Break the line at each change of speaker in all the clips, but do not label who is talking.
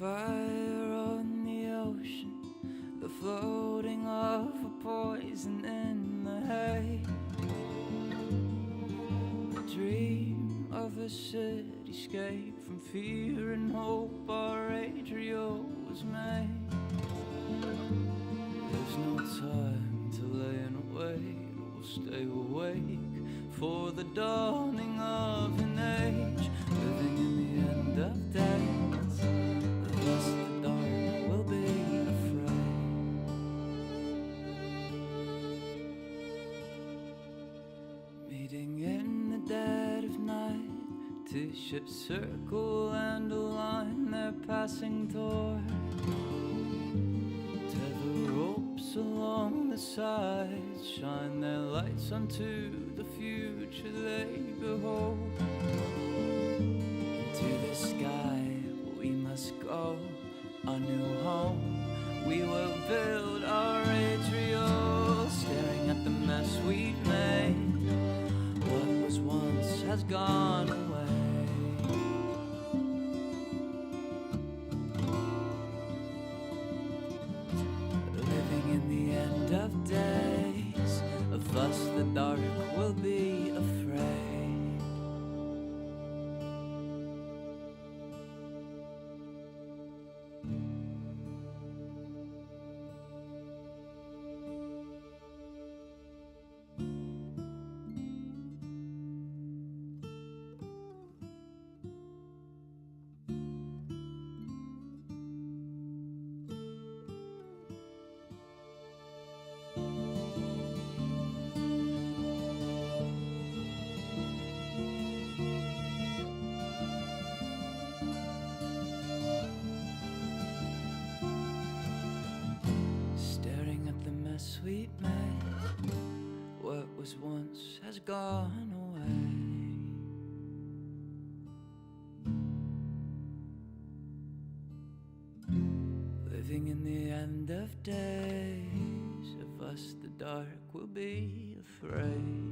fire on the ocean, the floating of a poison in the hay. The dream of a cityscape from fear and hope our atrial was made. There's no time to lay and wait, we'll stay awake for the dawning of an age, living in the end of days. Thus the dark will be afraid. Meeting in the dead of night, two ships circle and align their passing torch. Tether ropes along the sides shine their lights onto the future they behold. Into the sky we must go, a new home we will build our atrial, staring at the mess we've made. What was once has gone away. Living in the end of days, of us the dark will be afraid. Sweet mate, what was once has gone away. Living in the end of days, of us the dark will be afraid.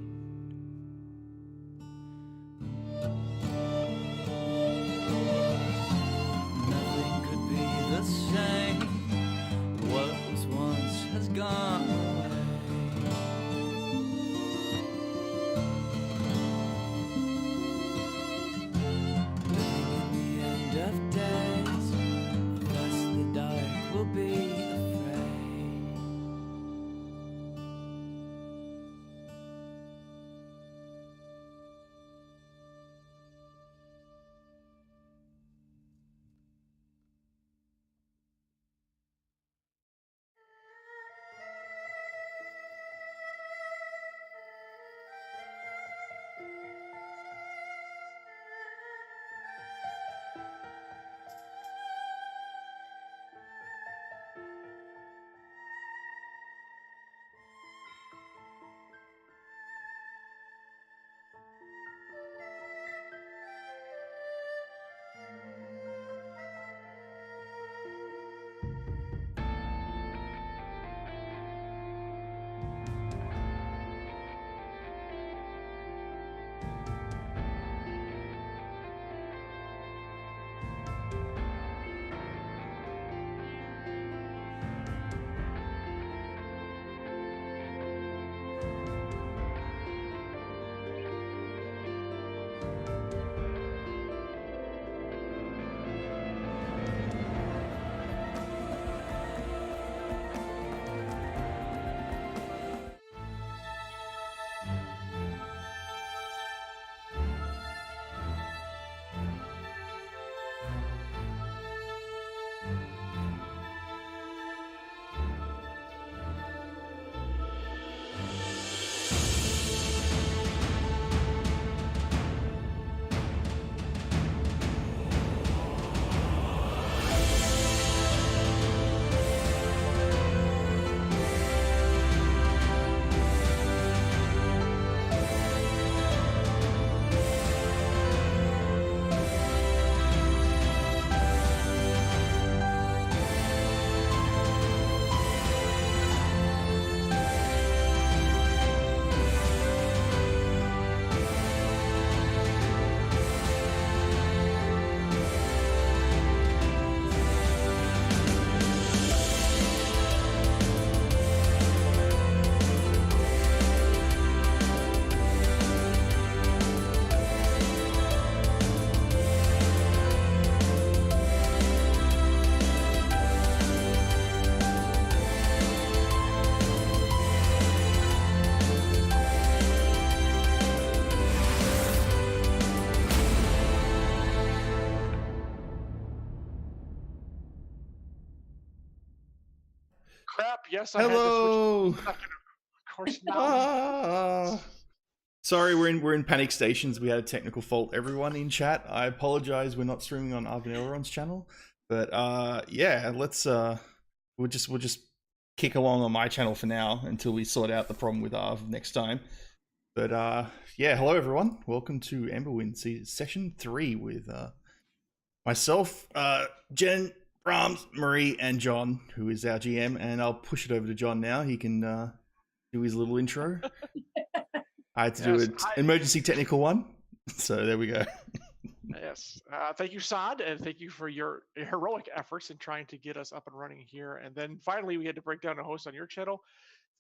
Nothing could be the same. What was once has gone away. Living in the end of days, thus the dark will be afraid.
guess I
Hello.
had to switch. Of course, now.
Sorry, we're in panic stations. We had a technical fault. Everyone in chat, I apologize. We're not streaming on Arvin Elrond's channel, but yeah, let's we'll just kick along on my channel for now until we sort out the problem with Arv next time. But yeah, hello everyone. Welcome to Emberwind session 3 with myself, Jen, Brahms, Marie, and John, who is our GM. And I'll push it over to John now. He can do his little intro. I had to do an emergency technical one, so there we go.
Yes. Thank you, Saad, and thank you for your heroic efforts in trying to get us up and running here. And then finally, we had to break down a host on your channel.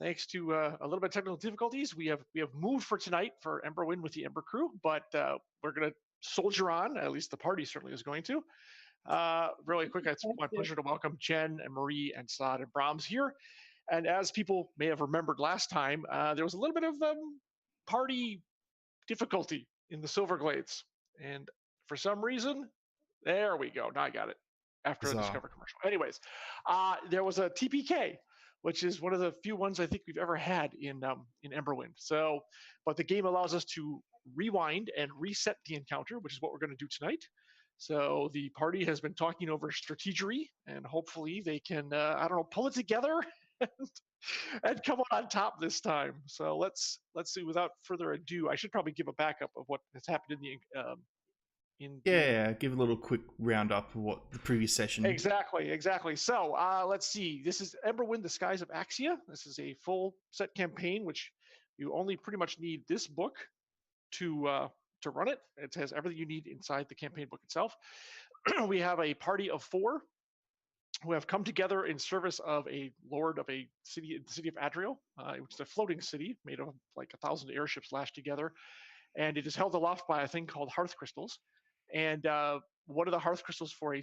Thanks to a little bit of technical difficulties, we have moved for tonight for Emberwind with the Ember crew, but we're going to soldier on. At least the party certainly is going to. Really quick, it's my pleasure to welcome Jen and Marie and Saad and Brahms here. And as people may have remembered last time, there was a little bit of party difficulty in the Silverglades. And for some reason, there we go. Now I got it after the Discover commercial. Anyways, there was a TPK, which is one of the few ones I think we've ever had in Emberwind. So, but the game allows us to rewind and reset the encounter, which is what we're going to do tonight. So the party has been talking over strategery, and hopefully they can, pull it together and come on top this time. So let's see. Without further ado, I should probably give a backup of what has happened in the
give a little quick roundup of what the previous session.
Exactly. So let's see. This is Emberwind: The Skies of Axia. This is a full set campaign, which you only pretty much need this book to run it. It has everything you need inside the campaign book itself. We have a party of 4 who have come together in service of a lord of a city, the city of Adriel, which is a floating city made of like 1,000 airships lashed together, and it is held aloft by a thing called hearth crystals. And one of the hearth crystals for a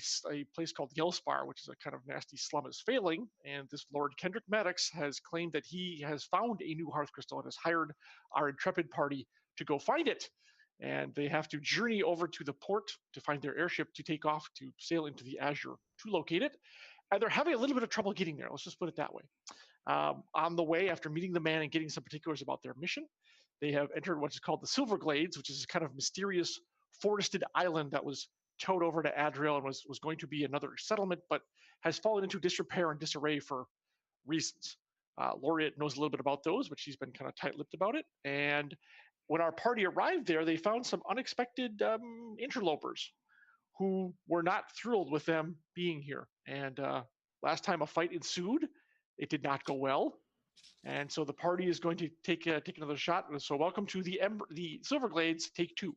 place called Yelspar, which is a kind of nasty slum, is failing. And this Lord Kendrick Maddox has claimed that he has found a new hearth crystal and has hired our intrepid party to go find it. And they have to journey over to the port to find their airship to take off to sail into the Azure to locate it. And they're having a little bit of trouble getting there. Let's just put it that way. On the way, after meeting the man and getting some particulars about their mission, they have entered what's called the Silverglades, which is a kind of mysterious forested island that was towed over to Adriel and was going to be another settlement, but has fallen into disrepair and disarray for reasons. Laureate knows a little bit about those, but she's been kind of tight-lipped about it. And when our party arrived there, they found some unexpected interlopers who were not thrilled with them being here. And last time a fight ensued, it did not go well. And so the party is going to take another shot. So welcome to the Silverglades, take 2.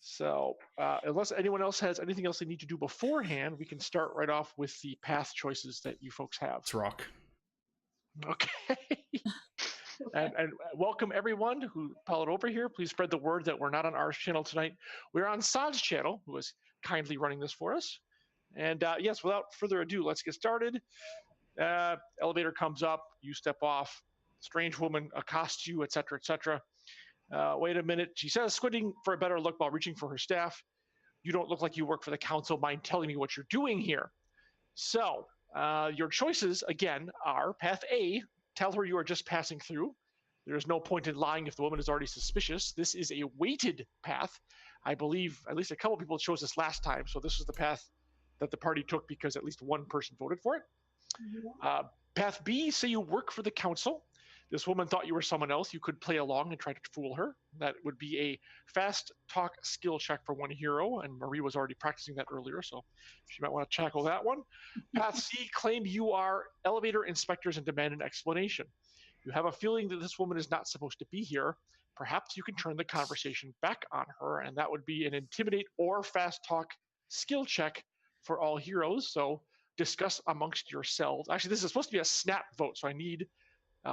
So unless anyone else has anything else they need to do beforehand, we can start right off with the path choices that you folks have.
Let's rock.
Okay. And welcome everyone who followed over here. Please spread the word that we're not on our channel tonight. We're on Saad's channel, who is kindly running this for us. And yes, without further ado, let's get started. Elevator comes up, you step off, strange woman accosts you, etc., etc. Wait a minute, she says, squinting for a better look while reaching for her staff. You don't look like you work for the council. Mind telling me what you're doing here? So your choices, again, are Path A. Tell her you are just passing through. There is no point in lying if the woman is already suspicious. This is a weighted path. I believe at least a couple people chose this last time, so this is the path that the party took because at least one person voted for it. Path B, say you work for the council. This woman thought you were someone else. You could play along and try to fool her. That would be a fast talk skill check for 1 hero, and Marie was already practicing that earlier, so she might want to tackle that one. Path C, claim you are elevator inspectors and demand an explanation. You have a feeling that this woman is not supposed to be here. Perhaps you can turn the conversation back on her, and that would be an intimidate or fast talk skill check for all heroes. So discuss amongst yourselves. Actually, this is supposed to be a snap vote, so I need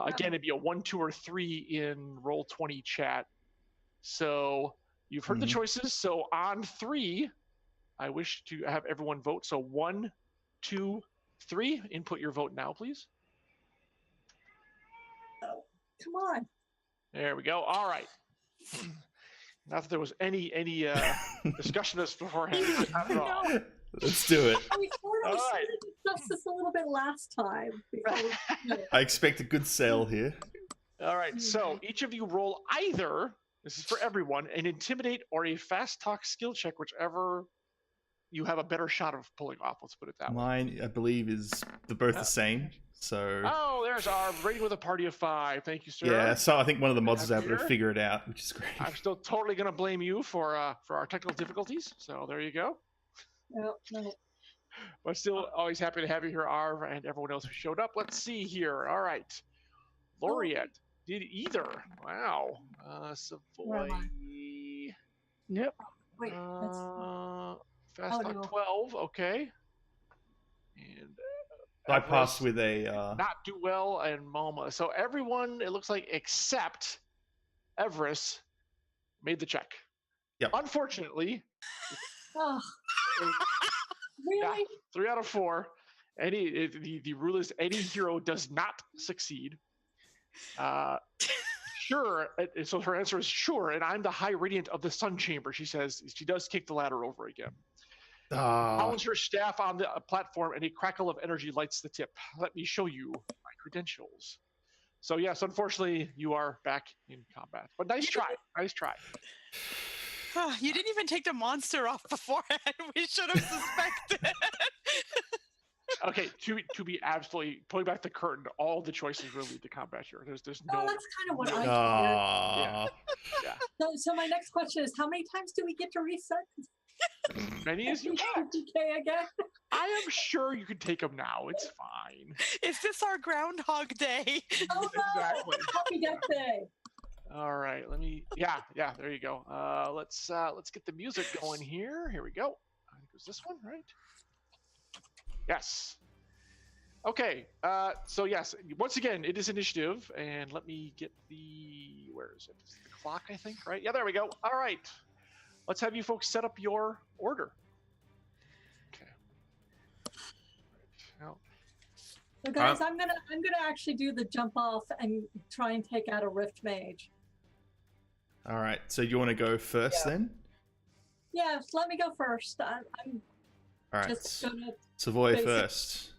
again, it'd be a 1, 2, or 3 in Roll20 chat. So you've heard the choices. So on 3, I wish to have everyone vote. So 1, 2, 3. Input your vote now, please.
Oh, come on.
There we go. All right. Not that there was any discussion of this beforehand.
No.
Let's do it.
We sort
All
of
right.
discussed this a little bit last time.
I expect a good sale here.
All right, so each of you roll either, this is for everyone, an intimidate or a fast talk skill check, whichever you have a better shot of pulling off. Let's put it that way.
Mine, I believe, is both the same. So
Oh, there's our rating with a party of 5. Thank you, sir.
yeah, so I think one of the mods is able to
Here.
figure it out, which is great.
I'm still totally going to blame you for our technical difficulties. So there you go.
No.
But still always happy to have you here, Arv, and everyone else who showed up. Let's see here. All right. Laureate did either. Wow.
Where am
Savoy.
Yep.
Wait, that's
Fast Talk
no.
12. Okay. And
I
Everest
passed with a.
not do well, and Moma. So everyone, it looks like, except Everest, made the check.
Yep.
Unfortunately,
oh,
yeah,
really?
3 out of 4. The rule is any hero does not succeed. Sure. So her answer is sure, and I'm the High Radiant of the Sun Chamber. She says she does kick the ladder over again. Balance her staff on the platform, and a crackle of energy lights the tip. Let me show you my credentials. So yes, unfortunately, you are back in combat. But nice try. Nice try.
You didn't even take the monster off beforehand. We should have suspected.
Okay, to be absolutely pulling back the curtain, all the choices really lead to combat here. There's
Oh,
no.
that's kind of what I figured.
Ah,
So my next question is, how many times do we get to reset?
Many as you want.
DK again?
I am sure you can take them now. It's fine.
Is this our Groundhog Day?
Oh no!
Exactly.
Happy Death Day.
All right, let me. Yeah, there you go. Let's get the music going here. Here we go. I think it was this one, right? Yes. Okay. So yes, once again, it is initiative, and let me get the. Where is it? It's the clock, I think. Right? Yeah, there we go. All right. Let's have you folks set up your order. Okay. Right. Now,
So guys, I'm gonna actually do the jump off and try and take out a Rift Mage.
all right. So you want to go first then?
Yeah, let me go first. I'm
All right.
just gonna
Savoy
basic-
first.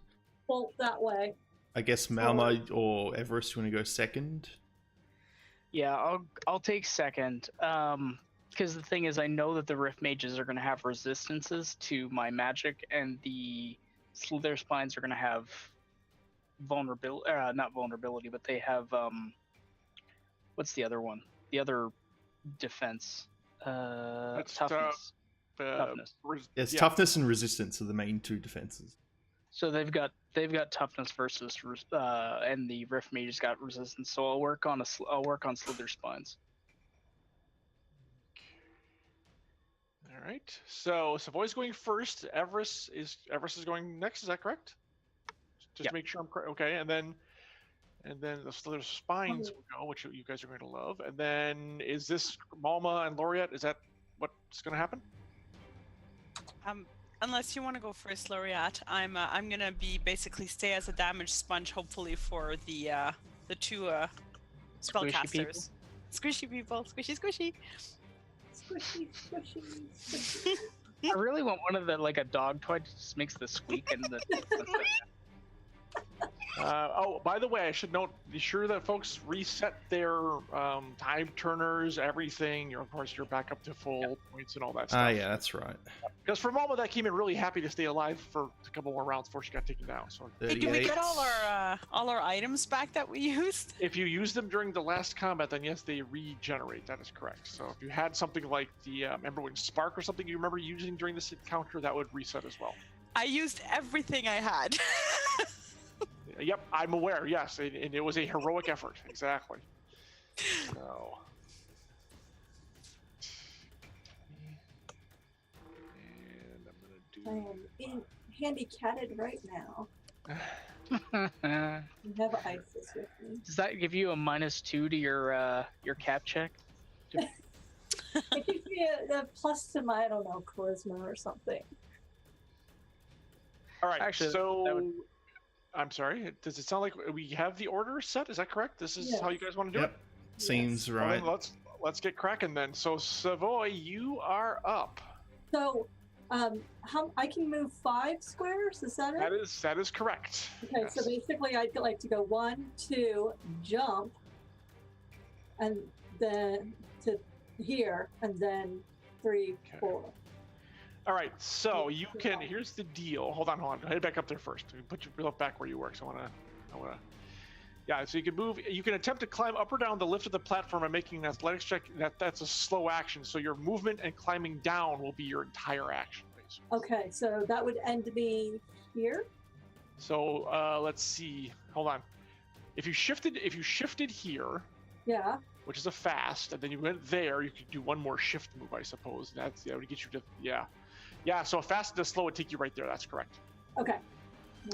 bolt that way.
I guess Malma or Everest, you want to go second?
Yeah, I'll take second. Because the thing is, I know that the Rift Mages are going to have resistances to my magic, and the Slither Spines are going to have vulnerability. Not vulnerability, but they have what's the other one? The other defense.
That's
Toughness. Toughness.
Yes,
yeah.
toughness and resistance are the main two defenses.
So they've got toughness versus and the Rift Mages got resistance. So I'll work on Slither Spines.
All right. So Savoy's going first. Everest is going next. Is that correct? Just
Yeah.
to make sure I'm correct. Okay, and then the Slither Spines will go, which you guys are going to love. And then is this Malma and Laureate? Is that what's going to happen?
Unless you want to go first, Laureate, I'm gonna be basically stay as a damage sponge, hopefully for the two spellcasters. Squishy people, squishy, squishy.
Squishy, squishy, squishy.
I really want one of the like a dog toy that just makes the squeak and the.
Oh, by the way, I should note, be sure that folks reset their time turners, everything. Of course, you're back up to full points and all that stuff.
Ah, yeah, that's right.
Because for a moment, that came in really happy to stay alive for a couple more rounds before she got taken down. So
Hey, did we
38.
get all our items back that we used?
if you use them during the last combat, then yes, they regenerate. That is correct. So if you had something like the Emberwind Spark or something you remember using during this encounter, that would reset as well.
I used everything I had.
Yep, I'm aware. Yes, and it was a heroic effort. Exactly. So. And I'm gonna do.
I am handicapped right now.
Does
I have Isis with me.
that give you a -2 to your cap check?
It gives me a plus to my, I don't know, charisma or something.
All right.
Actually,
so.
that would-
I'm sorry. Does it sound like we have the order set? Is that correct? This is how you guys want to do
Yep,
it?
seems
Well,
right.
then let's get cracking then. So Savoy, you are up.
So how I can move 5 squares? Is that it?
That is correct.
Okay,
Yes.
so basically I'd like to go 1, 2, jump, and then to here, and then 3,
Okay.
4.
All right, so you can. Here's the deal. Hold on. Head back up there first. Put yourself back where you were. So I wanna. Yeah, so you can move. You can attempt to climb up or down the lift of the platform by making an athletics check. That's a slow action. So your movement and climbing down will be your entire action, basically.
Okay, so that would end me here.
So let's see. Hold on. If you shifted here,
Yeah.
which is a fast, and then you went there, you could do one more shift move, I suppose. That would get you to yeah. So a fast and a slow would take you right there. That's correct.
Okay.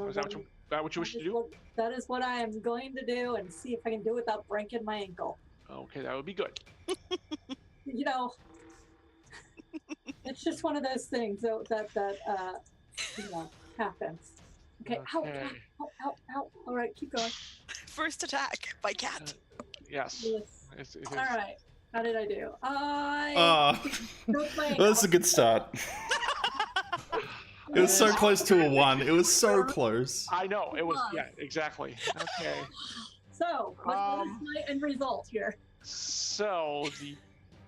Is that what you wish to do?
That is what I am going to do, and see if I can do it without breaking my ankle.
Okay, that would be good.
You know, it's just one of those things that happens. Okay.
Okay.
Ow. All right, keep going.
First attack by cat.
Yes.
Yes.
It is.
All right. How did I do? Broke my
Well, that's a
ankle.
good start. It was so close to a 1. It was so close.
I know it was. Yeah, exactly. Okay.
So, what is my end result here?
So the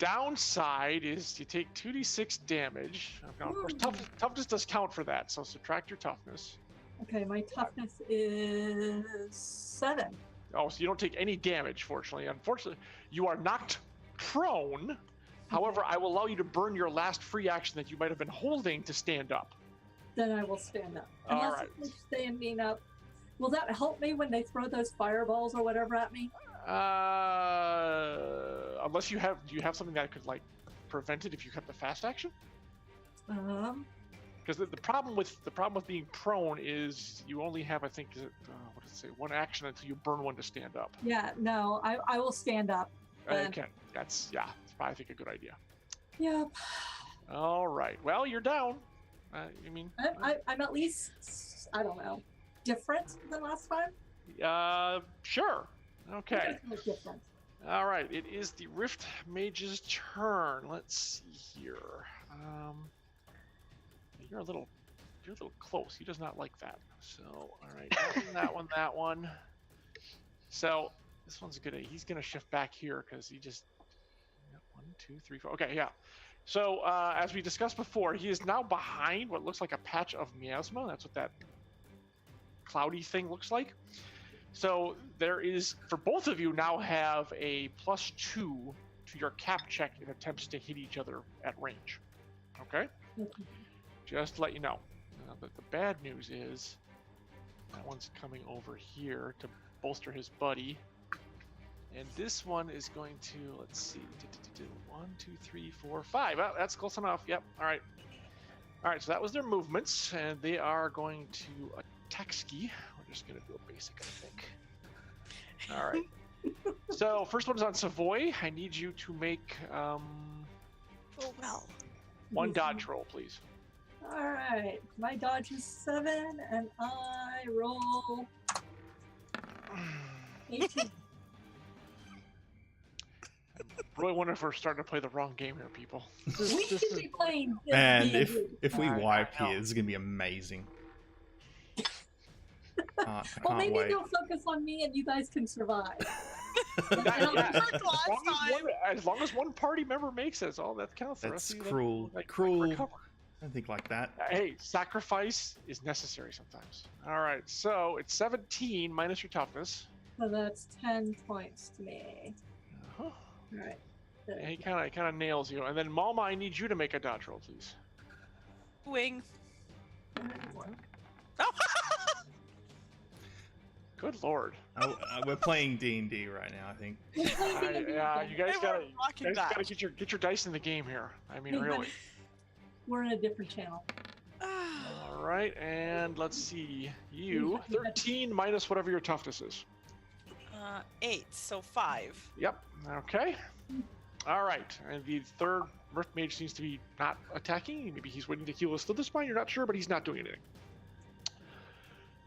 downside is you take 2d6 damage. Now, of course, toughness does count for that. So subtract your toughness.
Okay, my toughness is 7.
Oh, so you don't take any damage, fortunately. Unfortunately, you are knocked prone. However, I will allow you to burn your last free action that you might have been holding to stand up.
Then I will stand up.
All
Unless
right.
I'm standing up. Will that help me when they throw those fireballs or whatever at me?
Unless do you have something that could like prevent it if you kept the fast action? Because the problem with being prone is you only have, I think, what does it say, 1 action until you burn one to stand up.
Yeah, no, I will stand up.
Okay, that's probably, I think, a good idea.
Yep.
All right. Well, you're down. I mean,
I'm at least, I don't know, different than last time?
sure. Okay.
It's different.
All right. It is the Rift Mage's turn. Let's see here. You're a little close. He does not like that. So, all right. That one. So this one's he's gonna shift back here because he just 1, 2, 3, 4. Okay, yeah. So as we discussed before, he is now behind what looks like a patch of miasma. That's what that cloudy thing looks like. So there is, for both of you, now have a +2 to your cap check in attempts to hit each other at range. Okay? Just to let you know. But the bad news is that one's coming over here to bolster his buddy. And this one is going to, let's see, 1, 2, 3, 4, 5. Well, that's close enough. Yep. All right. All right. So that was their movements, and they are going to attack ski. We're just going to do a basic, I think. All right. So first one's on Savoy. I need you to make
Oh well.
1 dodge roll, please.
All right, my dodge is 7, and I roll 18.
Really wonder if we're starting to play the wrong game here, people.
We should be playing.
And
D&D.
if we
I
wipe
know.
here, this is gonna be amazing. I
Well,
can't
maybe
wait.
they'll focus on me, and you guys can survive.
Yeah.
Last
As long as one party member makes it, that's all that counts. The
That's
rest of you,
cruel.
like,
Cruel.
recover.
I think like that.
Hey, sacrifice is necessary sometimes. All right, so it's 17 minus your toughness.
So that's 10 points to me.
Uh-huh.
All right.
And he kind of nails you. And then Malma, I need you to make a dodge roll, please.
Wing.
Good lord.
We're playing D&D right now, I think.
Yeah, you guys
They
gotta,
were rocking
gotta
that.
get your dice in the game here. I mean, really.
We're in a different channel.
All right, and let's see. You 13 minus whatever your toughness is.
8, so 5.
Yep. Okay. All right. And the third Rift Mage seems to be not attacking. Maybe he's waiting to heal his Slither Spine. You're not sure, but he's not doing anything.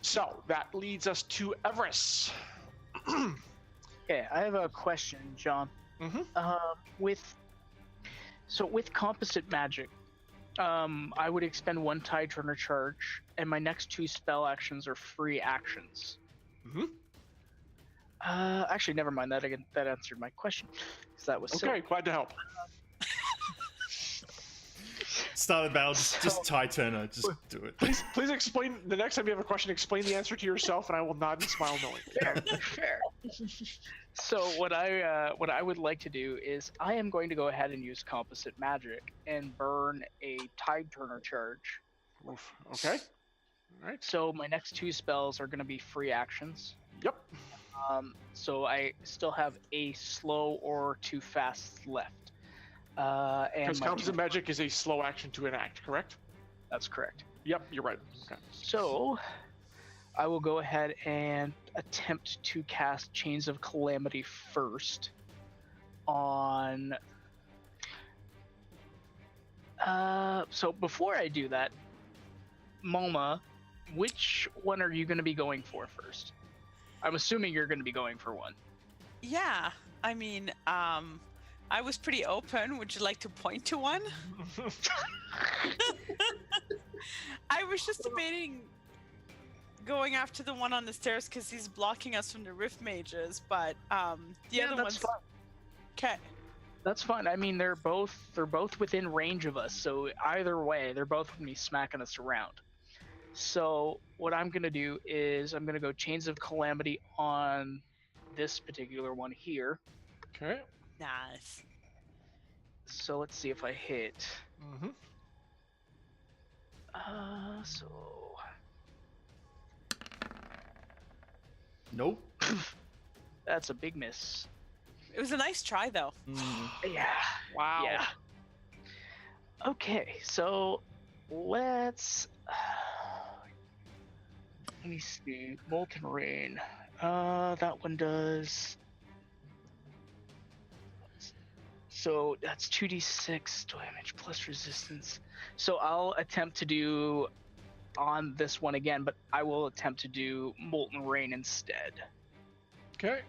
So that leads us to Everest.
Okay, I have a question, John.
Mhm.
With composite magic, I would expend 1 Tide Turner charge, and my next 2 spell actions are free actions.
Mm-hmm.
Actually, never mind. That answered my question. Because that was
Okay, glad to help.
Start the battle, just tie Turner, just do it.
Please explain, the next time you have a question, explain the answer to yourself, and I will nod and smile knowingly.
Fair. So what I would like to do is I am going to go ahead and use composite magic and burn a Tide Turner charge.
Oof. Okay. All right.
So my next 2 spells are going to be free actions.
Yep.
So I still have a slow or 2 fast left. And
Because
my
composite magic is a slow action to enact, correct?
That's correct.
Yep, you're right. Okay.
So I will go ahead and attempt to cast Chains of Calamity first on... So before I do that, Moma, which one are you going to be going for first? I'm assuming you're going to be going for one.
Yeah, I mean, I was pretty open. Would you like to point to one? I was just debating going after the one on the stairs because he's blocking us from the rift mages, but the other one's
fine.
Okay.
That's fine. I mean, they're both within range of us, so either way, they're both going to be smacking us around. So what I'm going to do is I'm going to go Chains of Calamity on this particular one here.
Okay.
Nice.
So let's see if I hit.
Mm-hmm.
So
Nope.
that's a big miss.
It was a nice try, though.
Yeah.
Wow.
Yeah. Okay, so let's. Let me see. Molten Rain. That one does. So that's 2d6 damage plus resistance. So I'll attempt to do on this one again, but I will attempt to do Molten Rain instead.
Okay.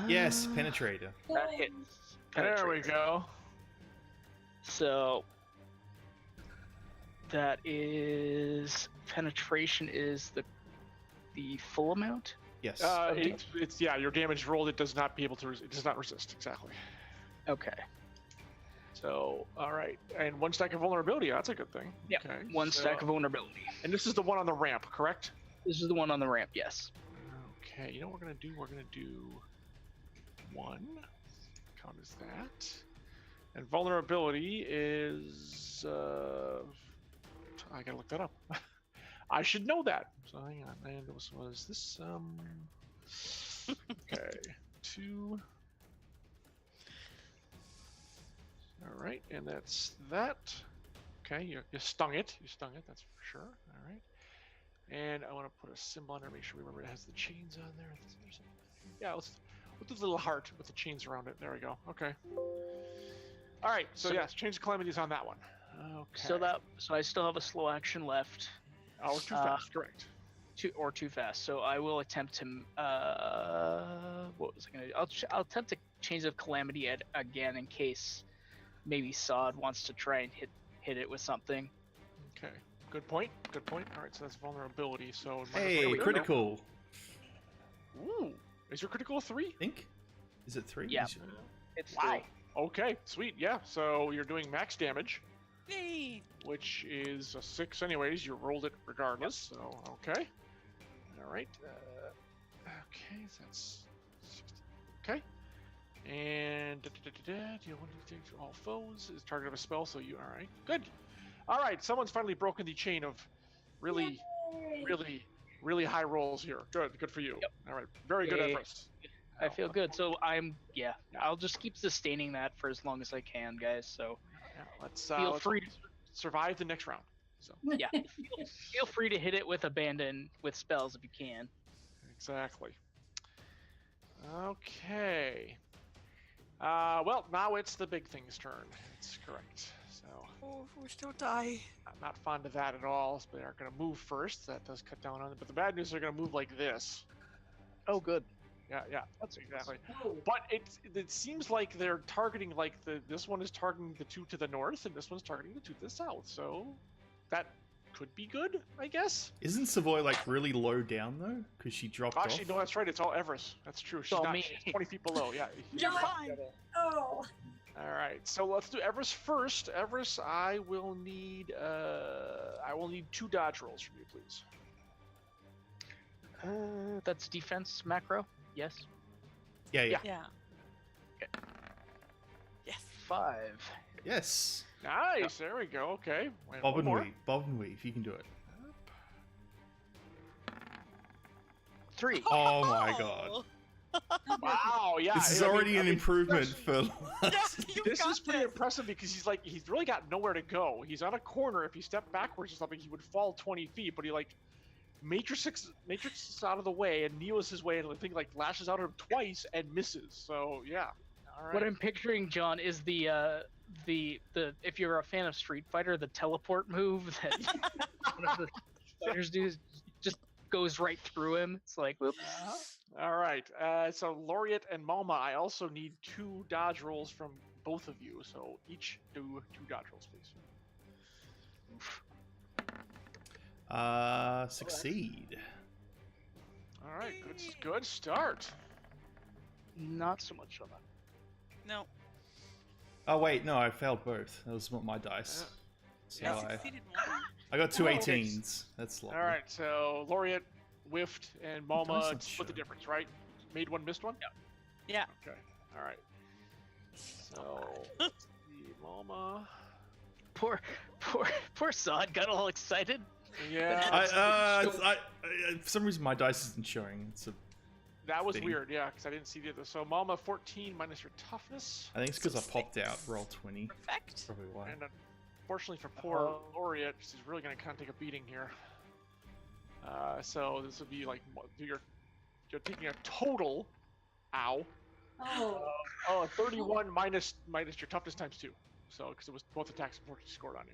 Yes, penetrator.
That hits.
There we
Penetrator.
go.
So that is penetration is the full amount.
Yes.
It's your damage rolled. It does not resist exactly.
Okay.
So all right, and 1 stack of vulnerability. That's a good thing.
Yeah.
Okay.
One stack of vulnerability.
And this is the one on the ramp, correct?
This is the one on the ramp. Yes.
Okay. You know what we're gonna do? We're gonna do 1. Count as that. And vulnerability is. I gotta look that up. I should know that. So hang on. And was this okay. 2. All right, and that's that. Okay, you stung it. You stung it. That's for sure. All right. And I want to put a symbol on there. Make sure we remember it has the chains on there. Yeah, let's with the little heart with the chains around it. There we go. Okay. All right. So yes, Chains of Calamities on that one. Okay.
So I still have a slow action left.
Oh, too fast. Correct.
Too fast. So I will attempt to. What was I gonna do? I'll attempt to Chains of Calamity again in case maybe Sod wants to try and hit it with something.
Okay. Good point. Good point. All right. So that's vulnerability. So
Hey, critical.
Ooh. Is your critical a 3?
I think. Is it 3?
Yeah. It's
Wow. Okay. Sweet. Yeah. So you're doing max damage.
Yay!
Which is a 6 anyways. You rolled it regardless. So, okay. All right. Okay, so that's 60. Okay. And deal 1d6 to all foes is target of a spell. So you all right? Good. All right. Someone's finally broken the chain of really,
Yay!
really high rolls here. Good. Good for you.
Yep.
All right. Very good
Yay.
efforts.
I feel good. So I'll just keep sustaining that for as long as I can, guys. So
Yeah, let's
feel
let's
free.
survive the next round. So
Yeah, feel free to hit it with abandon with spells if you can.
exactly. Okay. Well, now it's the big thing's turn. It's correct. So
Oh, we still die.
I'm not fond of that at all. So they are going to move first. That does cut down on it. But the bad news, they're going to move like this.
Oh, good.
Yeah. That's exactly.
Oh,
But it seems like they're targeting like this one is targeting the two to the north, and this one's targeting the two to the south. So that could be good, I guess.
Isn't Savoy like really low down though? Because she dropped
Actually,
off.
no, that's right. It's all Everest. That's true. She's
all
not.
me.
She's 20 feet below. Yeah.
You're
No.
fine.
oh.
All right. So let's do Everest first. Everest, I will need 2 dodge rolls from you, please.
That's defense macro. Yes.
Yeah.
Yeah.
Yeah. Yes.
5.
Yes.
Nice. There we go. Okay. Wait,
Bob
one
and
more.
weave. Bob and weave. You can do it.
3.
Oh my god.
Wow. Yeah.
This is
I mean-
already
I
an
mean,
improvement for.
You
This
got
is pretty impressive because he's really got nowhere to go. He's on a corner. If he stepped backwards or something, he would fall 20 feet. But he like matrixes out of the way, and Neo's his way, and the thing like lashes out at him twice and misses. So yeah. All right.
What I'm picturing, John, is the if you're a fan of Street Fighter, the teleport move that one of the fighters do just goes right through him. It's like, whoops.
All right. So Laureate and Malma, I also need 2 dodge rolls from both of you. So each do 2 dodge rolls, please.
Succeed.
All right. Good start.
Not so much on that.
No.
Oh wait, no, I failed both. That was not my dice. So
Yeah.
Succeeded one.
I got 2
Oh.
18s. That's lovely.
All right. So Laureate whiffed, and
Dice
Malma
aren't
split the
showing.
difference, right? Made one, missed one.
Yeah.
Okay. All right. So let's see, Malma.
Poor Sod got all excited.
Yeah.
For some reason my dice isn't showing.
That was
thing.
weird, yeah, because I didn't see the other. So Malma 14 minus your toughness,
I think it's because I popped out. Roll 20.
Perfect.
Probably why.
and unfortunately for poor Laureate, she's really going to kind of take a beating here. So this would be like you're taking a total, ow,
Oh.
31 minus your toughness times 2. So because it was both attacks and fortune scored on you.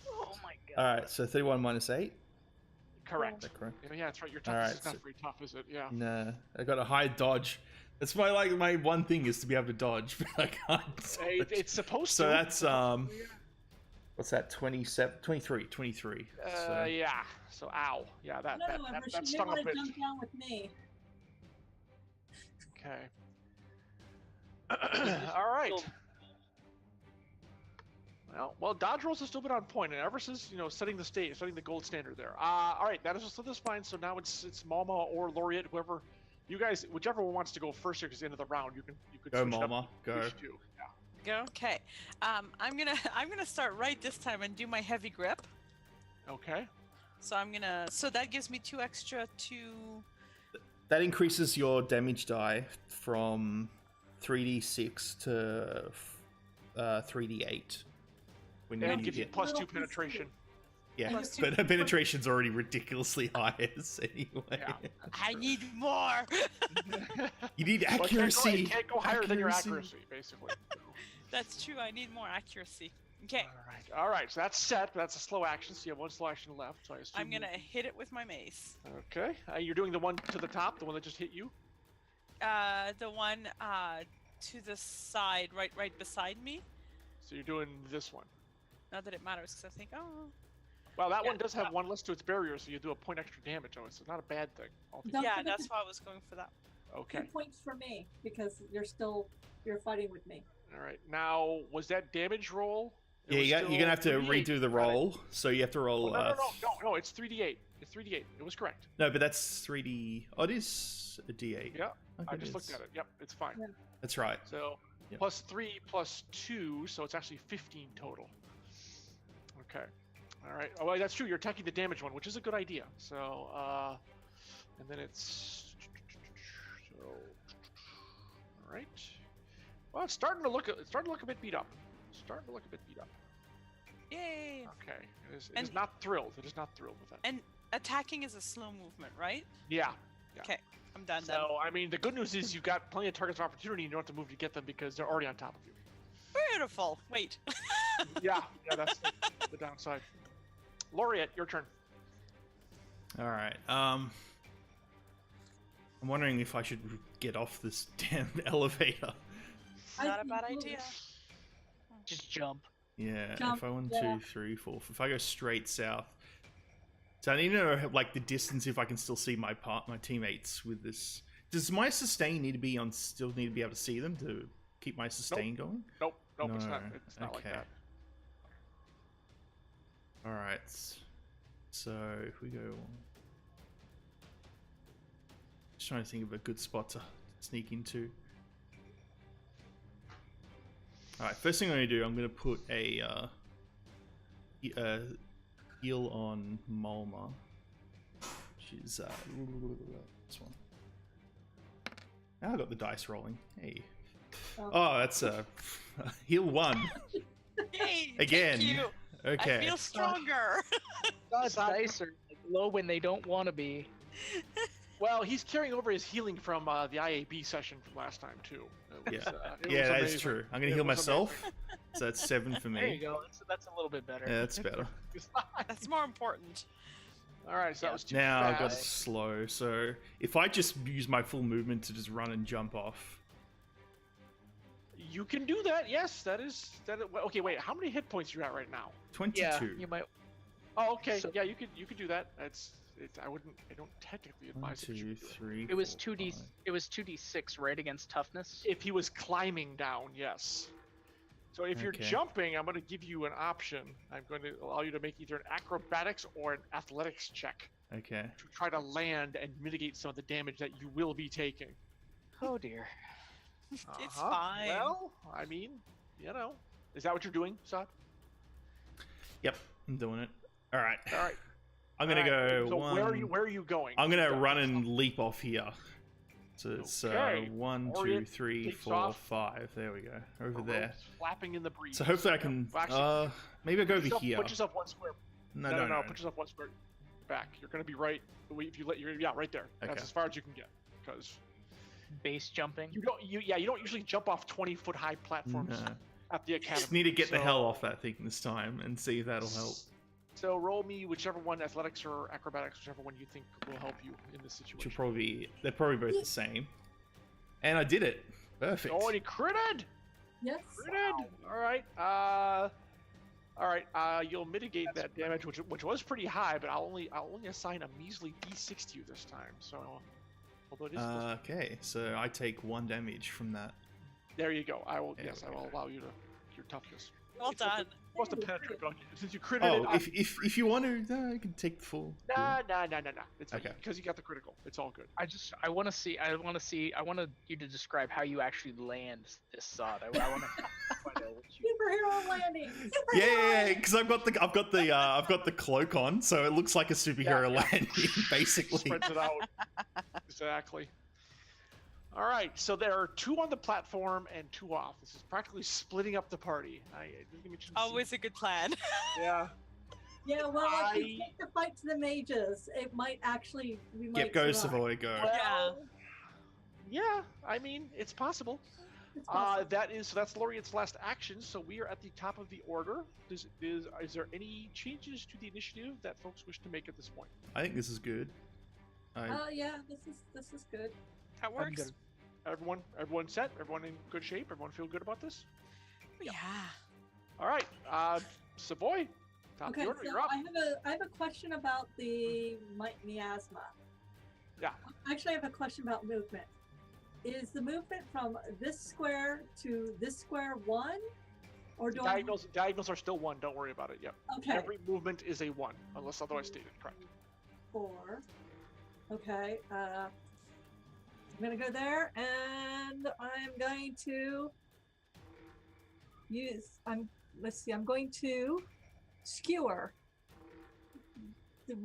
Oh my god.
All right, so 31 minus 8.
Correct.
Is that correct?
Yeah, that's right. Your
All
toughness
right,
is not
so-
very tough, is it? Yeah.
Nah, I got a high dodge. That's my one thing is to be able to dodge, but I can't.
Hey, it's supposed
So
to.
that's what's that? 23. So
Yeah. So ow. Yeah, that
No,
that
Everest,
that
you may
stung a
want to
bit.
jump down with me.
Okay. All right. Well, dodge rolls have still been on point, and Everest is, setting the stage, setting the gold standard there. All right, that's fine. So now it's Malma or Laureate, whoever, you guys, whichever one wants to go first here, because the end of the round, you could
go,
switch it up
Malma, go.
which two. Yeah.
Go. Okay. I'm gonna start right this time and do my heavy grip.
Okay.
So that gives me 2 extra to.
That increases your damage die from 3d6 to 3d8. When
And
you
gives you
get
plus
Little
2 penetration.
yeah,
plus 2.
but her penetration's already ridiculously high anyway.
Yeah.
I need more.
You need
Well,
accuracy.
it can't go higher than your accuracy, basically.
That's true. I need more accuracy. Okay.
All right. So that's set, but that's a slow action. So you have 1 slow action left. So I assume
I'm gonna hit it with my mace.
Okay. You're doing the one to the top, the one that just hit you.
The one to the side, right beside me.
So you're doing this one.
Not that it matters, because I think, oh.
Well, that
Yeah,
one does have 1 less to its barrier, so you do a point extra damage on it. So it's not a bad thing.
Don't
Yeah,
forget
that's
to
why I was going for that.
Okay.
2 points for me because you're fighting with me.
All right. Now, was that damage roll? It
Yeah,
was
you're gonna have to
still 3d8.
redo the
Got it.
roll. So you have to roll.
No. It's 3d8. It's 3d8. It was correct.
No, but that's 3d. Oh, it is a d8.
Yeah.
Okay,
I just looked at it. Yep. It's fine.
Yeah.
That's right.
So
Yep.
plus 3 plus 2, so it's actually 15 total. Okay. All right. Oh, well, that's true. You're attacking the damage one, which is a good idea. So, and then it's so. All right. Well, it's starting to look a bit beat up.
Yay!
Okay. It is
And-
not thrilled. It is not thrilled with that.
And attacking is a slow movement, right?
Yeah.
Okay, I'm done then.
So, I mean, the good news is you've got plenty of targets of opportunity. And you don't have to move to get them because they're already on top of you.
Beautiful. Wait.
Yeah. That's the downside. Laureate, your turn.
All right. I'm wondering if I should get off this damn elevator.
Not a
think
bad
we'll
idea.
Just jump.
Yeah,
Jump,
if I 1,
yeah.
2, 3, 4. If I go straight south. So I need to know like the distance if I can still see my teammates with this. Does my sustain need to be on? Still need to be able to see them to keep my sustain going?
Nope,
No,
it's not like
okay.
that.
All right. So if we go, just trying to think of a good spot to sneak into. All right. First thing I'm going to do, I'm going to put a heal on Mulma, which is this one. Now I got the dice rolling. Hey. Oh, that's heal 1
Hey,
again.
thank you.
Okay.
I feel stronger.
God's dice are like, low when they don't want to be.
Well, he's carrying over his healing from the IAB session from last time too. It was,
Yeah.
it
Yeah,
was
that is
amazing.
true. I'm gonna
It
heal
was
myself. So that's 7 for me.
There you go. That's a little bit better.
Yeah, that's better.
That's more important.
All right, so that was too
Now I've got it
fast.
slow, so if I just use my full movement to just run and jump off.
You can do that. Yes, that is. Okay, wait. How many hit points you at right now?
22.
Yeah, you might.
Oh, okay.
So-
yeah, you could do that. I don't technically
1,
advise that you
2,
should do it.
3.
It was
4,
2d.
5.
It was 2d6, right, against toughness.
If he was climbing down, yes. So if you're
Okay.
jumping, I'm going to give you an option. I'm going to allow you to make either an acrobatics or an athletics check
Okay.
to try to land and mitigate some of the damage that you will be taking.
Oh dear.
It's
Uh-huh.
fine.
Well, I mean, is that what you're doing, Sod?
Yep, I'm doing it. All right.
All right.
I'm gonna
All right.
go
So
one.
where are you going?
I'm gonna
Go.
run and leap off here. So it's
Okay.
1, 2,
Orient
3,
takes
4,
off.
5. There we go. Over
The
there.
ropes flapping in the breeze.
So hopefully I can.
Well, actually,
Maybe I go
put
over
yourself-
here.
Put yourself one square.
No.
Put yourself one square back. You're gonna be right. If you let you're right there.
Okay.
That's as far as you can get. Because
Base jumping.
you don't usually jump off 20-foot high platforms
No.
at the academy.
Just need to get the
So-
hell off that thing this time and see if that'll help.
So roll me whichever one, athletics or acrobatics, whichever one you think will help you in this
Which will
situation.
probably they're probably both the same. And I did it. Perfect.
Oh, and he critted!
Yes.
Critted! Alright, you'll mitigate that damage, which was pretty high, but I'll only assign a measly D6 to you this time. So, although it is
Okay, so I take 1 damage from that.
there you go. I will
There we
I will
go.
allow you to your toughness.
Well done.
Must have penetrated, but since you critted
Oh,
it,
if you want to, I can take the full.
nah. It's
Okay.
because you got the critical. It's all good.
I want you to describe how you actually land this sod. I want to find out what you.
Superhero landing. Superhero
Yeah,
landing.
because I've got the cloak on, so it looks like a superhero landing, basically.
Spreads it out. Exactly. All right, so there are 2 on the platform and 2 off. This is practically splitting up the party. I didn't mention some-
Always a good plan.
Yeah.
Yeah, well, if we
I-
take the fight to the mages, it might actually we might
Get go,
survive.
Savoy, go.
Yeah.
Yeah, I mean, it's possible.
It's possible.
That's Laureate's last action, so we are at the top of the order. Is there any changes to the initiative that folks wish to make at this point?
I think this is good.
Yeah, this is good.
That works.
good.
Everyone set? Everyone in good shape? Everyone feel good about this?
Yeah.
All right, Savoy, top of
Okay,
the order,
so
you're up.
I have a question about the miasma.
Yeah.
Actually, I have a question about movement. Is the movement from this square to this square 1, or do
Diagonals are still 1. Don't worry about it. Yep.
Okay.
Every movement is a 1, unless otherwise stated. Correct.
4? Okay. I'm gonna go there, and I'm going to use. Let's see. I'm going to skewer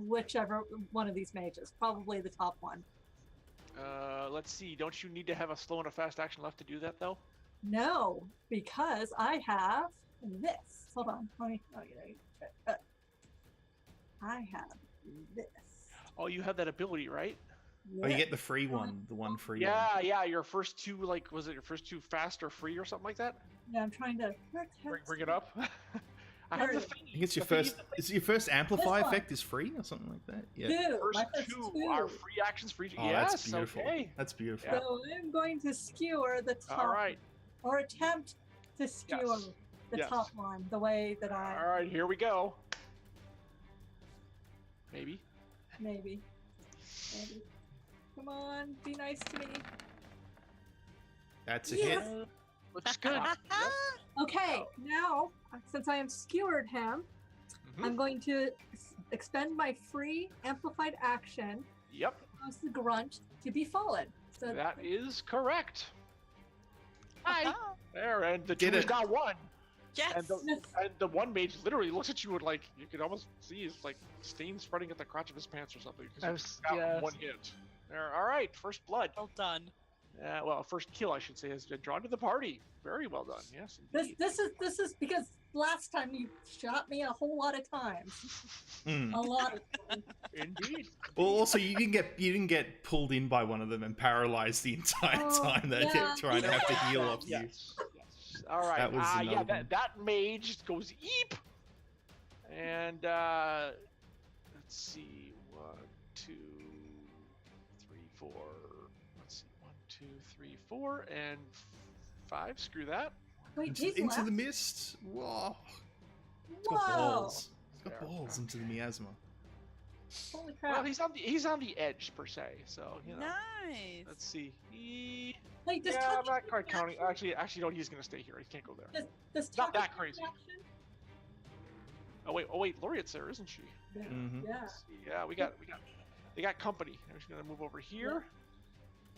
whichever one of these mages. Probably the top one.
Let's see. Don't you need to have a slow and a fast action left to do that, though?
No, because I have this. Hold on. Let me. I have this.
Oh, you have that ability, right?
Oh, you get the free one, the one free
Yeah, yeah. Your first 2, was it your first 2 fast or free or something like that?
Yeah, I'm trying to.
Bring it up. I have the
Third.
thing.
I think it's your
The thing
first. Is your first amplify
This one.
effect is free or something like that? Yeah.
Two.
First
My first
two are free actions for each.
Oh,
Yes,
that's beautiful.
okay.
That's beautiful.
Yeah.
So I'm going to skewer the top,
All right.
or attempt to skewer
Yes.
the
Yes.
top one the way that I
All right, here we go. Maybe.
maybe. Come on, be nice to me.
That's a
Yes.
hit.
Looks good.
Okay, now since I have skewered him,
Mhm.
I'm going to expend my free amplified action,
Yep,
cause the grunt to be fallen. So
that is correct. Hi.
Oh,
There, and the
Did
two is
it.
now one.
yes.
And the one mage literally looks at you with like you can almost see his like stain spreading at the crotch of his pants or something.
I
Because
was-
got
yeah.
one hit. There. All right, first blood.
Well done.
Well, first kill I should say has been drawn to the party. Very well done. Yes,
this
indeed.
this is because last time you shot me a whole lot of times.
Mm.
A lot of times.
Indeed.
Well, also you didn't get pulled in by one of them and paralyzed the entire
Oh,
time they
yeah.
kept trying to have to heal off you.
Yes. Yes. All right.
That was
Yeah,
another one.
that mage goes eep. And let's see. 1, 2, 3, 4. Let's see. 1, 2, 3, 4, and 5. Screw that.
Wait,
Into,
he's
into
left?
the mist. Whoa. It's got
Whoa!
balls. It's got
There.
balls into the miasma.
Holy
Well,
crap!
he's on the edge per se. So you know.
Nice.
Let's see.
Wait, does
Yeah, I'm
touch
not quite counting.
action-
Actually, no. He's gonna stay here. He can't go there.
Does
not
touch
that crazy.
action?
Oh wait. Laureate's there, isn't she?
Yeah.
Mhm.
Yeah.
Let's see. Yeah, they got company. I'm just gonna move over here.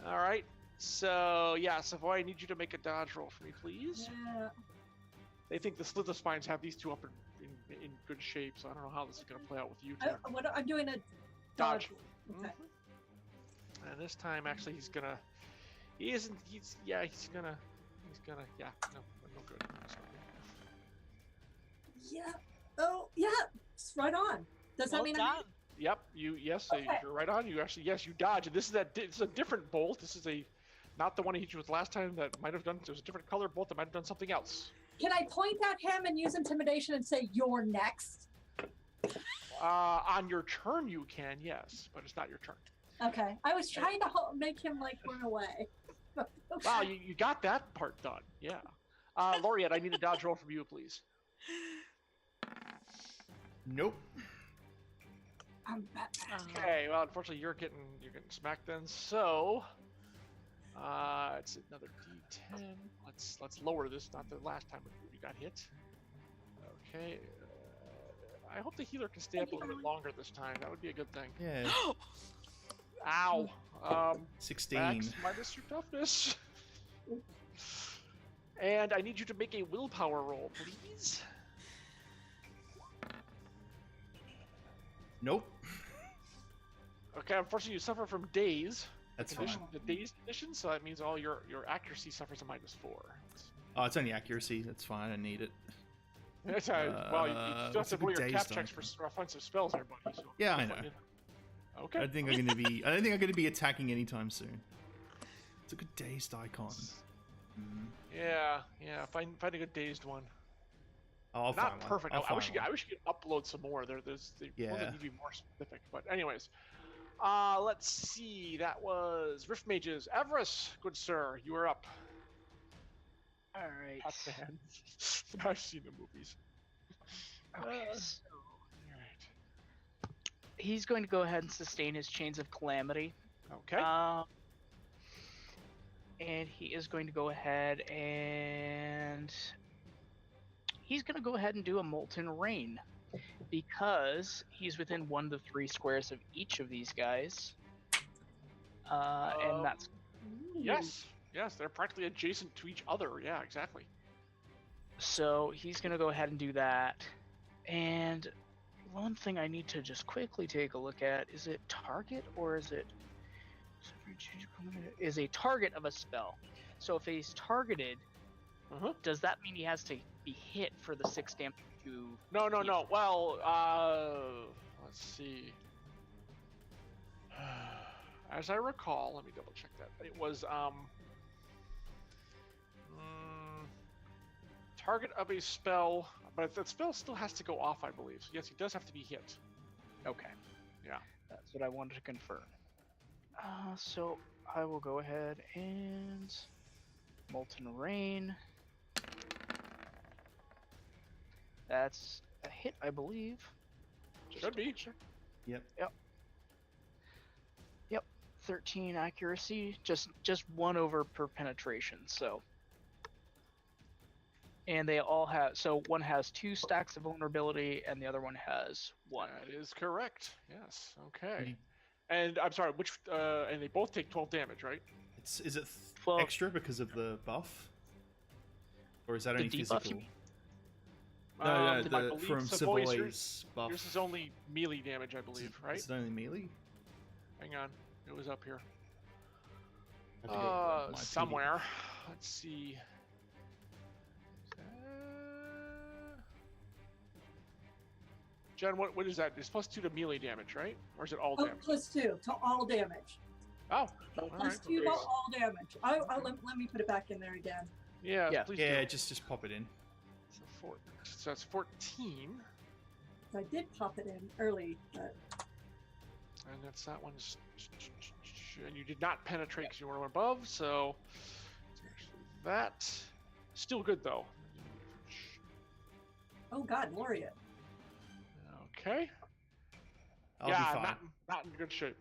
All right. So yeah, Savoy, I need you to make a dodge roll for me, please.
Yeah.
They think the Slither Spines have these two up in good shape, so I don't know how this is gonna play out with you two.
I'm doing a
Dodge.
dodge. Okay.
Mhm. And this time, actually, he's gonna no good.
Yeah. Oh, yeah. It's right on. Does that
Well
mean
done.
Yep, yes,
Okay.
you're right on. You actually, yes, you dodge. And this is a different bolt. This is not the one I hit you with last time that might have done. There's a different color bolt that might have done something else.
Can I point at him and use intimidation and say, "You're next"?
On your turn, you can, yes, but it's not your turn.
Okay. I was trying to make him like run away.
Wow, you got that part done. Yeah. Laureate, I need a dodge roll from you, please.
Nope.
I'm back.
Okay. Well, unfortunately, you're getting smacked then. So, it's another D10. Let's lower this. Not the last time you got hit. Okay. I hope the healer can stay up a little bit longer this time. That would be a good thing.
Yeah.
Ow.
16.
Max minus your toughness. And I need you to make a willpower roll, please.
Nope.
Okay, unfortunately, you suffer from daze.
That's
Condition,
fine.
the daze condition, so that means all your accuracy suffers a -4.
Oh, it's only accuracy. That's fine. I need it.
That's well, you
what's
still have to
a
roll
good
your
daze
cap checks
die?
for offensive spells there, buddy. So
Yeah, I know.
Okay.
I don't think I'm gonna be attacking anytime soon. It's a good dazed icon.
Yeah. Find a good dazed one.
I'll
Not
find one.
perfect.
I'll
I wish
find one.
you could upload some more. They
Yeah.
need to be more specific. But anyways, let's see. That was Rift Mages. Everest, good sir, you are up.
All right.
Hot man. I've seen the movies.
Okay,
Uh,
so
Alright.
he's going to go ahead and sustain his Chains of Calamity.
Okay.
And he is going to go ahead and he's going to go ahead and do a Molten Rain because he's within 1 to 3 squares of each of these guys. And that's
Yes, they're practically adjacent to each other. Yeah, exactly.
so he's going to go ahead and do that. And one thing I need to just quickly take a look at, is it target or is it is a target of a spell? So if he's targeted, does that mean he has to be hit for the 6 damage to
No. Well, let's see. As I recall, let me double check that. It was target of a spell, but that spell still has to go off, I believe. So yes, he does have to be hit.
Okay.
Yeah.
That's what I wanted to confirm. So I will go ahead and Molten Rain. That's a hit, I believe.
Should be.
Yep.
13 accuracy, just 1 over per penetration. So, and they all have. So one has 2 stacks of vulnerability, and the other one has 1.
That is correct. Yes. Okay.
Mhm.
And I'm sorry, which? And they both take 12 damage, right?
Is it
12.
extra because of the buff, or is that
The
only
debuff, you
physical?
mean?
No,
I
no,
believe
from
Savoy's,
Savoy's buff.
Yours is only melee damage, I believe, right?
Is it only melee?
Hang on, it was up here.
I have to go grab my
Somewhere. Let's see. Jen, what is that? It's +2 to melee damage, right? Or is it all
Oh,
damage?
+2 to all damage.
Oh, all
Plus
right.
2 to all damage. Let me put it back in there again.
Yeah,
Yeah.
please
Yeah,
do.
just pop it in.
So that's 14,
I did pop it in early, but
and that's that one's. And you did not penetrate because you were above, so that still good though.
oh god, Laureate.
Okay.
I'll be fine.
not in good shape.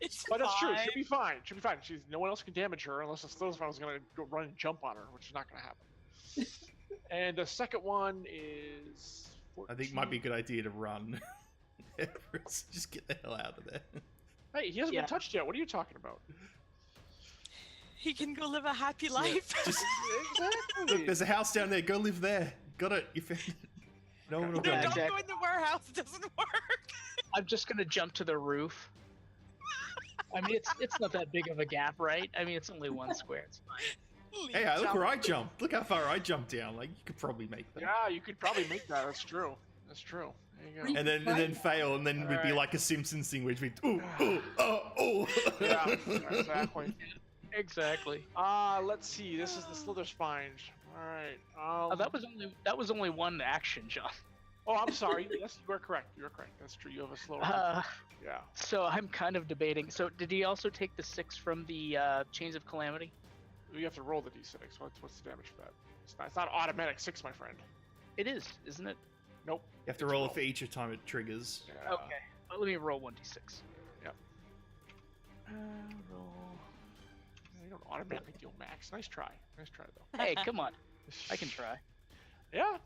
It's
But it's true.
fine.
She'll be fine. She'll be fine. No one else can damage her unless the Slowsman was going to go run and jump on her, which is not going to happen. And the second one is 14.
I think it might be a good idea to run. Just get the hell out of there.
Hey, he hasn't
Yeah.
been touched yet. What are you talking about?
He can go live a happy life.
Just
Exactly.
look, there's a house down there. Go live there. Got it. You found it. No one will
Okay.
go.
No,
Yeah,
don't
exactly.
go in the warehouse. It doesn't work.
I'm just gonna jump to the roof. I mean, it's not that big of a gap, right? I mean, it's only 1 square. It's fine.
Hey, look where I jumped. Look how far I jumped down. Like, you could probably make that.
Yeah, you could probably make that. That's true. That's true. There you go.
And then fail, and then we'd be
Alright.
like a Simpsons thing, which we'd ooh, oh.
Yeah, exactly.
Exactly.
Let's see. This is the Slither Spine. All right.
That was only 1 action, John.
Oh, I'm sorry. Yes, you are correct. You are correct. That's true. You have a slower. Yeah.
So I'm kind of debating. So did he also take the 6 from the Chains of Calamity?
You have to roll the d6. What's the damage for that? It's not automatic 6, my friend.
It is, isn't it?
Nope.
You have to roll it for each time it triggers.
Yeah.
Okay. Well, let me roll 1d6.
Yep.
Roll.
You don't automatically deal max. Nice try. Nice try, though.
Hey, come on. I can try.
Yeah.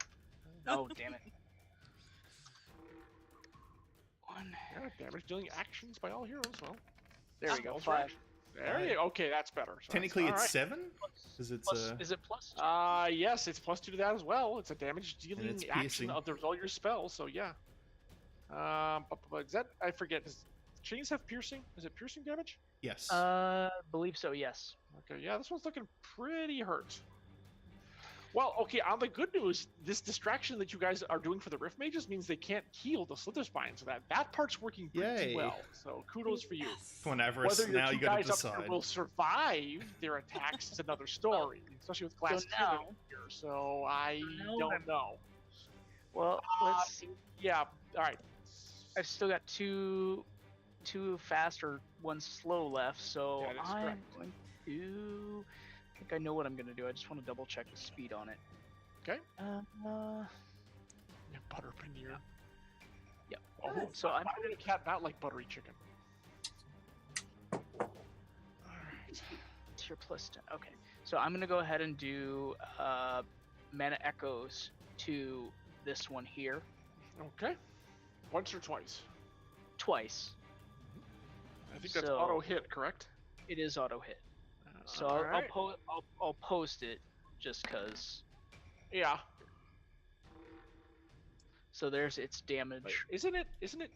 Oh, damn it. 1.
Yeah. Damage dealing actions by all heroes. Well,
There we go.
spells
5.
range. There you go. Okay, that's better. So
Technically,
that's,
it's 7 because it's
Plus, is it plus?
Yes, it's +2 to that as well. It's a damage dealing
it's
action
piercing.
of the result of your spell. So yeah. Is that I forget? Does chains have piercing? Is it piercing damage?
yes.
Believe so. Yes.
Okay, yeah, this one's looking pretty hurt. Well, okay, on the good news, this distraction that you guys are doing for the Rift Mages means they can't heal the Slither Spine, so that part's working pretty
Yay.
well. So kudos for you.
Yes.
Come on, Avarice.
Whether your
Now
two
you got to
guys up there
decide.
will survive their attacks is another story, especially with glass
now-
cannon here. So I
now
don't
I'm-
know.
Well, let's see.
Yeah, all right.
I've still got two fast or 1 slow left, so
Yeah, that's
I'm
correct.
going to. I think I know what I'm going to do. I just want to double check the speed on it.
Okay.
Uh,
Yeah, butter paneer.
Yep.
Oh,
So I'm
why would a cat not like buttery chicken? All right.
tier plus 10. Okay, so I'm going to go ahead and do mana echoes to this one here
Okay. Once or twice?
twice.
I think that's
So-
auto hit, correct?
It is auto hit, so
All
I'll,
right.
I'll post it just because.
Yeah.
So there's its damage.
Wait, isn't it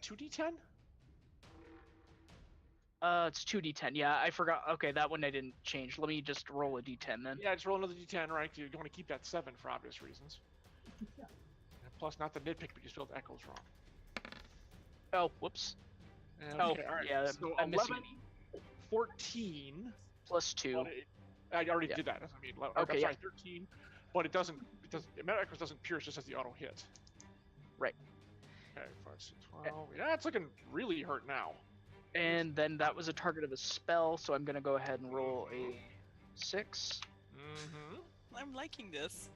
2d10?
It's 2d10. Yeah, I forgot. Okay, that one I didn't change. Let me just roll a d10 then.
Yeah, just roll another d10, right? You don't want to keep that 7 for obvious reasons. And plus, not the nitpick, but you spelled echoes wrong.
Oh, whoops.
Okay,
Oh,
all right.
yeah,
So
I'm missing
11, 14.
plus 2.
I already
Yeah.
did that. I mean,
Okay,
I'm
yeah.
sorry, 13. but it doesn't. Metal Echoes doesn't pierce, just as the auto hit.
Right.
Okay, 5, 6, 12. Yeah, it's looking really hurt now.
And then that was a target of a spell, so I'm gonna go ahead and roll a 6.
Mm-hmm.
I'm liking this.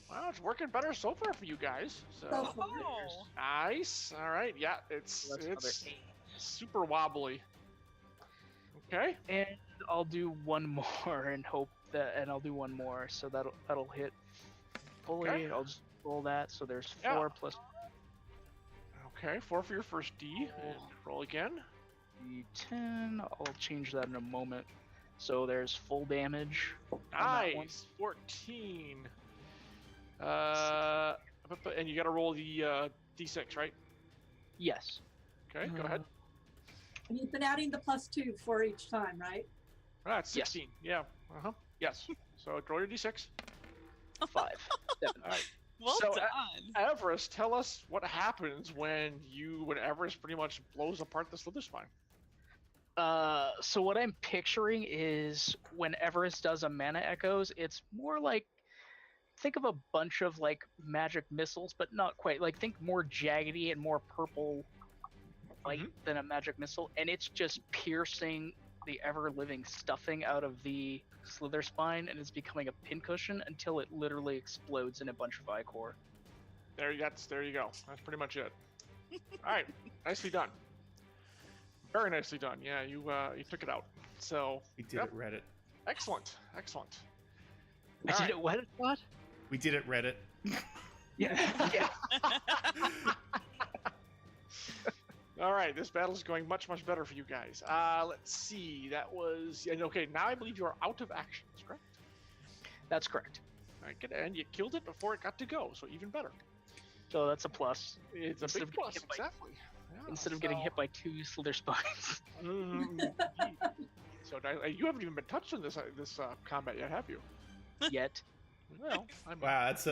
Well, it's working better so far for you guys. So
Oh.
nice. All right. Yeah,
So
it's
that's another 8.
super wobbly. Okay.
And I'll do one more and hope that, and I'll do one more, so that'll hit fully.
Okay.
I'll just roll that. So there's 4
Yeah.
plus
Okay. 4 for your first D, and roll again.
D10. I'll change that in a moment. So there's full damage. on that one.
Nice. 14. And you got to roll the D6, right?
Yes.
Okay. Go ahead.
And you've been adding the +2 for each time, right?
That's
Yes.
16. Yeah. Yes. So roll your D6.
5. 7.
All right.
Well
So,
done.
Everest, tell us what happens when Everest pretty much blows apart the Slither Spine.
So what I'm picturing is when Everest does a Mana Echoes, it's more like, think of a bunch of like magic missiles, but not quite. Like think more jaggedy and more purple light than a magic missile, and it's just piercing the ever-living stuffing out of the Slither Spine, and it's becoming a pincushion until it literally explodes in a bunch of Ichor.
There you go. That's pretty much it. All right. Nicely done. Very nicely done. Yeah, you took it out. So
We did it, Reddit.
excellent.
I
All
did
right.
it what?
We did it, Reddit.
Yeah. Yeah.
All right, this battle is going much better for you guys. Let's see. That was okay. Now I believe you are out of actions, correct?
That's correct.
All right, good. And you killed it before it got to go, so even better.
So that's a plus.
It's a
Instead
big
of getting
plus,
hit by-
exactly. Yeah,
Instead of getting
so-
hit by 2 Slither Spines.
Indeed. So you haven't even been touched in this combat yet, have you?
Yet.
Well, I mean,
Wow, if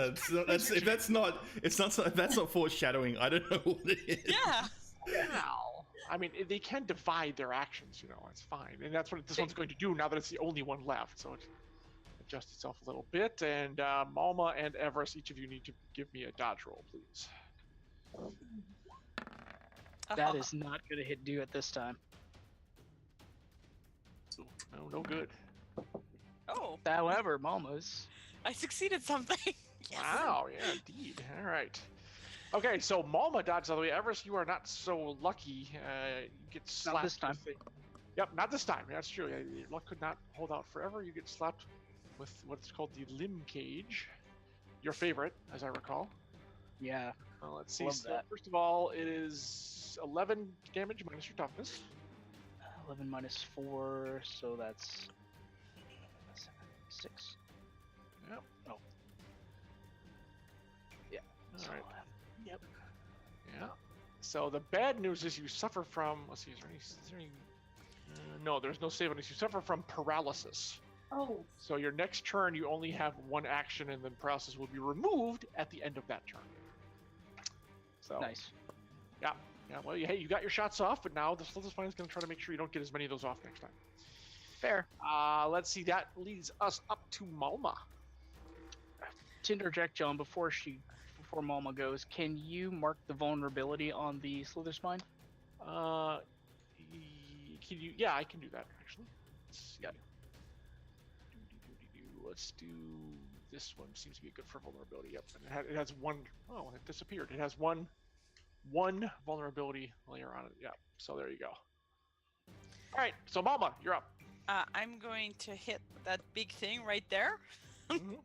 that's not foreshadowing, I don't know what it is.
Yeah.
wow. I mean, they can divide their actions, it's fine. And that's what this one's going to do now that it's the only one left. So it adjusts itself a little bit. And Malma and Everest, each of you need to give me a dodge roll, please.
That is not going to hit do at this time.
No good.
Oh,
However, Malma's.
I succeeded something. Yes.
Wow, yeah, indeed. All right. Okay, so Malma dodges out of the way. Everest, you are not so lucky. You get slapped.
Not this time.
Yep, not this time. That's true. Yeah, your luck could not hold out forever. You get slapped with what's called the limb cage. Your favorite, as I recall.
Yeah.
Well, let's see.
Love
So
that.
first of all, it is 11 damage minus your toughness.
11 minus 4, so that's 6.
Yep.
Oh. Yeah.
All
so,
right.
Yep.
Yeah. So the bad news is you suffer from. Let's see. Is there any? No, there's no save on this. You suffer from paralysis.
Oh,
So your next turn, you only have one action, and then paralysis will be removed at the end of that turn. So
Nice.
yeah. Well, hey, you got your shots off, but now the Slither Spine is going to try to make sure you don't get as many of those off next time.
Fair.
Let's see. That leads us up to Malma.
To interject, John, before Malma goes, can you mark the vulnerability on the Slither Spine?
Can you? Yeah, I can do that actually. Let's see.
Yeah.
Let's do this one. Seems to be good for vulnerability. Yep. And it has one. Oh, it disappeared. It has one vulnerability layer on it. Yeah. So there you go. All right. So Malma, you're up.
I'm going to hit that big thing right there,
Mhm.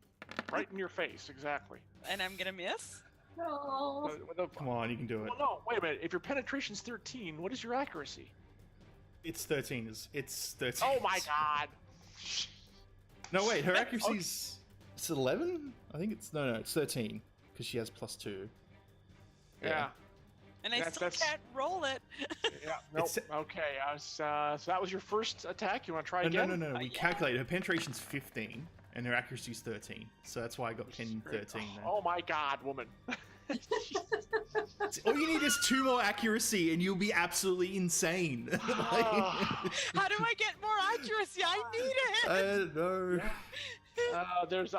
Right in your face. Exactly.
and I'm gonna miss.
no.
Come on, you can do it.
Well, no. Wait a minute. If your penetration's 13, what is your accuracy?
It's 13. It's 13.
Oh my God.
No, wait, her accuracy's it's 11? I think it's it's 13 because she has +2.
Yeah.
And I
That's-
still
that's-
can't roll it.
Yeah. Nope.
It's-
Okay. So that was your first attack. You want to try
No,
again?
no. We
yeah.
calculated her penetration's 15 and her accuracy's 13. So that's why I got 10, 13 there.
Oh my God, woman.
All you need is 2 more accuracy and you'll be absolutely insane.
Ah.
How do I get more accuracy? I need it.
I don't know.
There's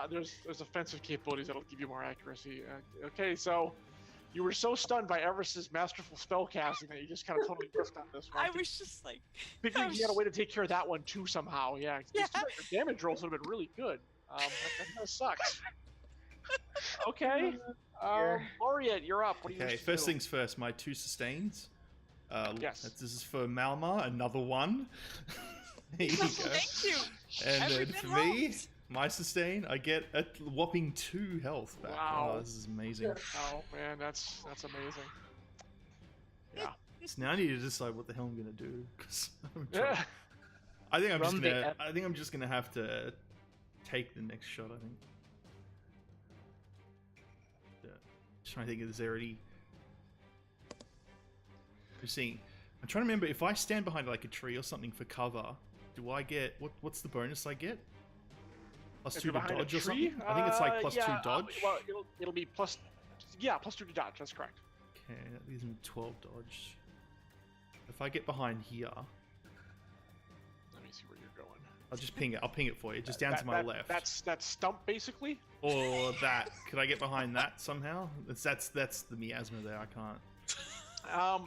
offensive capabilities that'll give you more accuracy. Okay, so you were so stunned by Everest's masterful spell casting that you just kind of totally missed on this one.
I was just like,
Figuring you had a way to take care of that one too somehow. Yeah,
Yeah.
your damage rolls would have been really good. That kind of sucks. Okay, Laureate, you're up. What do you
Okay,
wish to
first
do?
things first. My 2 sustains.
Yes.
This is for Malma. Another one. There you go.
thank you.
And
Every
then
bit
for me,
helps.
my sustain, I get a whopping 2 health back.
Wow.
Oh, this is amazing.
Oh man, that's amazing. Yeah.
So now I need to decide what the hell I'm gonna do. 'Cause
Yeah.
I think I'm just
From the
gonna.
ep-
I think I'm just gonna have to take the next shot. I think. Yeah. Just trying to think if there's already. Just seeing. I'm trying to remember if I stand behind like a tree or something for cover. Do I get what's the bonus I get? Plus
If
2
you're
to
behind a
dodge or
tree,
something? I think it's like plus 2
yeah,
dodge.
well, it'll be plus 2 to dodge. That's correct.
Okay, that leaves me 12 dodge. If I get behind here,
Let me see where you're going.
I'll just ping it. I'll ping it for you, just down to my left.
That's stump basically.
Or that. Could I get behind that somehow? That's the miasma there. I can't.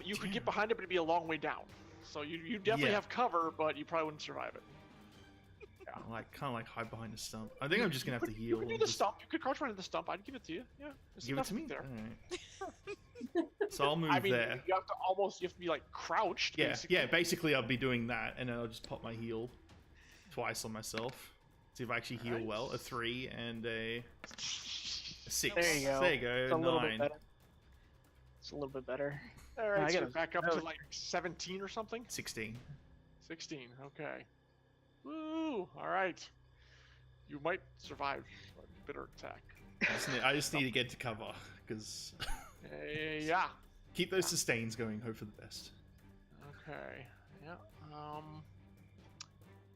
You could
Damn.
get behind it, but it'd be a long way down. So you definitely
Yeah.
have cover, but you probably wouldn't survive it.
I like kind of like hide behind a stump. I think I'm just gonna have to
You
heal.
could do
and
the
just
stump. You could crouch behind the stump. I'd give it to you. Yeah. There's
Give it to
nothing
me.
there.
Alright. So I'll move
I mean,
there.
you have to be like crouched.
Yeah,
basically.
yeah. Basically, I'll be doing that, and then I'll just pop my heal twice on myself. See if I actually heal
Alright.
well. A 3 and a 6.
There you go.
There you go.
It's a little bit
9.
better. It's a little bit better.
All right,
I
so
gotta-
you're back up
that
to
was-
like 17 or something.
16.
16. Okay. Woo! All right. You might survive a bitter attack.
I just need to get to cover because
Yeah.
keep those sustains going. Hope for the best.
Okay. Yeah.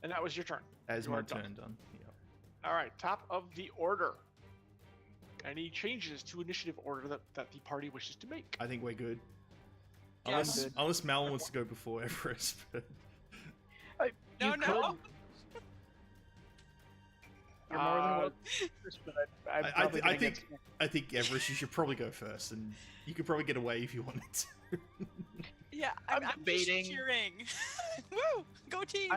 And that was your turn.
As
You
my
are done.
turn done. Yep.
All right. Top of the order. Any changes to initiative order that the party wishes to make?
I think we're good.
Yeah,
Unless Mal wants to go before Everest. But
No,
You
no.
could- You're more than
Uh,
welcome. But I'm
I
probably gonna
think
get-
I think Everest, you should probably go first, and you could probably get away if you wanted to.
Yeah,
I'm
I'm
debating.
just cheering. Woo! Go team!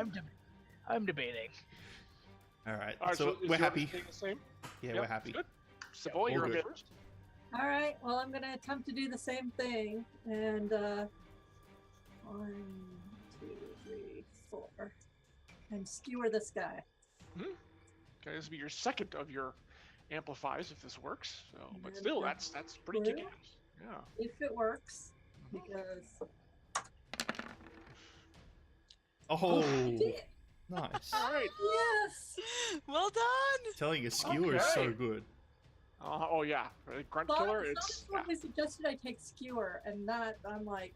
I'm debating.
All right,
all right.
so
is
we're
the
happy.
other thing the same?
Yeah,
Yep,
we're happy.
Good. Savoy,
all
you're up
good.
first.
All right. Well, I'm gonna attempt to do the same thing, and 1, 2, 3, 4, and skewer this guy.
Okay, this will be your second of your amplifies if this works. So, but
And
still,
then
that's pretty
blue.
kick-ass. Yeah.
If it works, because
Oh,
did-
nice.
All right.
yes.
Well done!
Telling you, skewer is so
Okay.
good.
Oh yeah, grunt
But
killer.
it's
It's
not what suggested I take skewer, and that I'm like,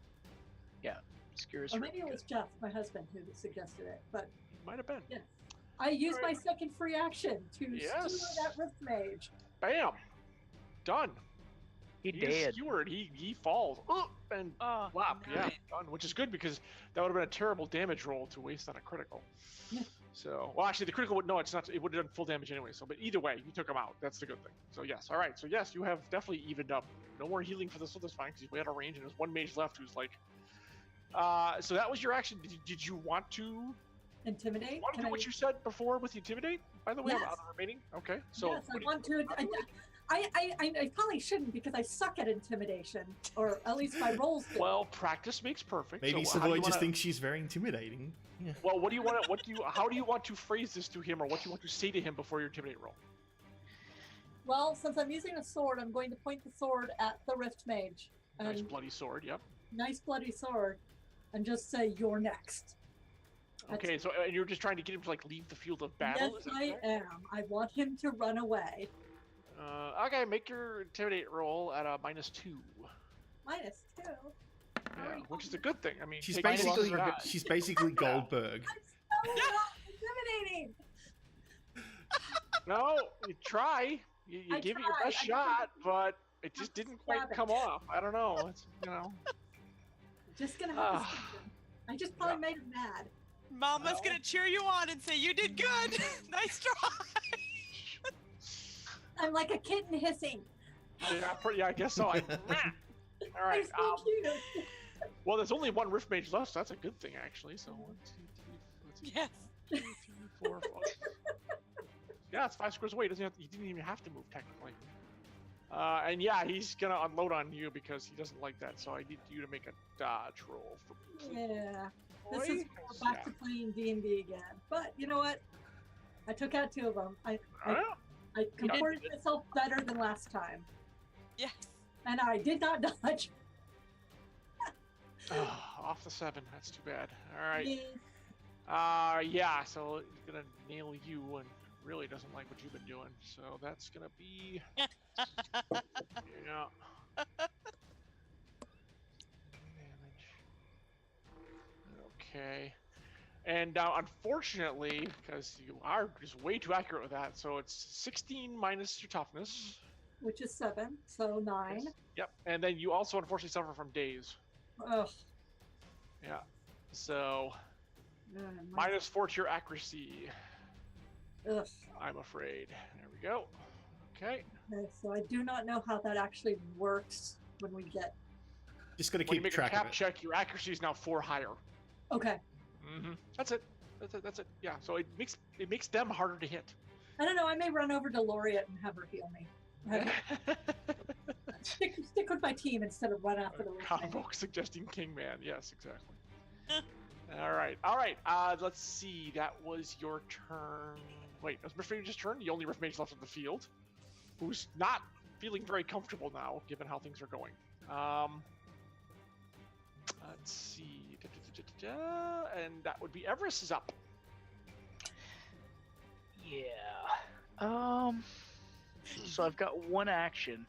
Skewer's
or
really
maybe it was
good.
Jeff, my husband, who suggested it. But
might have been.
yeah, I used my
Alright.
second free action to
Yes.
skewer that rift mage.
Bam. Done.
He
is
did.
skewered. He falls. And
Oh,
flop. Yeah.
nice.
Done. Which is good because that would have been a terrible damage roll to waste on a critical.
Yeah.
So, well, actually, the critical would no, it's not. It would have done full damage anyway. So, but either way, you took him out. That's the good thing. So yes. All right. So yes, you have definitely evened up. No more healing for this. So that's fine because he's way out of range, and there's one mage left who's like. So that was your action. Did you want to?
Intimidate.
Want to
Can
do
I-
what you said before with the intimidate? By the way, I'm
Yes.
out of remaining. Okay. So
yes, I
what do you-
want to. I probably shouldn't because I suck at intimidation, or at least my rolls do.
Well, practice makes perfect.
Maybe
so how do
Savoy
you
just
wanna-
thinks she's very intimidating. Yeah.
Well, what do you want to? How do you want to phrase this to him, or what do you want to say to him before your intimidate roll?
Well, since I'm using a sword, I'm going to point the sword at the rift mage.
Nice
And
bloody sword. Yep.
nice bloody sword, and just say, "You're next." That's-
Okay. So and you're just trying to get him to like leave the field of battle.
Yes,
is that
I
correct?
am. I want him to run away.
Okay. Make your intimidate roll at a -2.
-2.
Yeah, which is a good thing. I mean,
She's
take any
basically
losses or not.
she's basically Goldberg.
I'm so not intimidating.
No, you try. You
I
give it your
tried.
best
I
shot, but it
to
just didn't quite
stab it.
come off. I don't know. It's
Just gonna have to
Ah.
stab him. I just probably made him mad.
Mama's
Well.
gonna cheer you on and say you did good. Nice try.
I'm like a kitten hissing.
Yeah, I guess so. All right.
They're so cute.
Well, there's only one Rift Mage left, so that's a good thing, actually. So 1, 2, 3, let's see,
Yes.
2, 3, 4, 5. Yeah, it's 5 squares away. He didn't even have to move, technically. And yeah, he's gonna unload on you because he doesn't like that. So I need you to make a dodge roll for me.
Yeah. This is we're back to playing D&D again. But you know what? I took out 2 of them. I comported myself better than last time.
Yes.
And I did not dodge.
Off the 7. That's too bad. All right.
Yeah.
Yeah. So he's gonna nail you and really doesn't like what you've been doing. So that's gonna be. Yeah. Damage. Okay. And now, unfortunately, because you are just way too accurate with that, so it's 16 minus your toughness.
Which is 7, so 9.
Yes. Yep. And then you also unfortunately suffer from daze.
Ugh.
Yeah. So
My-
minus 4 to your accuracy.
Ugh.
I'm afraid. There we go. Okay.
Okay, so I do not know how that actually works when we get.
Just gotta
When you
keep
make a
track of
cap
it.
check, your accuracy is now 4 higher.
Okay.
That's it. That's it. Yeah. So it makes them harder to hit.
I don't know. I may run over to Laureate and have her heal me. Stick with my team instead of run after the
Combo suggesting Kingman. Yes, exactly. All right. Let's see. That was your turn. Wait, was Rift Mage's turn? The only Rift Mage left on the field, who's not feeling very comfortable now, given how things are going. Let's see. And that would be Everest is up.
Yeah. So I've got one action.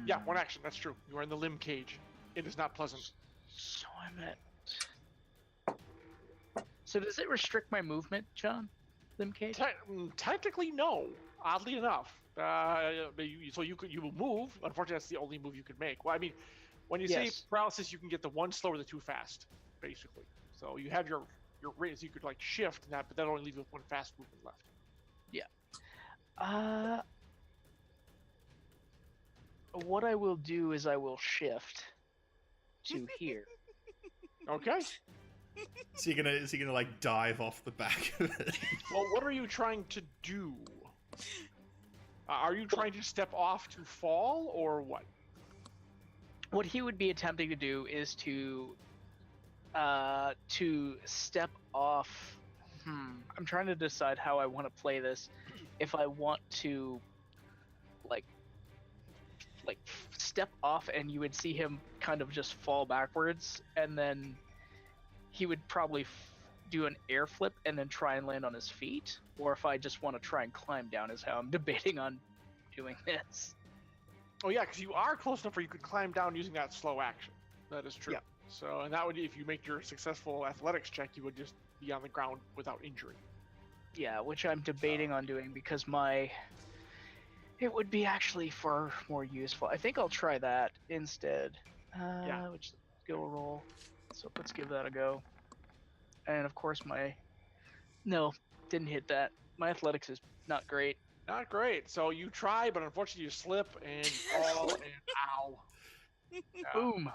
Yeah, one action. That's true. You are in the limb cage. It is not pleasant.
So I'm at. So does it restrict my movement, John? Limb cage?
Technically, no. Oddly enough, you will move. Unfortunately, that's the only move you could make. Well, I mean, when you say paralysis, you can get the 1 slow or the 2 fast, basically. So you have your raise. You could like shift that, but that'll only leave you with 1 fast movement left.
Yeah. What I will do is I will shift to here.
Okay.
So is he gonna like dive off the back of it?
Well, what are you trying to do? Are you trying to step off to fall, or what?
What he would be attempting to do is to step off. I'm trying to decide how I want to play this. If I want to, like step off, and you would see him kind of just fall backwards, and then he would probably do an air flip and then try and land on his feet, or if I just want to try and climb down is how I'm debating on doing this.
Oh yeah, because you are close enough where you could climb down using that slow action. That is true.
Yeah.
So, and that would, if you make your successful athletics check, you would just be on the ground without injury.
Yeah, which I'm debating on doing because it would be actually far more useful. I think I'll try that instead.
Yeah.
Which is a skill roll. So let's give that a go. And of course no, didn't hit that. My athletics is not great.
Not great. So you try, but unfortunately you slip and fall and ow. Yeah.
Boom.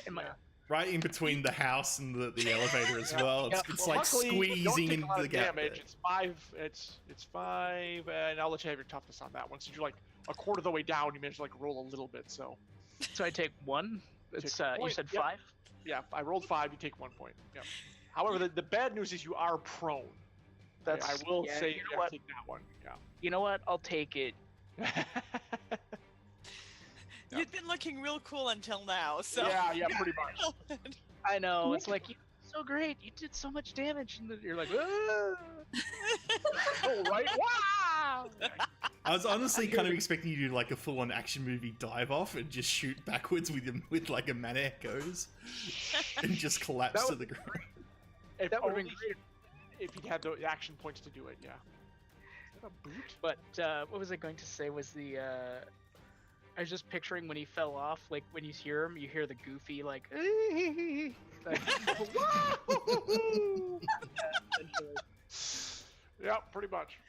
And my,
Right in between the house and the elevator as well. It's like
luckily, you don't
squeezing
take a
into
lot
the
of
gap.
damage. It's 5. It's 5, and I'll let you have your toughness on that one. Since you're like a quarter of the way down, you managed to like roll a little bit. So
I take 1. It's
Take 1
you
point.
said
Yep.
5.
yeah, I rolled 5. You take 1 point. Yep. However, the bad news is you are prone.
That's
I will say
you
you
know
have
what?
to take that one.
You know what? I'll take it.
Yeah.
You'd been looking real cool until now, so.
yeah, pretty much.
I know. It's like, you're so great. You did so much damage, and then you're like, ah!
Oh, right? Wow!
I was honestly kind of expecting you to do like a full-on action movie dive off and just shoot backwards with like a mana echoes and just collapse
That
to
would-
the ground.
If
That would've been
only if you'd had the action points to do it, yeah. Is that a boot?
But what was I going to say was I was just picturing when he fell off, like when you hear him, you hear the goofy like, like
Yeah, pretty much.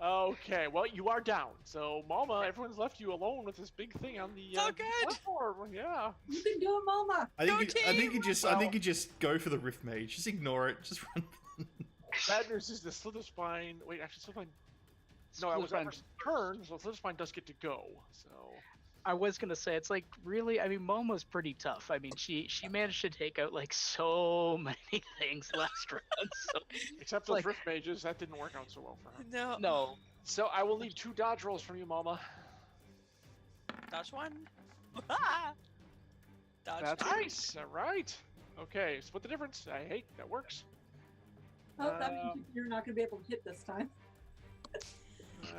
Okay, well, you are down. So, Mama, everyone's left you alone with this big thing on the
So good.
platform. Yeah.
You can do it, Mama.
I think you
Well-
just go for the Rift Mage. Just ignore it. Just run.
Bad news is the Slither Spine. Wait, actually, Slither Spine. No, that was Ember's turn, so Slither Spine does get to go. So.
I was gonna say it's like really. I mean, Momo's pretty tough. I mean, she managed to take out like so many things last round. So
Except those
like-
Rift Mages, that didn't work out so well for her.
No.
no,
So I will need 2 dodge rolls from you, Mama.
Dodge 1. Dodge
That's
2.
nice. All right. Okay, split the difference. Hey, that works.
Oh, that means you're not going to be able to hit this time.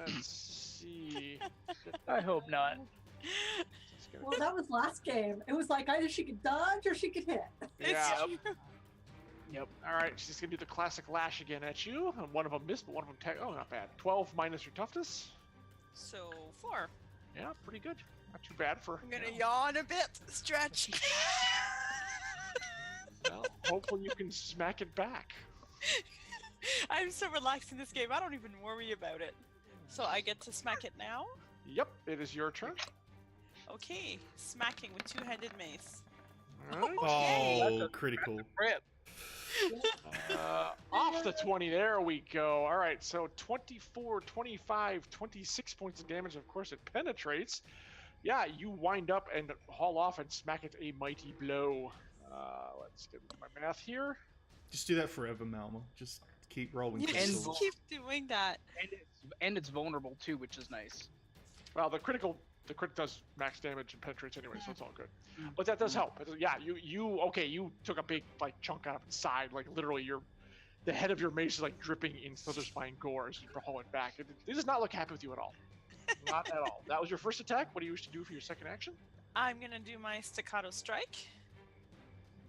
Let's see.
I hope not.
It's gonna-
Well, that was last game. It was like either she could dodge or she could hit.
Yeah.
It's true.
Yep. All right. She's gonna do the classic lash again at you. And one of them missed, but one of them oh, not bad. 12 minus your toughness.
So 4.
Yeah, pretty good. Not too bad for.
I'm gonna yawn a bit. Stretch.
Well, hopefully you can smack it back.
I'm so relaxed in this game. I don't even worry about it. So I get to smack it now.
Yep, it is your turn.
Okay, smacking with 2-handed mace.
All right.
Oh, critical.
Rip.
Off the 20. There we go. All right. So 24, 25, 26 points of damage. Of course, it penetrates. Yeah, you wind up and haul off and smack it a mighty blow. Let's get my math here.
Just do that forever, Malma. Just keep rolling.
You
critical.
just keep doing that.
And it's vulnerable too, which is nice.
Well, the crit does max damage and penetrates anyway, so it's all good. But that does help. Yeah, you took a big like chunk out of its side, like literally the head of your mace is like dripping in Slither Spine gore as you haul it back. It does not look happy with you at all. Not at all. That was your first attack. What do you wish to do for your second action?
I'm gonna do my staccato strike.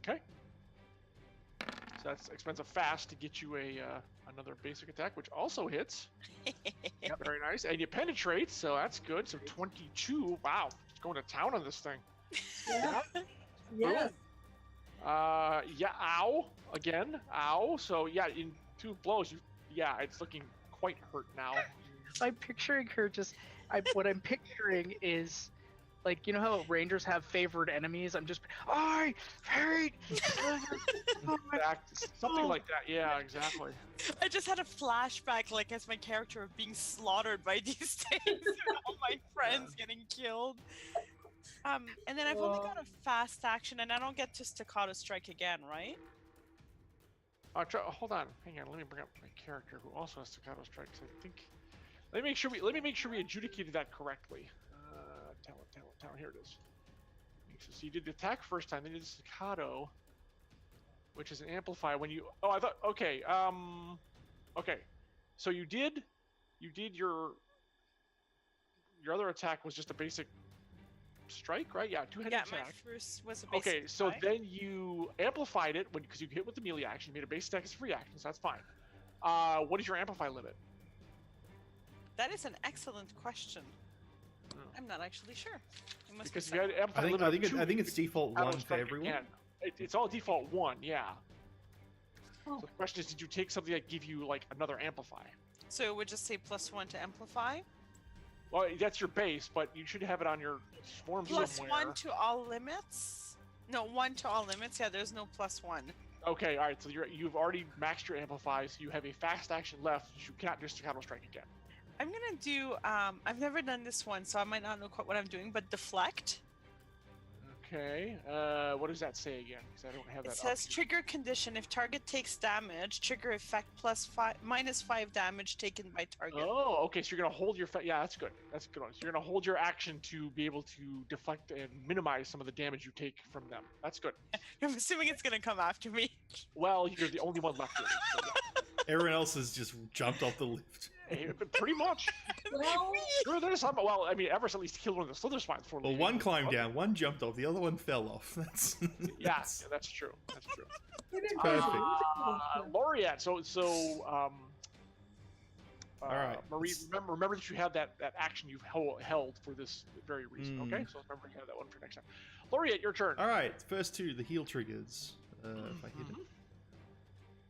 Okay. So that's expensive fast to get you another basic attack, which also hits. Very nice. And you penetrate, so that's good. So 22. Wow, it's going to town on this thing.
Yeah. Yes.
Yeah, ow. Again, ow. So yeah, in 2 blows, it's looking quite hurt now.
I'm picturing her just. What I'm picturing is, like, you know how Rangers have favored enemies? I'm just, I hate.
Something like that. Yeah, exactly.
I just had a flashback, like as my character of being slaughtered by these things, and all my friends getting killed. And then I've only got a fast action, and I don't get to staccato strike again, right?
Hold on, hang on. Let me bring up my character who also has staccato strikes. I think. Let me make sure we adjudicated that correctly. Talent. Here it is. So you did the attack first time, then you did the staccato, which is an amplify when you. Oh, I thought. Okay. Okay. So you did your other attack was just a basic strike, right? Yeah, 2-handed
Yeah,
attack.
my first was a basic
Okay, so
strike.
then you amplified it because you hit with the melee action. You made a base attack as a free action, so that's fine. What is your amplify limit?
That is an excellent question.
Oh.
I'm not actually sure. It must
Because
be
if you had amplify limit of 2,
I think it's default
Staccato
1 for
strike
everyone.
again. It's all default 1, yeah.
Oh.
So the question is, did you take something that give you like another amplify?
So it would just say +1 to amplify.
Well, that's your base, but you should have it on your swarm somewhere.
+1 to all limits. No, 1 to all limits. Yeah, there's no +1.
Okay, all right. So you've already maxed your amplify, so you have a fast action left. You cannot do staccato strike again.
I'm gonna do. I've never done this one, so I might not know quite what I'm doing. But deflect.
Okay. What does that say again? Because I don't have that.
It says
option.
trigger condition: if target takes damage, trigger effect -5 damage taken by target.
Oh, okay. So you're gonna hold your yeah, that's good. That's a good one. So you're gonna hold your action to be able to deflect and minimize some of the damage you take from them. That's good.
I'm assuming it's gonna come after me.
Well, you're the only one left. Really, so yeah.
Everyone else has just jumped off the lift.
Pretty much.
Well,
Sure, there's some. Well, I mean, Everest at least killed one of the Slither Spines for.
Well, one climbed down, one jumped off, the other one fell off. That's
Yeah, that's true. That's true.
we didn't
Perfect.
Laureate. So
All right.
Marie, remember that you have that action you've held for this very reason.
Hmm.
Okay, so remember you have that one for next time. Laureate, your turn.
All right, first 2, the heal triggers. If I hit it.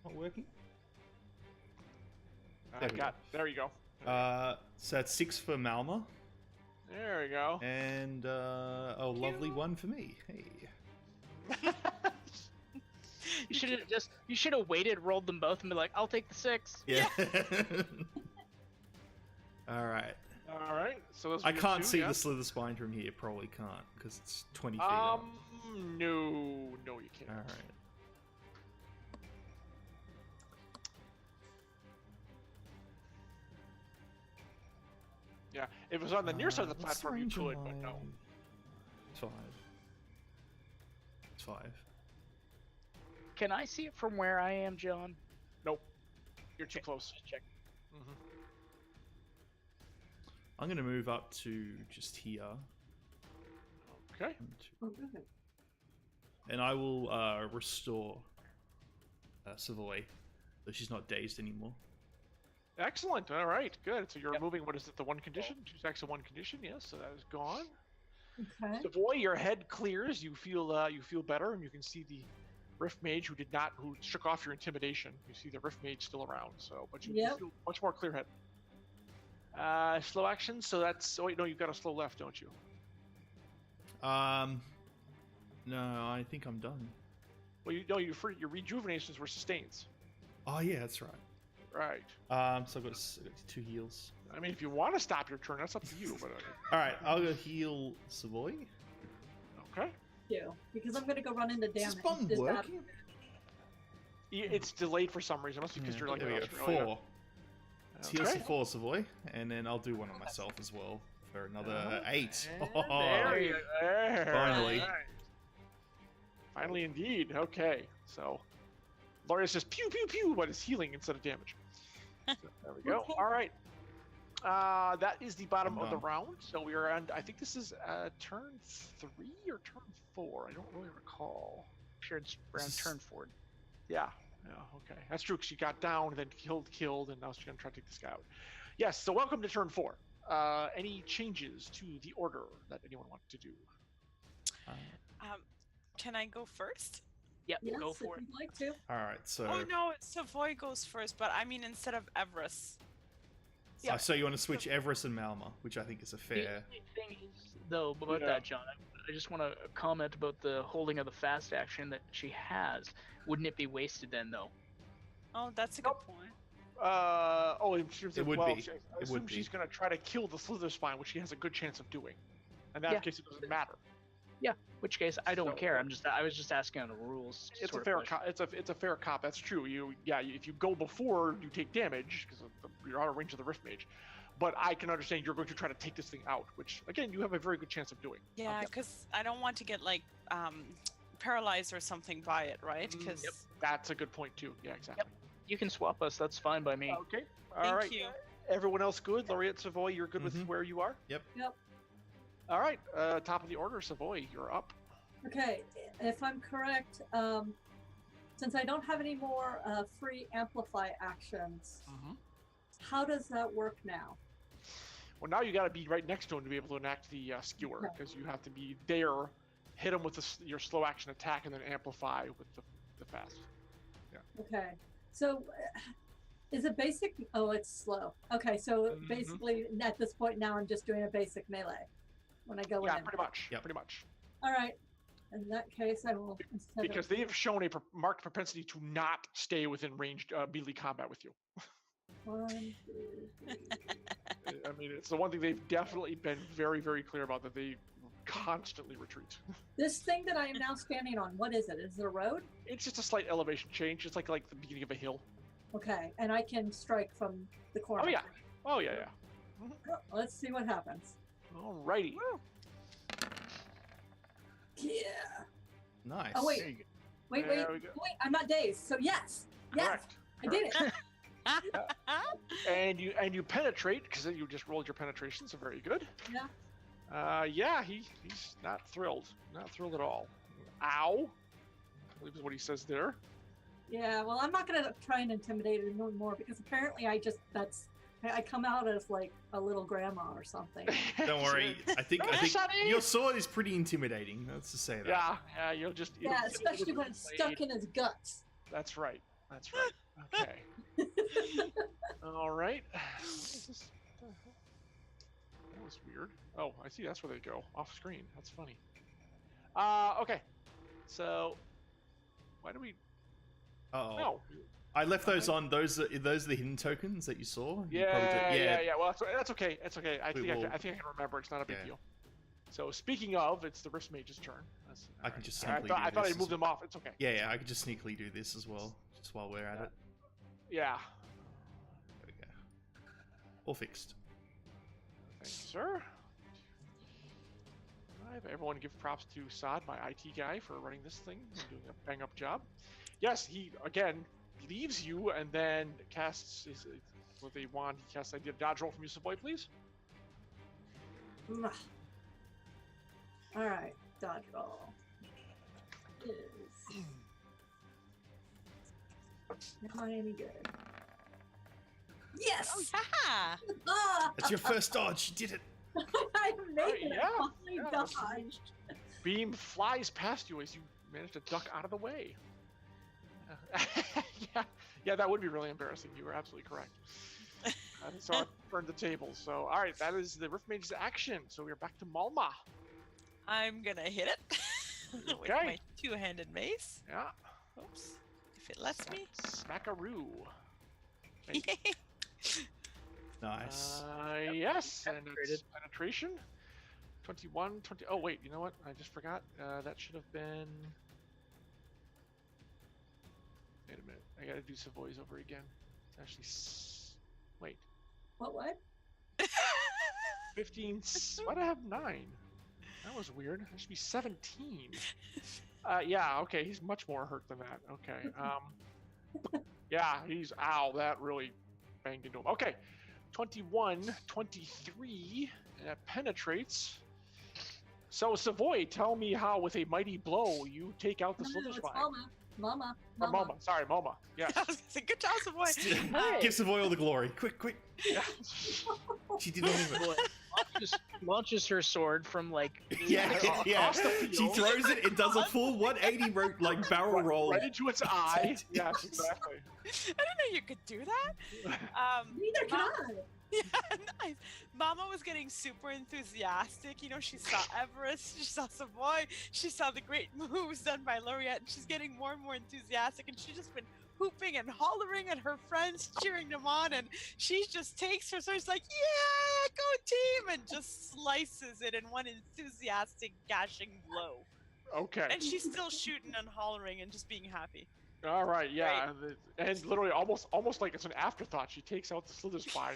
Not working? There we go.
There you go.
So that's 6 for Malma,
There we go.
and a lovely 1 for me. Hey.
You should have waited, rolled them both, and be like, I'll take the 6.
Yeah. All right.
All right. So those
I
are your
can't
two,
see
yeah?
the slither spine from here. Probably can't because it's 20 feet up.
No, you can't.
All right.
Yeah, if it was on the near side of the
What's
platform, you
range of
could, but no.
my- 5. It's 5.
Can I see it from where I am, John?
Nope. You're too close.
Just check.
Mhm.
I'm gonna move up to just here.
Okay.
Oh, good.
And I will restore Savoy, so she's not dazed anymore.
Excellent. All right. Good. So you're
Yep.
removing, what is it, the 1 condition? 2 stacks of 1 condition. Yes. So that is gone.
Okay.
Savoy, your head clears. You feel better, and you can see the Rift Mage who shook off your intimidation. You see the Rift Mage still around. So, but you
Yep.
feel much more clear head. Slow action. So that's. Oh wait, no, you've got a slow left, don't you?
No, I think I'm done.
Well, your rejuvenations were sustains.
Oh yeah, that's right.
Right.
So I've got 2 heals.
I mean, if you want to stop your turn, that's up to you. But
All right, I'll go heal Savoy.
okay.
You, because I'm gonna go run into
Is
damage.
this button
Does that-
working?
It's delayed for some reason. It must be because
Yeah,
you're like
there we
in
go.
Australia.
4. Heals
Okay.
for 4, Savoy, and then I'll do one on myself as well for another 8.
And
Oh,
there you go. There.
Finally.
Alright. Finally, indeed. Okay, so Lauria says pew pew pew, but it's healing instead of damage. So, there we go.
Okay.
All right. That is the bottom
I'm
of the
done.
round. So we are on. I think this is turn 3 or turn 4. I don't really recall.
Sure, it's around turn 4.
Yeah. Yeah. Okay. That's true. 'Cause she got down, then killed, and now she's gonna try to take the scout out. Yes. So welcome to turn 4. Any changes to the order that anyone wants to do?
Can I go first?
Yep,
Yes,
go
if
for it.
you'd like to.
all right. So,
Oh no, Savoy goes first, but I mean instead of Everest.
Yeah.
so you want to switch Everest and Malma, which I think is a fair.
The thing is, though, about
Yeah.
that, John, I just want to comment about the holding of the fast action that she has. Wouldn't it be wasted then, though?
Oh, that's a good point.
In terms
It
of,
would
well,
be.
I
It
assume
would be.
she's going to try to kill the Slither Spine, which she has a good chance of doing. In that
Yeah.
case, it doesn't matter.
Yeah. Which case, I don't
So-
care. I was just asking on the rules.
It's a
sort of
fair
question.
it's a fair cop. That's true. If you go before, you take damage because you're out of range of the Rift Mage. But I can understand you're going to try to take this thing out, which again you have a very good chance of doing.
Yeah, because I don't want to get like paralyzed or something by it, right? Because
Yep. That's a good point too. Yeah, exactly.
You can swap us. That's fine by me.
Okay. All
Thank
right.
you.
Everyone else good? Laureate Savoy, you're good with
Mhm.
where you are?
Yep.
Yep.
All right. Top of the order, Savoy, you're up.
Okay, if I'm correct, since I don't have any more free amplify actions, how does that work now?
Well, now you got to be right next to him to be able to enact the skewer,
Okay.
because you have to be there, hit him with your slow action attack, and then amplify with the fast.
Okay, so is it basic? Oh, it's slow. Okay, so
Mhm.
basically at this point now I'm just doing a basic melee when I go
Yeah,
in.
pretty much.
Yep.
Pretty much.
All right, in that case I will. instead
Because
of,
they have shown a marked propensity to not stay within ranged melee combat with you.
1, 2, 3.
I mean, it's the one thing they've definitely been very, very clear about, that they constantly retreat.
This thing that I am now standing on, what is it? Is it a road?
It's just a slight elevation change. It's like the beginning of a hill.
Okay, and I can strike from the corner.
Oh yeah. Oh yeah.
Oh, let's see what happens.
Alrighty.
Yeah.
Nice.
Oh, wait.
There you go.
Wait,
There we go.
wait, I'm not dazed. So yes. Yes.
Correct.
I did it.
And you penetrate, because you just rolled your penetration, so very good.
Yeah.
He's not thrilled. Not thrilled at all. Ow. I believe is what he says there.
Yeah, well, I'm not gonna try and intimidate it anymore because apparently I come out as like a little grandma or something.
Don't worry. I think
Sonny!
your sword is pretty intimidating. Let's just say that.
Yeah, you'll just.
Yeah, especially when it's stuck in his guts.
That's right. That's right. Okay. All right. What is this? What the hell? That was weird. Oh, I see. That's where they go off screen. That's funny. Okay. So, why do we?
Oh,
No.
I left those on. Those are the hidden tokens that you saw. You
Yeah,
probably
yeah. Well, that's okay. That's okay. I
We
think
will-
I think I can remember. It's not a big
Yeah.
deal. So speaking of, it's the Rift Mage's turn.
I can just
I
simply
thought,
do
I thought I
this
moved
as-
them off. It's okay.
Yeah, I could just sneakily do this as well, just while we're at it.
Yeah.
There we go. All fixed.
Thank you, sir. All right, everyone give props to Saad, my IT guy, for running this thing and doing a bang-up job. Yes, he, again, leaves you and then casts with a wand. He casts a dodge roll from you, Savoy, please.
All right, dodge roll. Is not any good. Yes!
Oh, yeah.
Ah!
That's your first dodge. You did it.
I made it.
yeah,
I
yeah,
dodged.
Beam flies past you as you manage to duck out of the way. Yeah, that would be really embarrassing. You were absolutely correct. So I burned the table. So, all right, that is the Rift Mage's action. So we're back to Malma.
I'm gonna hit it with
Okay.
my two-handed mace.
Yeah.
Oops. If it lets me.
Smackaroo. Thank you.
Nice.
Yes, and it's
Penetrated.
penetration. 21, 20. Oh, wait, you know what? I just forgot. That should have been. Wait a minute. I gotta do Savoy's over again. It's actually. Wait.
What?
15. Why do I have 9? That was weird. That should be 17. Yeah, okay. He's much more hurt than that. Okay. Yeah, he's. Ow, that really banged into him. Okay. 21, 23. That penetrates. So, Savoy, tell me how, with a mighty blow, you take out the
No,
Slither
it's
Spine.
Mama.
Or Moma. Sorry, Moma. Yes.
I was gonna say, good job, Savoy.
Give Savoy all the glory. Quick.
Yeah.
She did all of it.
Launches her sword from like
Yeah.
Across the
She
field.
throws it. It does a full 180 barrel roll.
Right into its eye. Yes, exactly.
I didn't know you could do that.
Neither can I.
Yeah, nice. Mama was getting super enthusiastic. You know, she saw Everest, she saw Savoy, she saw the great moves done by Laureate, and she's getting more and more enthusiastic, and she's just been hooping and hollering at her friends, cheering them on, and she just takes her, so she's like, yeah, go team, and just slices it in one enthusiastic, gashing blow.
Okay.
And she's still shooting and hollering and just being happy.
All right, yeah, and literally almost like it's an afterthought. She takes out the Slither Spine.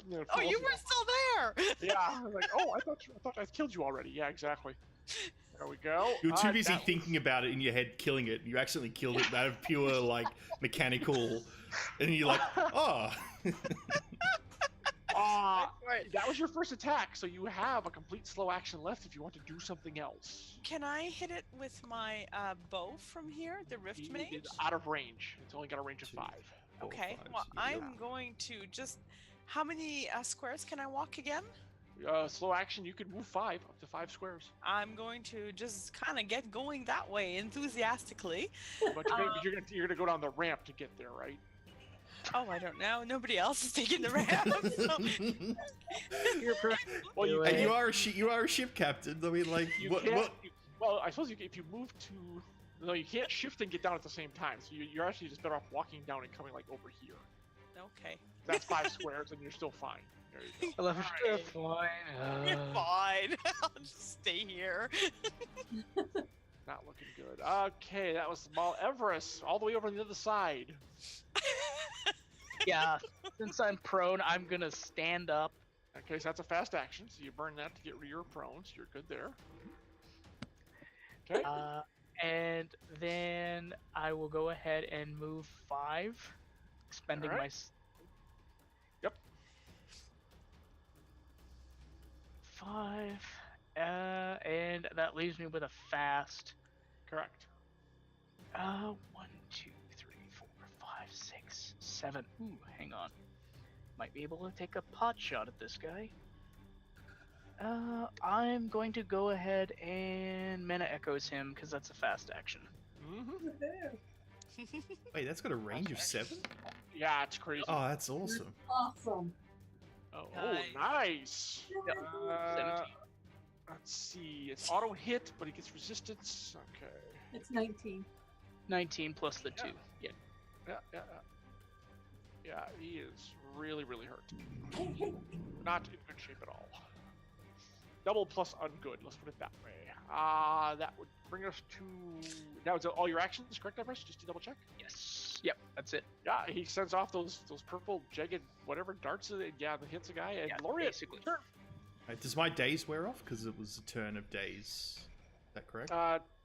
And,
Oh, you were still there!
Yeah, I was like, oh, I thought I killed you already. Yeah, exactly. There we go.
You're too busy
that
thinking about it in your head, killing it. You accidentally killed it out of pure mechanical, and you're like, oh.
Right.
That was your first attack, so you have a complete slow action left if you want to do something else.
Can I hit it with my bow from here, the Rift
It
Mage?
is out of range. It's only got a range of 5.
Okay,
5,
well,
yeah.
I'm going to just... How many squares can I walk again?
Slow action, you can move 5, up to 5 squares.
I'm going to just kind of get going that way, enthusiastically.
But you're gonna go down the ramp to get there, right?
Oh, I don't know. Nobody else is taking the ramp. So...
You're
Well, you
And you are a ship captain. I mean, like,
You
what?
can't. Well, I suppose if you move to, no, you can't shift and get down at the same time. So you're actually just better off walking down and coming like over here.
Okay.
That's 5 squares, and you're still fine. There you go.
I love her.
Alright.
Fine.
You're fine. I'll just stay here.
Not looking good. Okay, that was Mount Everest, all the way over on the other side.
Yeah, since I'm prone, I'm gonna stand up.
Okay, so that's a fast action. So you burn that to get rid of your prone. So you're good there. Okay.
And then I will go ahead and move 5, expending
Alright.
my.
Yep.
5, and that leaves me with a fast.
Correct.
1, 2, 3, 4, 5, 6, 7. Ooh, hang on. Might be able to take a pot shot at this guy. I'm going to go ahead and Mana Echoes him because that's a fast action.
Mm-hmm.
Wait, that's got a range of 7?
Yeah, it's crazy.
Oh, that's awesome.
Awesome.
Oh,
Nice.
nice.
17.
Let's see. It's auto hit, but he gets resistance. Okay.
It's 19.
19 plus the 2. Yeah.
Yeah. Yeah, he is really, really hurt.
Hey, hey.
Not in good shape at all. Double plus ungood. Let's put it that way. That would bring us to. That was all your actions, correct, Everest? Just to double check.
Yes. Yep. That's it.
Yeah, he sends off those purple jagged whatever darts. Yeah, that hits a guy. And
Yeah,
Laureate,
basically.
turn.
Wait, does my days wear off? Because it was a turn of days. Is that correct?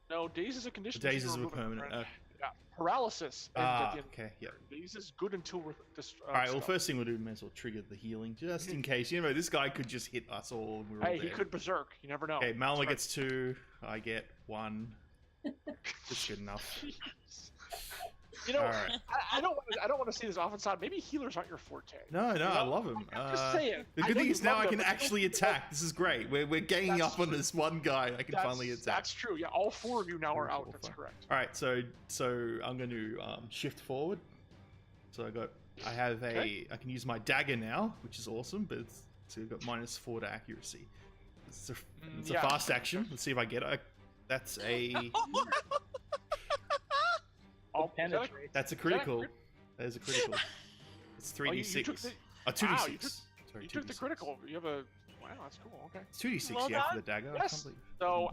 No, daze is a condition.
The daze
you
is a
remove it,
permanent.
friend. Yeah, paralysis. ends at the end of
Okay, yeah.
the turn. Daze is good until we're
Alright, well, first thing we'll do, may as well trigger the healing, just in case. You know, this guy could just hit us all and we're all
Hey, he
dead.
could berserk. You never know.
Okay, Malma
That's
gets 2, I get 1. That's good enough.
right. You know,
Alright.
I don't want to say this often, Sod. Maybe healers aren't your forte.
No,
You know?
I love him.
I'm just saying.
The
I
good
know
thing
you
is now
love
I
them,
can
but
actually attack. This is great. We're ganging
That's
up on this one guy. I can finally attack.
That's true. Yeah, all 4 of you now are out.
Cool,
That's
fine.
correct.
Alright, so I'm going to shift forward. So I have
Okay.
I can use my dagger now, which is awesome, but so I've got -4 to accuracy. It's a
Yeah.
fast action. Let's see if I get it. That's a
Oh,
Penetrate.
that's a
that a
critical.
crit?
That is a critical. It's
Oh, you
3d6.
took the-
2d6.
Wow, you took-
Sorry,
You took the
2d6.
critical. You have a. Wow, that's cool. Okay.
It's 2d6,
Well
yeah, for
done.
the dagger. I
Yes.
can't believe.
So,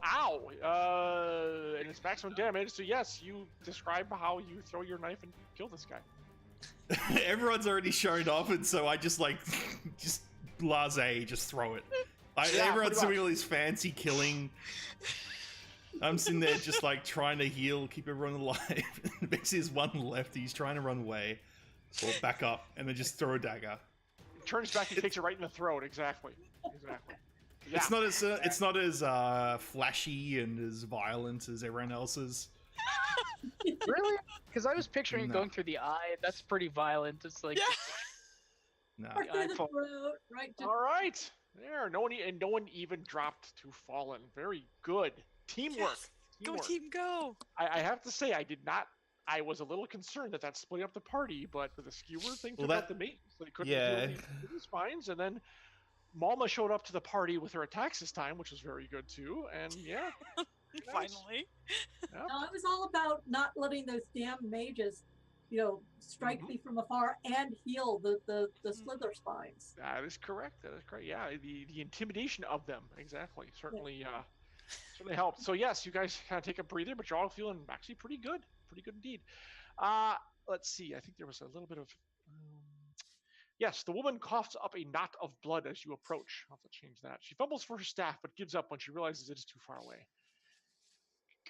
and it's maximum damage. So yes, you describe how you throw your knife and kill this guy.
Everyone's already shown off, and so I just just blasé, just throw it.
Yeah,
Everyone's
pretty
doing all this fancy killing. I'm sitting there just like trying to heal, keep everyone alive. Basically, there's one left. He's trying to run away or back up, and then just throw a dagger.
He turns back and takes it right in the throat. Exactly. Yeah.
It's not as flashy and as violent as everyone else's.
Really? Because I was picturing it
No.
going through the eye. That's pretty violent. It's like.
Yeah.
No.
Or through the
iPhone.
throat, right? Just,
All right. There. No one even dropped to fallen. Very good. Teamwork.
Yes. Go
Teamwork.
team, go!
I have to say, I did not. I was a little concerned that split up the party, but the skewer thing
Well,
took out
that-
the mate, so they couldn't
yeah.
deal with the spines. And then Malma showed up to the party with her attacks this time, which was very good too. And yeah,
Finally.
yeah.
no, it was all about not letting those damn mages, strike
Mhm.
me from afar and heal the slither spines.
That is correct. That is correct. Yeah, the intimidation of them exactly certainly certainly helped. So yes, you guys kind of take a breather, but you're all feeling actually pretty good indeed. Let's see. I think there was a little bit of. Yes, the woman coughs up a knot of blood as you approach. I'll have to change that. She fumbles for her staff, but gives up when she realizes it is too far away.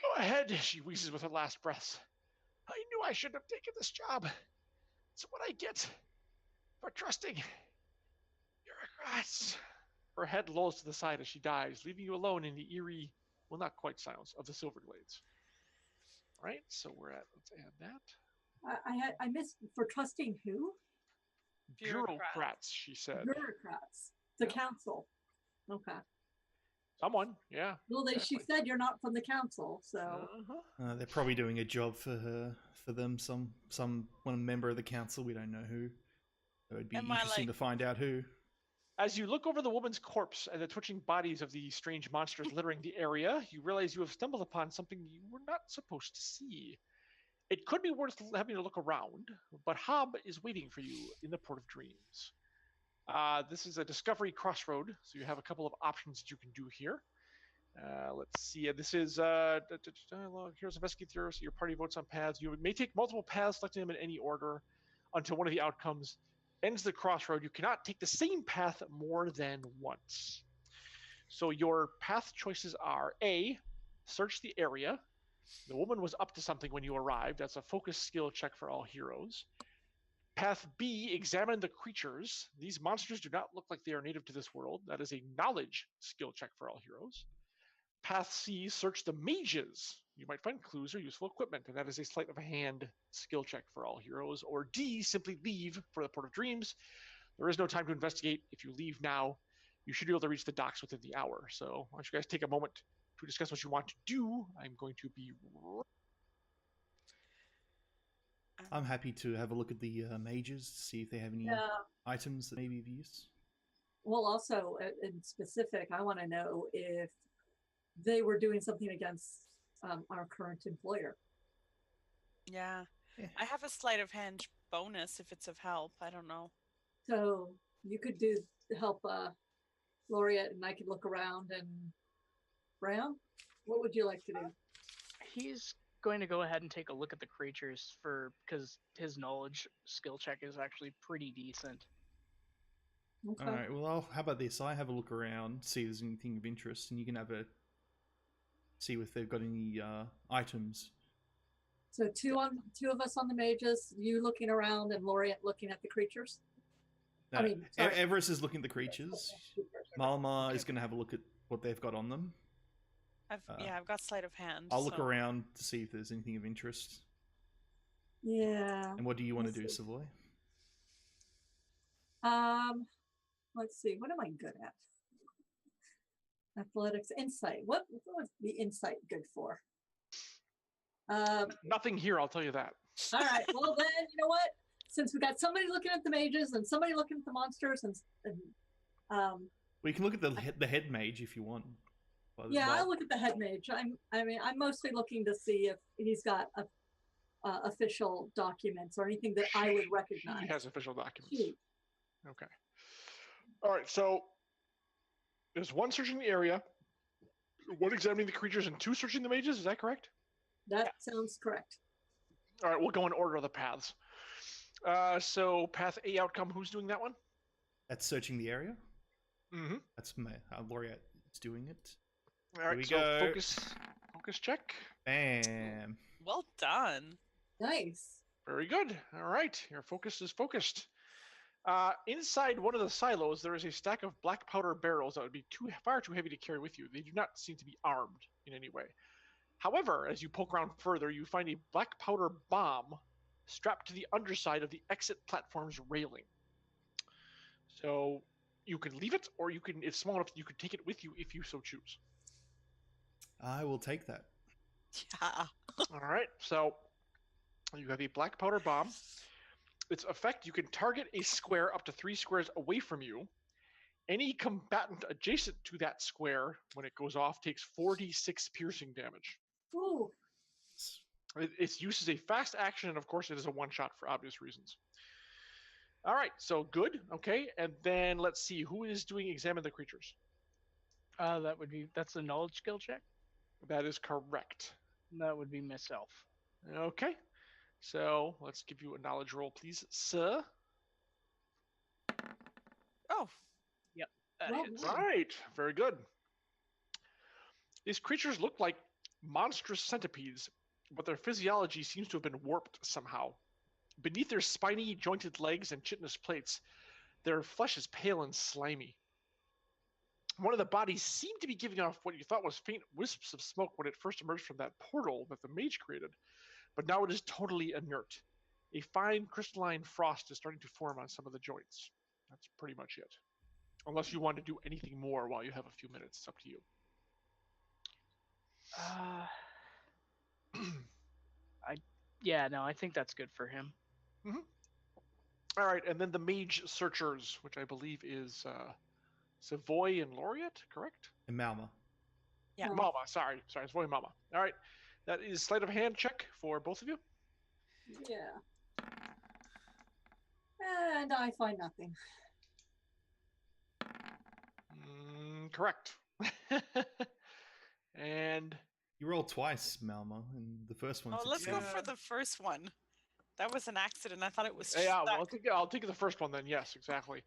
Go ahead, she wheezes with her last breaths. I knew I shouldn't have taken this job. It's what I get for trusting. Bureaucrats. Her head lolls to the side as she dies, leaving you alone in the eerie, well, not quite silence of the Silverglades. All right, so let's add that.
I missed for trusting who?
Bureaucrats, she said.
Bureaucrats. The
Yeah.
council. Okay.
Someone, yeah.
Well, she
exactly.
said you're not from the council, so
Uh-huh.
They're probably doing a job for them. One member of the council. We don't know who. It would be
Am I,
interesting to find out who.
As you look over the woman's corpse and the twitching bodies of the strange monsters littering the area, you realize you have stumbled upon something you were not supposed to see. It could be worth having a look around, but Hob is waiting for you in the Port of Dreams. This is a discovery crossroad, so you have a couple of options that you can do here. Let's see. This is here's investigate theory. So your party votes on paths. You may take multiple paths, selecting them in any order, until one of the outcomes ends the crossroad. You cannot take the same path more than once. So your path choices are A, search the area. The woman was up to something when you arrived. That's a focus skill check for all heroes. Path B, examine the creatures. These monsters do not look like they are native to this world. That is a knowledge skill check for all heroes. Path C, search the mages. You might find clues or useful equipment, and that is a sleight of hand skill check for all heroes. Or D, simply leave for the Port of Dreams. There is no time to investigate. If you leave now, you should be able to reach the docks within the hour. So why don't you guys take a moment to discuss what you want to do. I'm going to be
I'm happy to have a look at the mages, see if they have any
Yeah.
items that may be of use.
Well, also in specific, I want to know if they were doing something against our current employer.
Yeah.
Yeah.
I have a sleight of hand bonus if it's of help. I don't know.
So you could do help Laureate, and I could look around. And Brown, what would you like to do?
He's going to go ahead and take a look at the creatures because his knowledge skill check is actually pretty decent.
Okay.
All right. Well, how about this? I have a look around, see if there's anything of interest, and you can see if they've got any items.
So two of us on the mages, you looking around, and Laureate looking at the creatures.
No,
I mean, sorry.
Everest is looking at the creatures. Malma is going to have a look at what they've got on them.
I've got sleight of hand.
I'll look
so-
around to see if there's anything of interest.
Yeah.
And what do you want to do,
Let's see.
Savoy?
Let's see. What am I good at? Athletics, insight. What would be insight good for?
Nothing here, I'll tell you that.
All right. Well, then, you know what? Since we got somebody looking at the mages and somebody looking at the monsters, and
Well, you can look at the head mage if you want.
yeah, I'll look at the head mage. I'm mostly looking to see if he's got official documents or anything that I would recognize.
He has official documents.
He.
Okay. All right, so there's one searching the area, one examining the creatures, and two searching the mages. Is that correct?
That sounds correct.
All right, we'll go in order of the paths. So path A outcome, who's doing that one?
That's searching the area.
Mm-hmm.
That's Laureate is doing it.
All right,
we
so
go.
focus check.
Bam.
Well done.
Nice.
Very good. All right, your focus is focused. Inside one of the silos, there is a stack of black powder barrels that would be far too heavy to carry with you. They do not seem to be armed in any way. However, as you poke around further, you find a black powder bomb strapped to the underside of the exit platform's railing. So you can leave it, or you can, if small enough, you could take it with you if you so choose.
I will take that.
Yeah.
All right, so you have a black powder bomb. Its effect, you can target a square up to 3 squares away from you. Any combatant adjacent to that square, when it goes off, takes 46 piercing damage.
Ooh.
Its use is a fast action, and of course it is a one-shot for obvious reasons. All right, so good, okay, and then let's see, who is doing examine the creatures?
That's a knowledge skill check.
That is correct.
That would be myself.
Okay, so let's give you a knowledge roll, please, sir.
Oh,
That
Well,
hits.
yeah.
Right, very good. These creatures look like monstrous centipedes, but their physiology seems to have been warped somehow. Beneath their spiny, jointed legs and chitinous plates, their flesh is pale and slimy. One of the bodies seemed to be giving off what you thought was faint wisps of smoke when it first emerged from that portal that the mage created, but now it is totally inert. A fine crystalline frost is starting to form on some of the joints. That's pretty much it. Unless you want to do anything more while you have a few minutes, it's up to you.
I think that's good for him.
All right, and then the mage searchers, which I believe is Savoy and Laureate, correct?
And Malma.
Yeah.
Oh.
Mama, sorry, Savoy and Mama. All right, that is sleight of hand check for both of you.
Yeah. And I find nothing.
Correct. And
You rolled twice, Malma, and the first one.
oh, let's go
succeeded.
for the first one. That was an accident. I thought it was.
yeah, well,
stuck.
I'll take the first one then. Yes, exactly.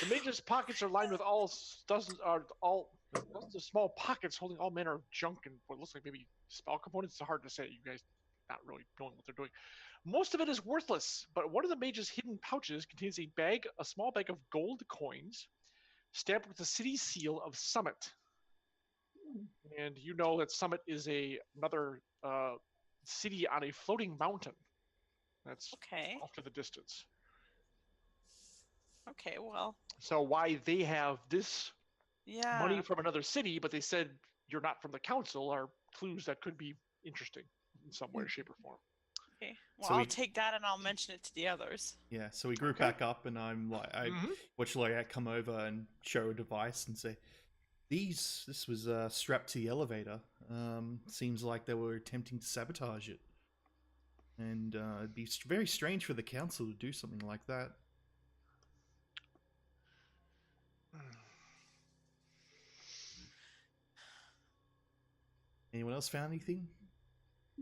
The mage's pockets are lined with dozens of small pockets holding all manner of junk and what looks like maybe spell components. It's hard to say. You guys not really knowing what they're doing. Most of it is worthless, but one of the mage's hidden pouches contains a small bag of gold coins, stamped with the city seal of Summit. And you know that Summit is another city on a floating mountain. That's
Okay.
off to the distance.
Okay. Well.
So why they have this
Yeah.
money from another city, but they said you're not from the council, are clues that could be interesting in some way, shape, or form.
Okay. Well,
So
I'll
we-
take that and I'll mention it to the others.
Yeah, so we group back up, and I'm like, I watch Loriat come over and show a device and say, this was strapped to the elevator. Seems like they were attempting to sabotage it. And it'd be very strange for the council to do something like that. Anyone else found anything?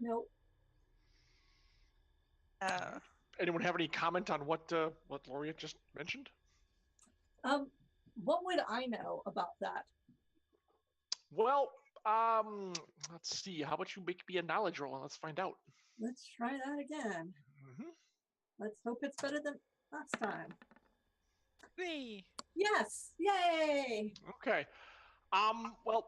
Nope.
Anyone have any comment on what Laureate just mentioned?
What would I know about that?
Well, let's see. How about you make me a knowledge roll and let's find out.
Let's try that again.
Mm-hmm.
Let's hope it's better than last time.
Me.
Yes! Yay!
Okay. Well,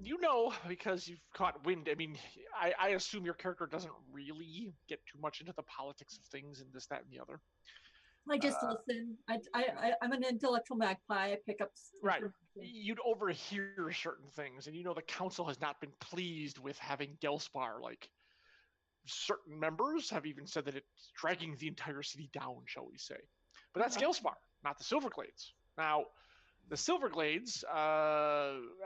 you know, because you've caught wind. I mean, I assume your character doesn't really get too much into the politics of things and this, that, and the other.
I just listen. I'm an intellectual magpie. I pick up
Right.
information.
You'd overhear certain things, and you know the council has not been pleased with having Gelspar. Like, certain members have even said that it's dragging the entire city down, shall we say. But that's Gelspar, not the Silverglades. Now, the Silverglades,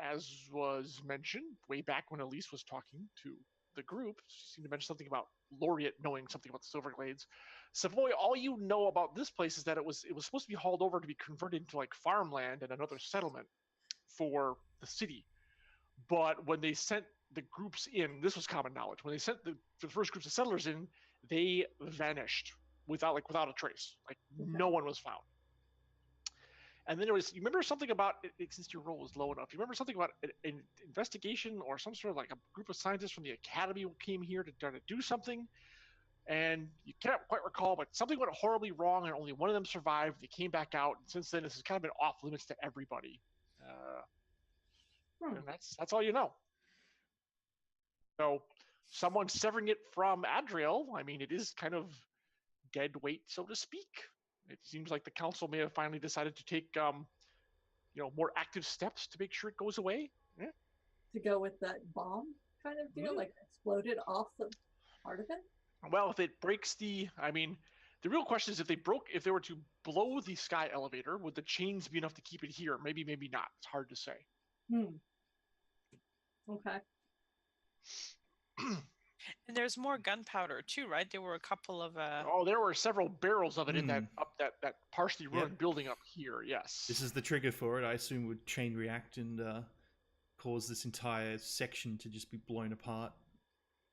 as was mentioned way back when Elise was talking to the group, she seemed to mention something about Laureate knowing something about the Silverglades. Savoy, all you know about this place is that it was supposed to be hauled over to be converted into like farmland and another settlement for the city. But when they sent the groups in, this was common knowledge. When they sent the first groups of settlers in, they vanished without a trace. Like no one was found. And then there was, you remember something about, since your roll was low enough, you remember something about an investigation or some sort of like a group of scientists from the academy came here to try to do something, and you can't quite recall, but something went horribly wrong and only one of them survived. They came back out, and since then this has kind of been off limits to everybody. And that's all you know. So someone severing it from Adriel, I mean, it is kind of dead weight, so to speak. It seems like the council may have finally decided to take, more active steps to make sure it goes away. Yeah.
To go with that bomb kind of deal, like exploded off the part of it.
Well, if it breaks the real question is if they were to blow the sky elevator, would the chains be enough to keep it here? Maybe, maybe not. It's hard to say.
Okay.
And there's more gunpowder too, right? There were a couple of
there were several barrels of it in that partially ruined building up here. Yes.
This is the trigger for it. I assume would chain react and cause this entire section to just be blown apart.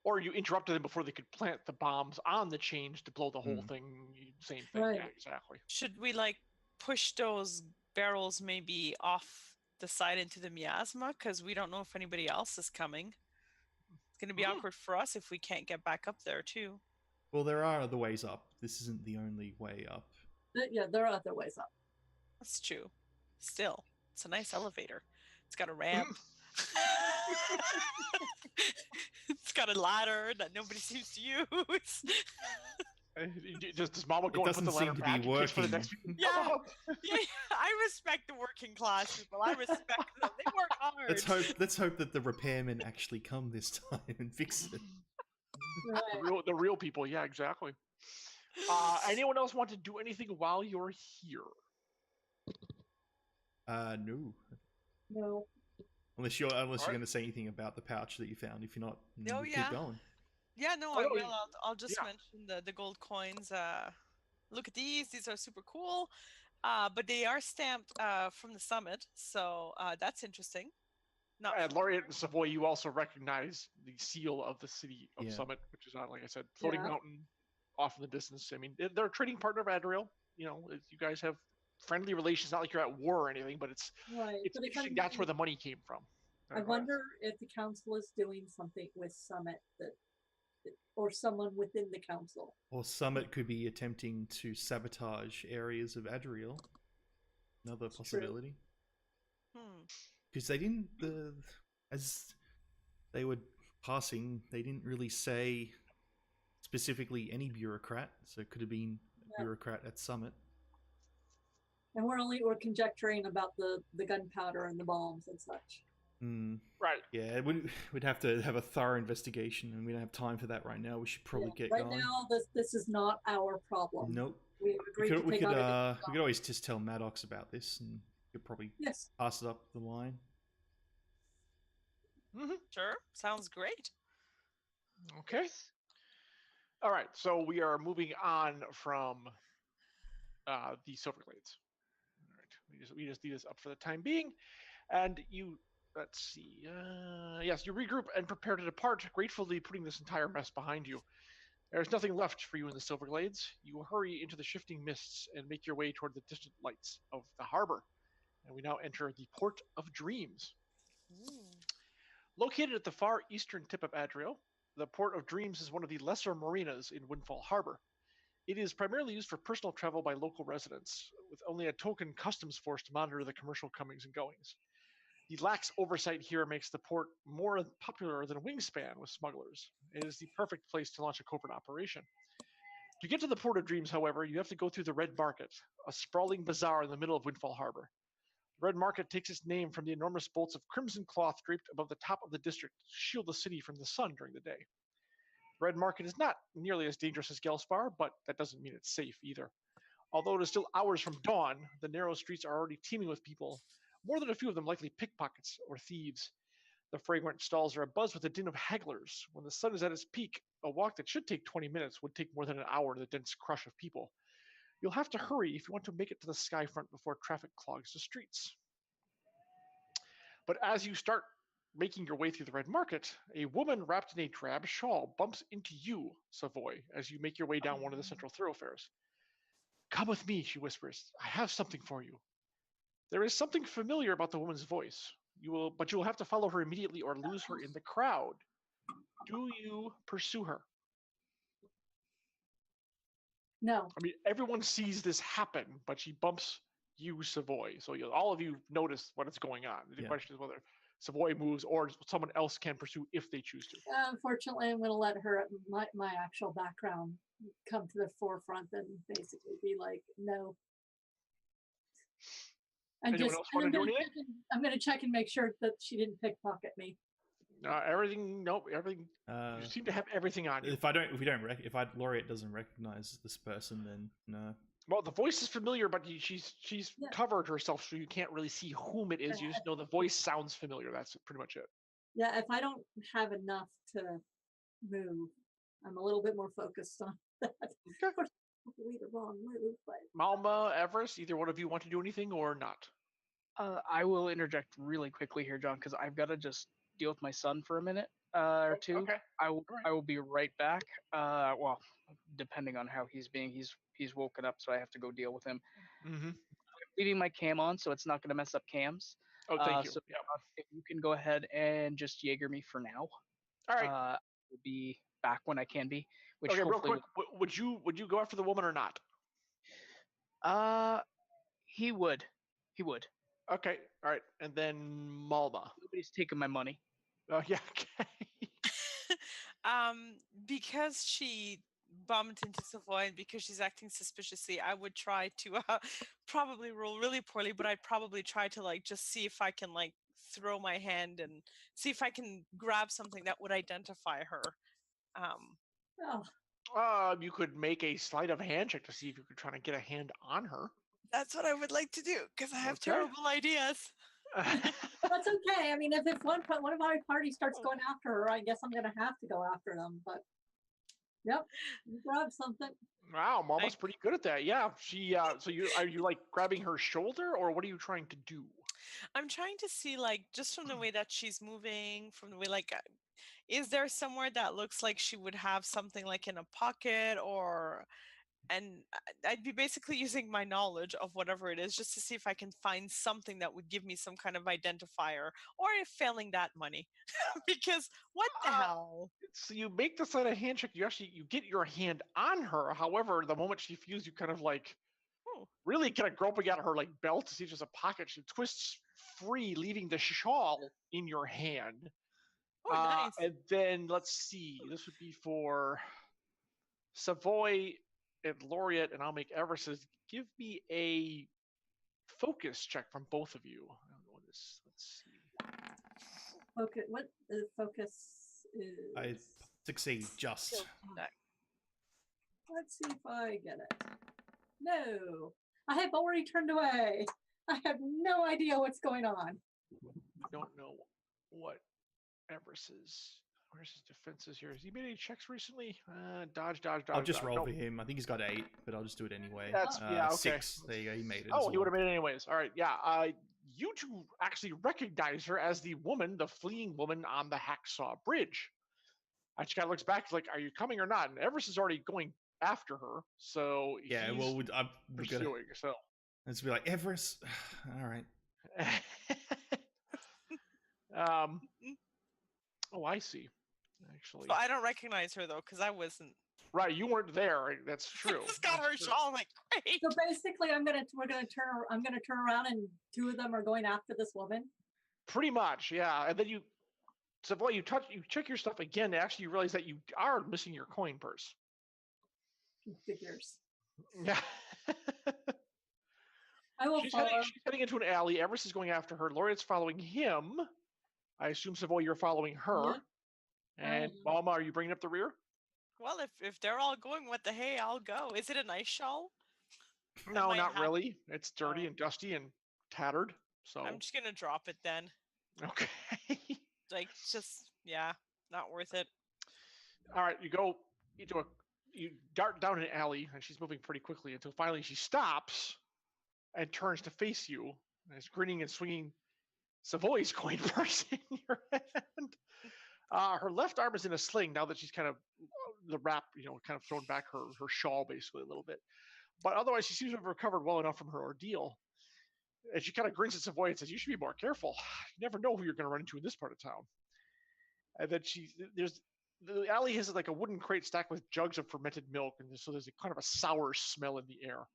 Or you interrupted them before they could plant the bombs on the chains to blow the whole thing. Same thing.
Right.
Yeah, exactly.
Should we like push those barrels maybe off the side into the miasma, because we don't know if anybody else is coming? It's going to be awkward for us if we can't get back up there too.
Well, there are other ways up. This isn't the only way up.
Yeah, there are other ways up.
That's true. Still, it's a nice elevator. It's got a ramp. It's got a ladder that nobody seems to use.
Does Mama go and put the ladder back in case for the next people?
Yeah, I respect the working class people. I respect them. They work hard.
Let's hope that the repairmen actually come this time and fix it.
Right.
The real people. Yeah, exactly. Anyone else want to do anything while you're here?
No.
No.
Unless you're going to say anything about the pouch that you found. If you're not, keep going.
Yeah, no, I will. I'll just mention the gold coins. Look at these. These are super cool. But they are stamped from the summit, so that's interesting.
And Laureate and Savoy, you also recognize the seal of the city of Summit, which is, like I said, floating mountain off in the distance. I mean, they're a trading partner of Adriel. You know, you guys have friendly relations. Not like you're at war or anything, but it's interesting. That's where the money came from.
I wonder if the council is doing something with Summit or someone within the council.
Or Summit could be attempting to sabotage areas of Adriel. Another possibility. Because they didn't, as they were passing, they didn't really say specifically any bureaucrat, so it could have been a bureaucrat at Summit.
And we're conjecturing about the gunpowder and the bombs and such.
Hmm.
Right.
Yeah, we'd have to have a thorough investigation, and we don't have time for that right now. We should probably get
right
going.
now, this is not our problem.
Nope.
We agreed to take out
We could always just tell Maddox about this, and he'll probably
Yes.
pass it up the line.
Sure, sounds great.
Okay. All right. So we are moving on from the Silverglades. All right. We just leave this up for the time being, and you. Let's see. Yes, you regroup and prepare to depart, gratefully putting this entire mess behind you. There is nothing left for you in the Silverglades. You hurry into the shifting mists and make your way toward the distant lights of the harbor. And we now enter the Port of Dreams. Located at the far eastern tip of Adriel, the Port of Dreams is one of the lesser marinas in Windfall Harbor. It is primarily used for personal travel by local residents, with only a token customs force to monitor the commercial comings and goings. The lax oversight here makes the port more popular than Wingspan with smugglers. It is the perfect place to launch a covert operation. To get to the Port of Dreams, however, you have to go through the Red Market, a sprawling bazaar in the middle of Windfall Harbor. The Red Market takes its name from the enormous bolts of crimson cloth draped above the top of the district to shield the city from the sun during the day. The Red Market is not nearly as dangerous as Gelspar, but that doesn't mean it's safe either. Although it is still hours from dawn, the narrow streets are already teeming with people, more than a few of them likely pickpockets or thieves. The fragrant stalls are abuzz with the din of hagglers. When the sun is at its peak, a walk that should take 20 minutes would take more than an hour in the dense crush of people. You'll have to hurry if you want to make it to the skyfront before traffic clogs the streets. But as you start making your way through the Red Market, a woman wrapped in a drab shawl bumps into you, Savoy, as you make your way down one of the central thoroughfares. Come with me, she whispers. I have something for you. There is something familiar about the woman's voice. But you will have to follow her immediately or lose her in the crowd. Do you pursue her?
No.
I mean, everyone sees this happen, but she bumps you, Savoy. So all of you notice what is going on. The question is whether Savoy moves or someone else can pursue if they choose to.
Unfortunately, I'm going to let her, my actual background, come to the forefront and basically be like, no. I'm
Anyone else want to do anything?
I'm going to check and make sure that she didn't pickpocket me.
Everything. Nope. Everything. You seem to have everything on you.
If Laureate doesn't recognize this person, then no.
Well, the voice is familiar, but she's covered herself, so you can't really see whom it is. You just know the voice sounds familiar. That's pretty much it.
Yeah, if I don't have enough to move, I'm a little bit more focused on that. Of course, the wrong move, but
Malma, Everest, either one of you want to do anything or not?
I will interject really quickly here, John, because I've got to just deal with my son for a minute or two.
Okay.
I will be right back. Well, depending on how he's being, he's woken up, so I have to go deal with him.
Mm-hmm.
I'm leaving my cam on, so it's not going to mess up cams.
Oh, thank you.
So if you can go ahead and just Jaeger me for now.
All right.
I'll be back when I can be. Which
okay, real quick, would you go after the woman or not?
He would. He would.
Okay. All right. And then Malma.
Nobody's taking my money.
Oh yeah. Okay.
Because she bumped into Savoy and because she's acting suspiciously, I would try to probably roll really poorly, but I'd probably try to just see if I can throw my hand and see if I can grab something that would identify her.
You could make a sleight of hand check to see if you could try to get a hand on her.
That's what I would like to do because I have terrible ideas.
That's okay. I mean, if one of our party starts going after her, I guess I'm going to have to go after them. But yep, you grab something.
Wow, Mama's pretty good at that. Yeah, she. So are you grabbing her shoulder, or what are you trying to do?
I'm trying to see just from the way that she's moving, from the way is there somewhere that looks like she would have something in a pocket and I'd be basically using my knowledge of whatever it is just to see if I can find something that would give me some kind of identifier, or if failing that, money. Because what the hell?
So you make the sleight of hand check. You get your hand on her. However, the moment she feels you kind of really kind of groping at her belt to see if there's a pocket, she twists free, leaving the shawl in your hand.
Oh, nice.
And then let's see. This would be for Savoy and Laureate, and I'll make Everest. Give me a focus check from both of you. I don't know what this. Let's see.
focus. What the focus is?
I succeed just.
Kill that.
Let's see if I get it. No, I have already turned away. I have no idea what's going on.
I don't know what Everest's. Where's his defenses here? Has he made any checks recently? Dodge.
I'll just roll
Nope.
for him. I think he's got 8, but I'll just do it anyway.
That's yeah, okay.
6. There you go. He made it.
Oh,
as
he would have
well.
made it anyways. All right, yeah. You two actually recognize her as the woman, the fleeing woman on the Hacksaw Bridge. And she kind of looks back, like, "Are you coming or not?" And Everest is already going after her, so
Yeah,
he's
well, we're gonna,
pursuing. So
let's be like, Everest. All right.
Oh, I see. Actually,
So I don't recognize her though, because I wasn't.
right, you weren't there. Right? That's true.
I just got
That's
her
true.
shawl. I'm like, great.
So basically, I'm gonna turn around, and 2 of them are going after this woman.
Pretty much, yeah. And then you check your stuff again. Actually, you realize that you are missing your coin purse.
Figures.
Yeah.
I will
she's
follow.
heading into an alley. Everest is going after her. Laureate's following him. I assume, Savoy, you're following her. And Mama, are you bringing up the rear?
Well, if they're all going, what the hey, I'll go. Is it a nice shawl?
No,
might
not
have-
really. It's dirty
Oh.
and dusty and tattered. So
I'm just gonna drop it then.
okay.
Like, just not worth it.
All right, you dart down an alley, and she's moving pretty quickly until finally she stops and turns to face you, and is grinning and swinging Savoy's coin purse in your hand. Her left arm is in a sling now that she's kind of the wrap, kind of thrown back her shawl basically a little bit. But otherwise, she seems to have recovered well enough from her ordeal. And she kind of grins at Savoy and says, "You should be more careful. You never know who you're going to run into in this part of town." And then the alley has like a wooden crate stacked with jugs of fermented milk, and so there's a kind of a sour smell in the air.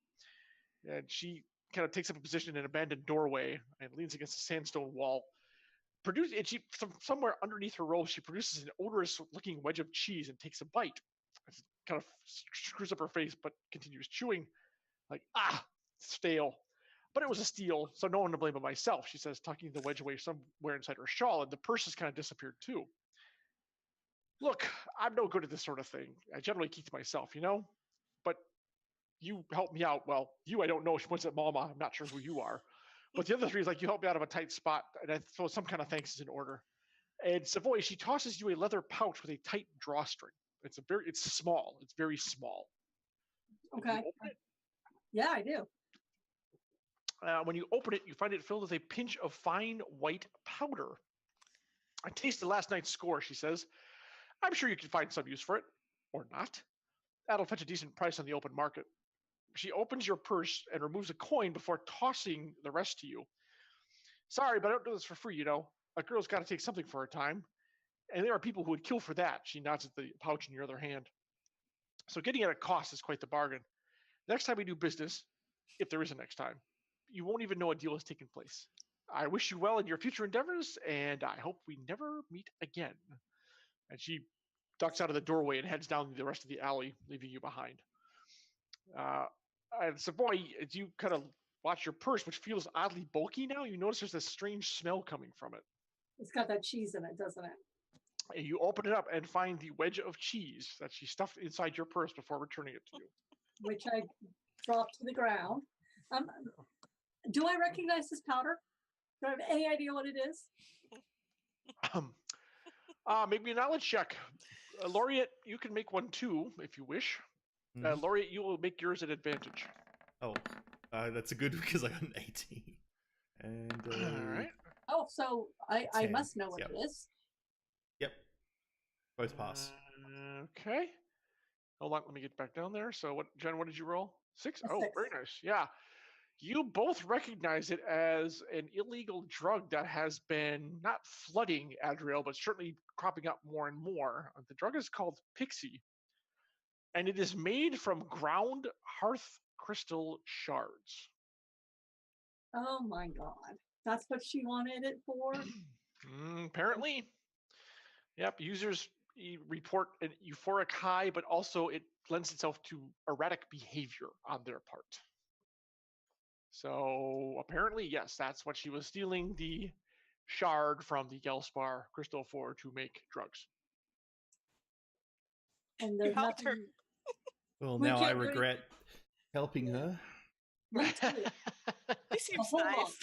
And she kind of takes up a position in an abandoned doorway and leans against a sandstone wall. Somewhere underneath her robe, she produces an odorous-looking wedge of cheese and takes a bite. It kind of screws up her face, but continues chewing, like, stale. But it was a steal, so no one to blame but myself, she says, tucking the wedge away somewhere inside her shawl, and the purse has kind of disappeared too. Look, I'm no good at this sort of thing. I generally keep to myself, But you helped me out. Well, I don't know. She points at Mama. I'm not sure who you are. But the other 3 is like, you helped me out of a tight spot, and I thought some kind of thanks is in order. And Savoy, she tosses you a leather pouch with a tight drawstring. It's small. It's very small.
Okay. Yeah, I do.
When you open it, you find it filled with a pinch of fine white powder. I tasted last night's score, she says. I'm sure you can find some use for it. Or not. That'll fetch a decent price on the open market. She opens your purse and removes a coin before tossing the rest to you. Sorry, but I don't do this for free, A girl's got to take something for her time. And there are people who would kill for that. She nods at the pouch in your other hand. So getting it at cost is quite the bargain. Next time we do business, if there is a next time, you won't even know a deal has taken place. I wish you well in your future endeavors, and I hope we never meet again. And she ducks out of the doorway and heads down the rest of the alley, leaving you behind. And Savoy, as you kind of watch your purse, which feels oddly bulky now, you notice there's this strange smell coming from it.
It's got that cheese in it, doesn't it?
And you open it up and find the wedge of cheese that she stuffed inside your purse before returning it to you.
Which I dropped to the ground. Do I recognize this powder? Do I have any idea what it is?
Maybe a knowledge check. Laureate, you can make one too, if you wish.
Mhm.
Laureate, you will make yours at advantage.
Oh, that's a good because I got an 18. And
All right.
Oh, so I
10,
must know what
yep.
it is.
Yep, both pass.
Okay. Hold on, let me get back down there. So, Jen? What did you roll? 6.
A
Oh,
6.
very nice. Yeah. You both recognize it as an illegal drug that has been not flooding Adriel, but certainly cropping up more and more. The drug is called Pixie, and it is made from ground hearth crystal shards.
Oh my god. That's what she wanted it for?
Apparently. Yep, users report an euphoric high, but also it lends itself to erratic behavior on their part. So apparently, yes, that's what she was stealing the shard from the Gelspar crystal to make drugs.
And there's
helped her.
nothing.
Well,
We
now I
can't do
regret helping her.
Me too.
He seems
hold on.
nice.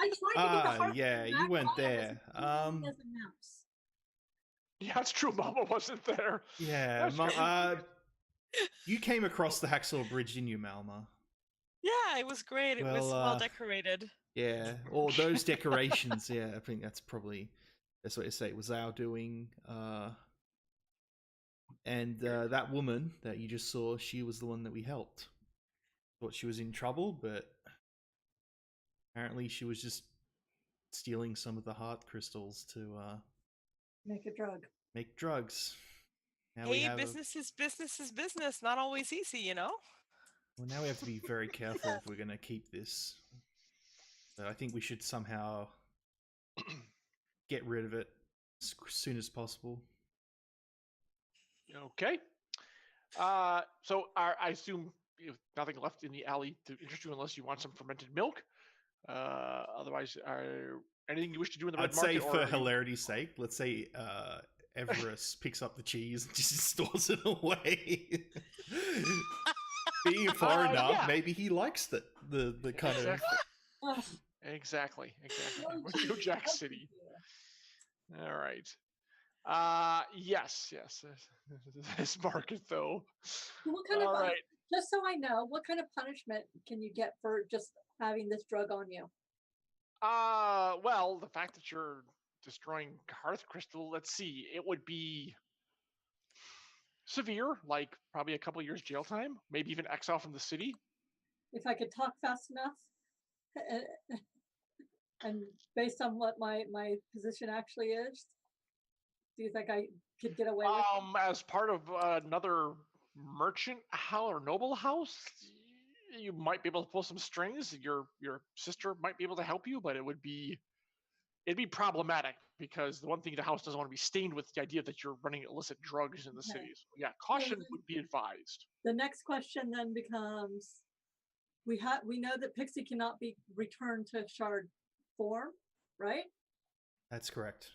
I tried to get the heart
Yeah,
back
you weren't
while I was
there.
bleeding as a mouse.
Yeah, it's true. Mama wasn't there.
Yeah,
That's true.
you came across the Hacksaw Bridge, didn't you, Malma?
Yeah, it was great. It was well decorated.
Yeah, or those decorations. Yeah, I think that's probably that's what you say. It was our doing. And that woman that you just saw, she was the one that we helped. Thought she was in trouble, but apparently she was just stealing some of the heart crystals to
Make a drug.
make drugs. Now
Hey, business is business. Not always easy, you know?
Well, now we have to be very careful if we're going to keep this. So I think we should somehow get rid of it as soon as possible.
Okay. So I assume you have nothing left in the alley to interest you unless you want some fermented milk. Otherwise, anything you wish to do in the red
I'd say
market?
for hilarity's sake, let's say Everest picks up the cheese and just stores it away. Being a foreigner,
yeah.
maybe he likes the kind of...
Exactly. With New Jack City. All right. Yes. This market, though.
What kind
All
of
right.
just so I know, what kind of punishment can you get for just having this drug on you?
Well, the fact that you're destroying hearth crystal, let's see, it would be severe, like probably a couple years jail time, maybe even exile from the city.
If I could talk fast enough, and based on what my position actually is, do you think I could get away with it?
As part of another merchant house or noble house, you might be able to pull some strings. Your sister might be able to help you, but it'd be problematic because the one thing the house doesn't want to be stained with the idea that you're running illicit drugs in the city. So yeah, caution would be advised.
The next question then becomes: we know that Pixie cannot be returned to shard form, right?
That's correct.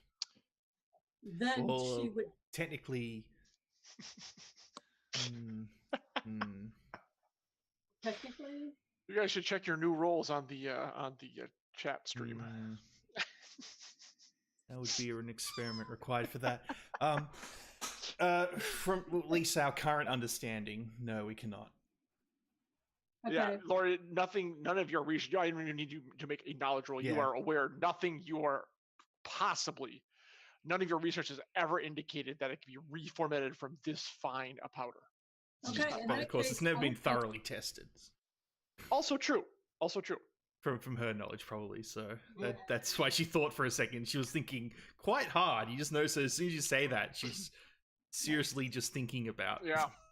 Then she would
technically.
Technically,
you guys should check your new roles on the chat stream.
That would be an experiment required for that. From at least our current understanding, no, we cannot.
okay.
Yeah, Lori, none of your research. I don't even need you to make a knowledge roll.
Yeah.
You are aware. None of your research has ever indicated that it can be reformatted from this fine a powder.
Okay,
But of course, it's never been thoroughly tested.
Also true.
From her knowledge, probably. So that's why she thought for a second. She was thinking quite hard. You just know. So as soon as you say that, she's seriously just thinking about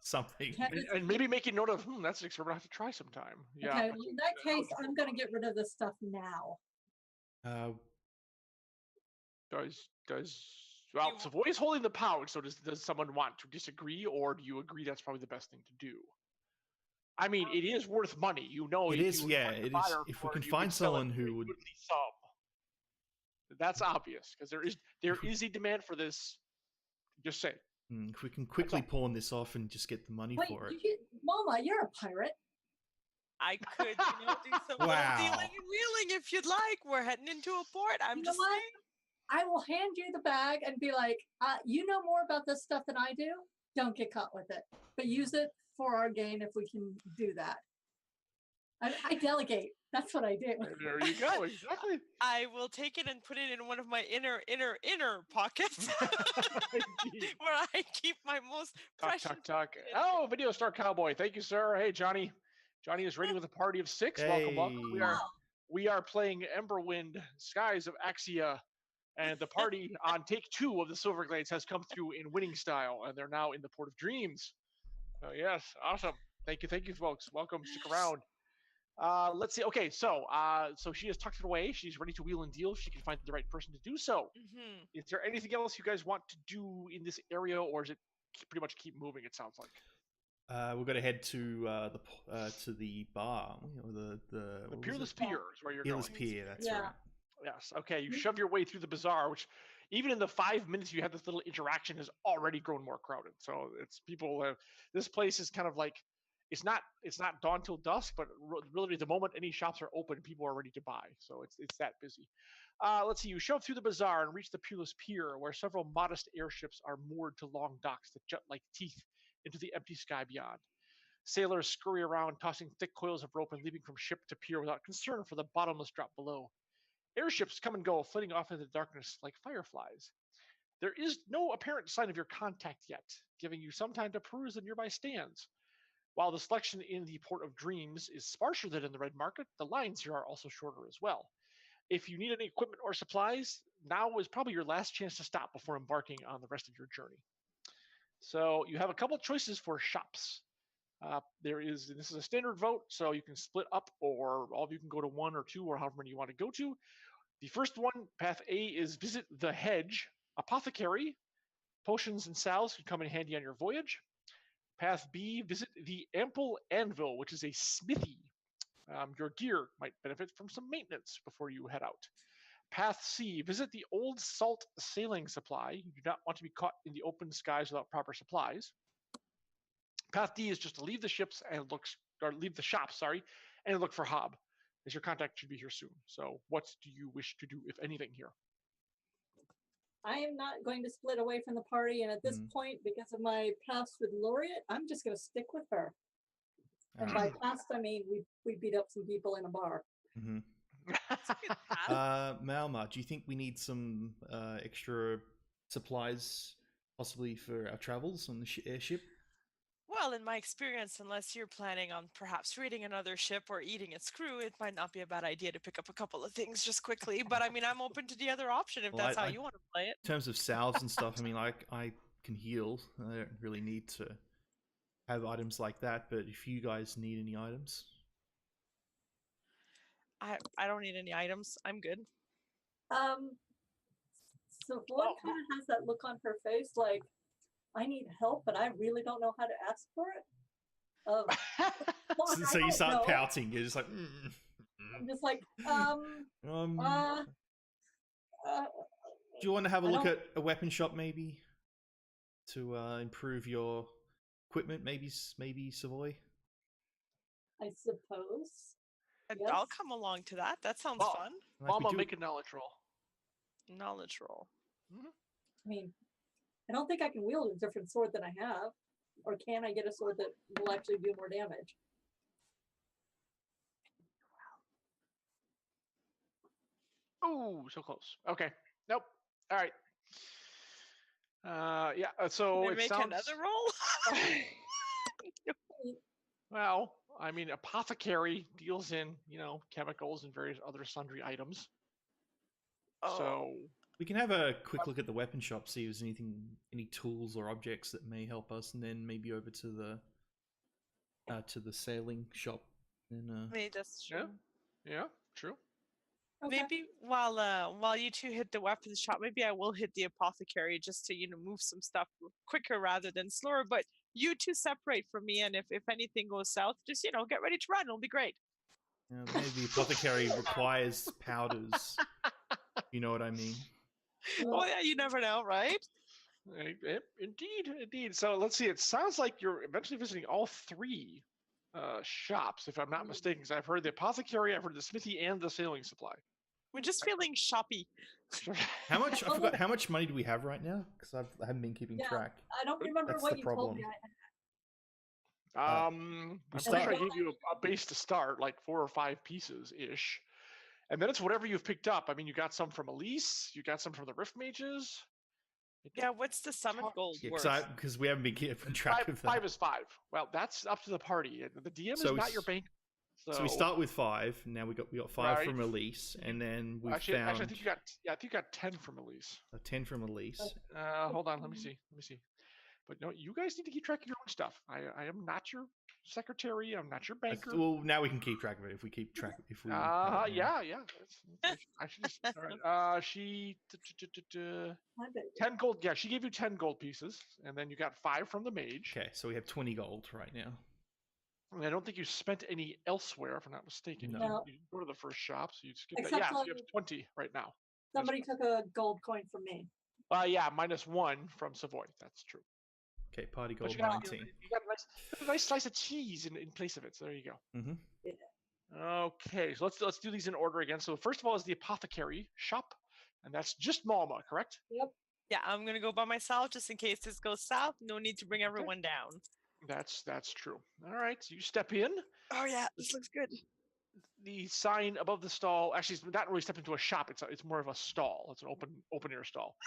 something.
And maybe making note of, that's an experiment I have to try sometime. Yeah.
Okay, well, in that case, I'm going to get rid of this stuff now.
Well, Savoy's holding the pouch, so does someone want to disagree, or do you agree that's probably the best thing to do? I mean, it is worth money, you know.
It is, yeah. It is. If we can find someone who would,
that's obvious because there is a demand for this. Just say.
If we can quickly pawn this off and just get the money for it.
Mama, you're a pirate.
I could, do some little dealing and wheeling if you'd like. We're heading into a port. I'm just saying.
I will hand you the bag and be like, you know more about this stuff than I do. Don't get caught with it, but use it for our gain if we can do that. I delegate. That's what I do.
There you go. Exactly.
I will take it and put it in one of my inner pockets where I keep my most precious.
Talk. Oh, Video Star Cowboy. Thank you, sir. Hey, Johnny. Johnny is ready with a party of 6.
Hey.
Welcome. We are playing Emberwind, Skies of Axia. And the party on take 2 of the Silverglades has come through in winning style, and they're now in the Port of Dreams. So yes, awesome. Thank you, folks. Welcome. Stick around. Let's see. Okay, so she has tucked it away. She's ready to wheel and deal if she can find the right person to do so.
Mm-hmm.
Is there anything else you guys want to do in this area, or is it pretty much keep moving? It sounds like.
We've got to head to the bar, or the
Peerless Pier is where you're
Peerless
going.
Pier. That's right.
Yes. Okay. You shove your way through the bazaar, which even in the 5 minutes you had this little interaction has already grown more crowded. So it's people. This place is kind of like it's not dawn till dusk, but really the moment any shops are open, people are ready to buy. So it's that busy. Let's see. You shove through the bazaar and reach the Peerless Pier, where several modest airships are moored to long docks that jut like teeth into the empty sky beyond. Sailors scurry around, tossing thick coils of rope and leaping from ship to pier without concern for the bottomless drop below. Airships come and go, flitting off into the darkness like fireflies. There is no apparent sign of your contact yet, giving you some time to peruse the nearby stands. While the selection in the Port of Dreams is sparser than in the Red Market, the lines here are also shorter as well. If you need any equipment or supplies, now is probably your last chance to stop before embarking on the rest of your journey. So you have a couple choices for shops. This is a standard vote, so you can split up, or all of you can go to one or two, or however many you want to go to. The first one, path A, is visit the Hedge Apothecary. Potions and salves could come in handy on your voyage. Path B, visit the Ample Anvil, which is a smithy. Your gear might benefit from some maintenance before you head out. Path C, visit the Old Salt Sailing Supply. You do not want to be caught in the open skies without proper supplies. Path D is just to leave the ships and leave the shops, and look for Hob, as your contact should be here soon. So, what do you wish to do, if anything, here?
I am not going to split away from the party, and at this point, because of my past with Laureate, I'm just going to stick with her. And by past, I mean we beat up some people in a bar.
Malma, do you think we need some extra supplies, possibly for our travels on the airship?
Well, in my experience, unless you're planning on perhaps raiding another ship or eating its crew, it might not be a bad idea to pick up a couple of things just quickly. But I mean, I'm open to the other option if that's how you want to play it.
In terms of salves and stuff, I mean, I can heal. I don't really need to have items like that. But if you guys need any items,
I don't need any items. I'm good.
So one kind of has that look on her face, like, I need help, but I really don't know how to ask for it.
So you start pouting. You're just like,
I'm just like,
do you want to have a look at a weapon shop, maybe, to improve your equipment? Maybe Savoy.
I suppose.
Yes. I'll come along to that. That sounds fun.
Mama, make a knowledge roll.
Knowledge roll.
I mean, I don't think I can wield a different sword than I have. Or can I get a sword that will actually do more damage?
Oh, so close. Okay. Nope. All right. Yeah. So
it sounds... another roll.
Well, I mean, apothecary deals in chemicals and various other sundry items.
Oh.
So
we can have a quick look at the weapon shop, see if there's any tools or objects that may help us, and then maybe over to the sailing shop. And
maybe that's true.
Yeah, true.
Okay.
Maybe while you two hit the weapons shop, maybe I will hit the apothecary just to move some stuff quicker rather than slower. But you two separate from me, and if anything goes south, just get ready to run. It'll be great.
Maybe the apothecary requires powders. You know what I mean?
Oh yeah, you never know, right?
Indeed. So let's see. It sounds like you're eventually visiting all three shops, if I'm not mistaken. Because I've heard the apothecary, I've heard the smithy, and the sailing supply.
We're just feeling shoppy.
How much? I forgot. How much money do we have right now? Because I haven't been keeping track.
I don't remember what you told me.
I'm sure I gave you a base to start, like 4 or 5 pieces ish, and then it's whatever you've picked up. I mean, you got some from Elise, you got some from the Rift Mages.
Yeah, what's the summit gold worth?
Because we haven't been keeping track of that.
5 is 5. Well, that's up to the party. The DM is not your bank.
So we start with 5. Now we got 5 from Elise, and then we found.
Actually, I think you got 10 from Elise.
10 from Elise.
Hold on, let me see. But no, you guys need to keep track of your own stuff. I am not your secretary. I'm not your banker.
Well, now we can keep track of it if we keep track. If we.
Yeah. I should just. All right. She 10 gold. Yeah, she gave you 10 gold pieces, and then you got 5 from the mage.
Okay, so we have 20 gold right now.
And I don't think you spent any elsewhere, if I'm not mistaken.
No.
No.
You didn't go to the first shop, so you skipped that.
Except
Yeah, so you
on-
have 20 right now.
Somebody took a gold coin from me.
Yeah, -1 from Savoy. That's true.
Okay, party
But
gold
you got,
19.
you got a nice slice of cheese in place of it. So there you go.
Mm-hmm.
Okay, so let's do these in order again. So first of all is the apothecary shop, and that's just Malma, correct?
Yep.
Yeah, I'm gonna go by myself just in case this goes south. No need to bring everyone down.
That's true. All right, so you step in.
Oh yeah, this looks good.
The sign above the stall, actually, it's not really stepped into a shop. It's more of a stall. It's an open air stall.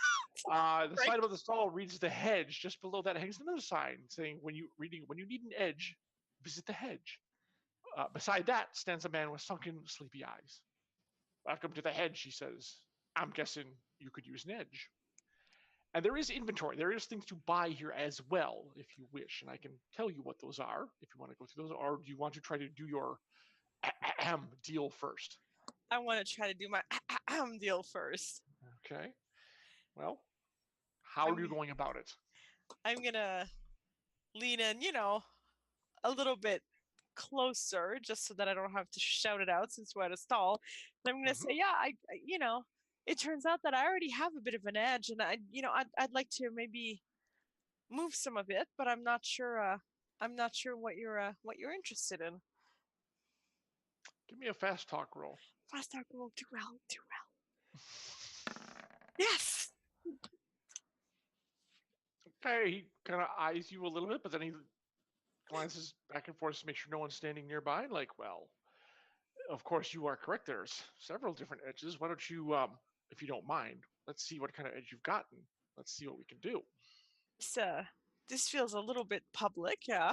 The sign above the stall reads the hedge. Just below that hangs another sign saying when you need an edge, visit the hedge. Beside that stands a man with sunken, sleepy eyes. Welcome to the hedge, he says. I'm guessing you could use an edge. And there is inventory. There is things to buy here as well, if you wish. And I can tell you what those are if you want to go through those. Or do you want to try to do your deal first?
I want to try to do my deal first.
Okay. Well, how are you going about it?
I'm gonna lean in, a little bit closer, just so that I don't have to shout it out since we're at a stall. And I'm gonna say, yeah, it turns out that I already have a bit of an edge, and I'd like to maybe move some of it, but I'm not sure. I'm not sure what you're interested in.
Give me a fast talk roll.
Fast talk roll. Do well. Yes.
Okay, he kind of eyes you a little bit, but then he glances back and forth to make sure no one's standing nearby. Like, well, of course you are correct. There's several different edges. Why don't you, if you don't mind, let's see what kind of edge you've gotten. Let's see what we can do.
This feels a little bit public, yeah.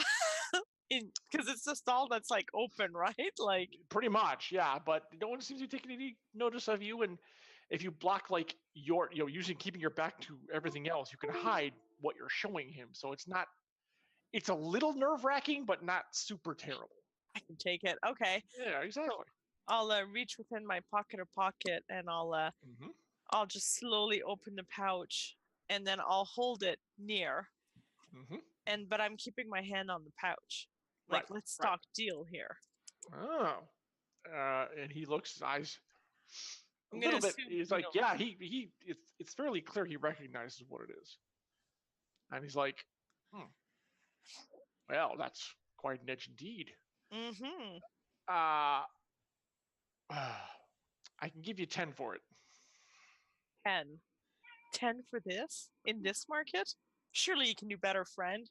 Because it's a stall that's like open, right? Like
pretty much, yeah. But no one seems to be taking any notice of you. And if you block like using keeping your back to everything else, you can hide what you're showing him. So it's not. It's a little nerve-wracking, but not super terrible.
I can take it. Okay.
Yeah, exactly.
So I'll reach within my pocket, and I'll just slowly open the pouch, and then I'll hold it near. But I'm keeping my hand on the pouch. Like, let's talk deal here.
Oh. And he looks, his eyes a little bit. He's like, yeah, it's fairly clear he recognizes what it is. And he's like, well, that's quite an edge indeed. I can give you 10 for it.
10 for this? In this market? Surely you can do better, friend.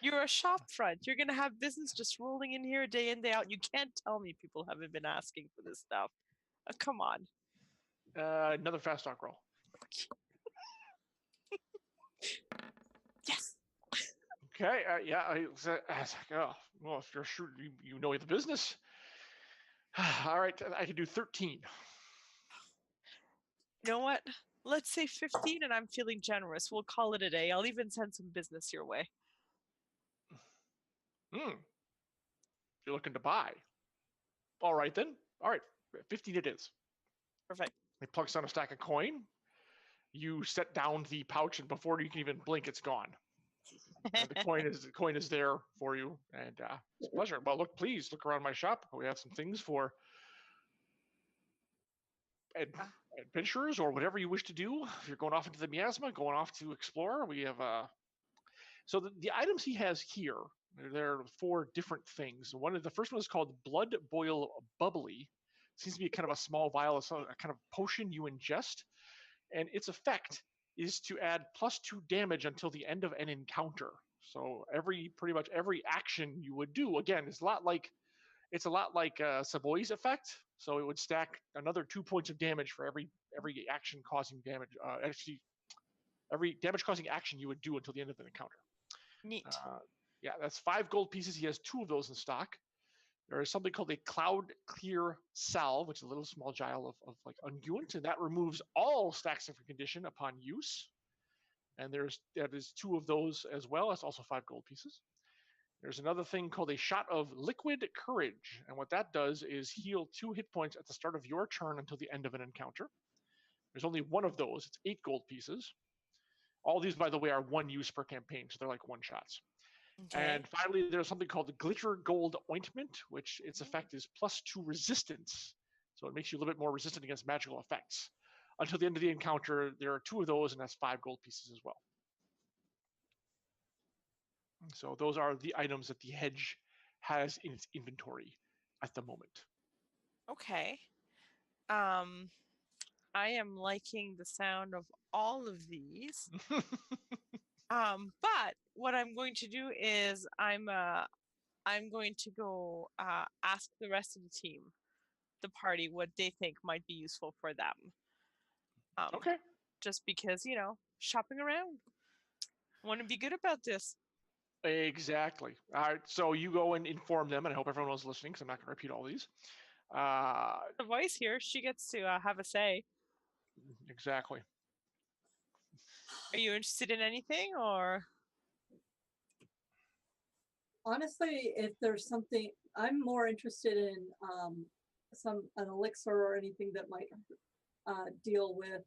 You're a shop front. You're going to have business just rolling in here day in, day out. You can't tell me people haven't been asking for this stuff. Come on.
Another fast talk roll.
Yes.
Okay. Yeah. I was like, oh, well, if you're sure you know the business. All right. I can do 13.
You know what? Let's say 15, and I'm feeling generous. We'll call it a day. I'll even send some business your way.
You're looking to buy. All right, then. All right. 15 it is.
Perfect.
He plucks on a stack of coin. You set down the pouch, and before you can even blink, it's gone. And the coin is there for you, and it's a pleasure. Well, please look around my shop. We have some things for adventurers or whatever you wish to do. If you're going off into the miasma, going off to explore, we have so the items he has here, there are 4 different things. The first one is called Blood Boil Bubbly. Seems to be kind of a small vial, a kind of potion you ingest, and its effect is to add +2 damage until the end of an encounter. So pretty much every action you would do, again, is a lot like Savoy's effect. So it would stack another 2 points of damage for every action causing damage. Actually, every damage causing action you would do until the end of an encounter.
Neat.
Yeah, that's 5 gold pieces. He has 2 of those in stock. There is something called a Cloud Clear Salve, which is a little small vial of like unguent, and that removes all stacks of condition upon use. And that is 2 of those as well. That's also 5 gold pieces. There's another thing called a Shot of Liquid Courage, and what that does is heal 2 hit points at the start of your turn until the end of an encounter. There's only 1 of those. It's 8 gold pieces. All these, by the way, are 1 use per campaign, so they're like 1 shots.
Okay.
And finally, there's something called the Glitter Gold Ointment, which its effect is +2 resistance. So it makes you a little bit more resistant against magical effects. Until the end of the encounter, there are 2 of those, and that's 5 gold pieces as well. So those are the items that the hedge has in its inventory at the moment.
Okay. Um, I am liking the sound of all of these. But what I'm going to do is I'm going to go ask the rest of the team, the party, what they think might be useful for them.
Okay.
Just because, shopping around. Want to be good about this.
Exactly. All right. So you go and inform them, and I hope everyone was listening because I'm not going to repeat all these.
The voice here, she gets to have a say.
Exactly.
Are you interested in anything, or?
Honestly, if there's something, I'm more interested in an elixir or anything that might deal with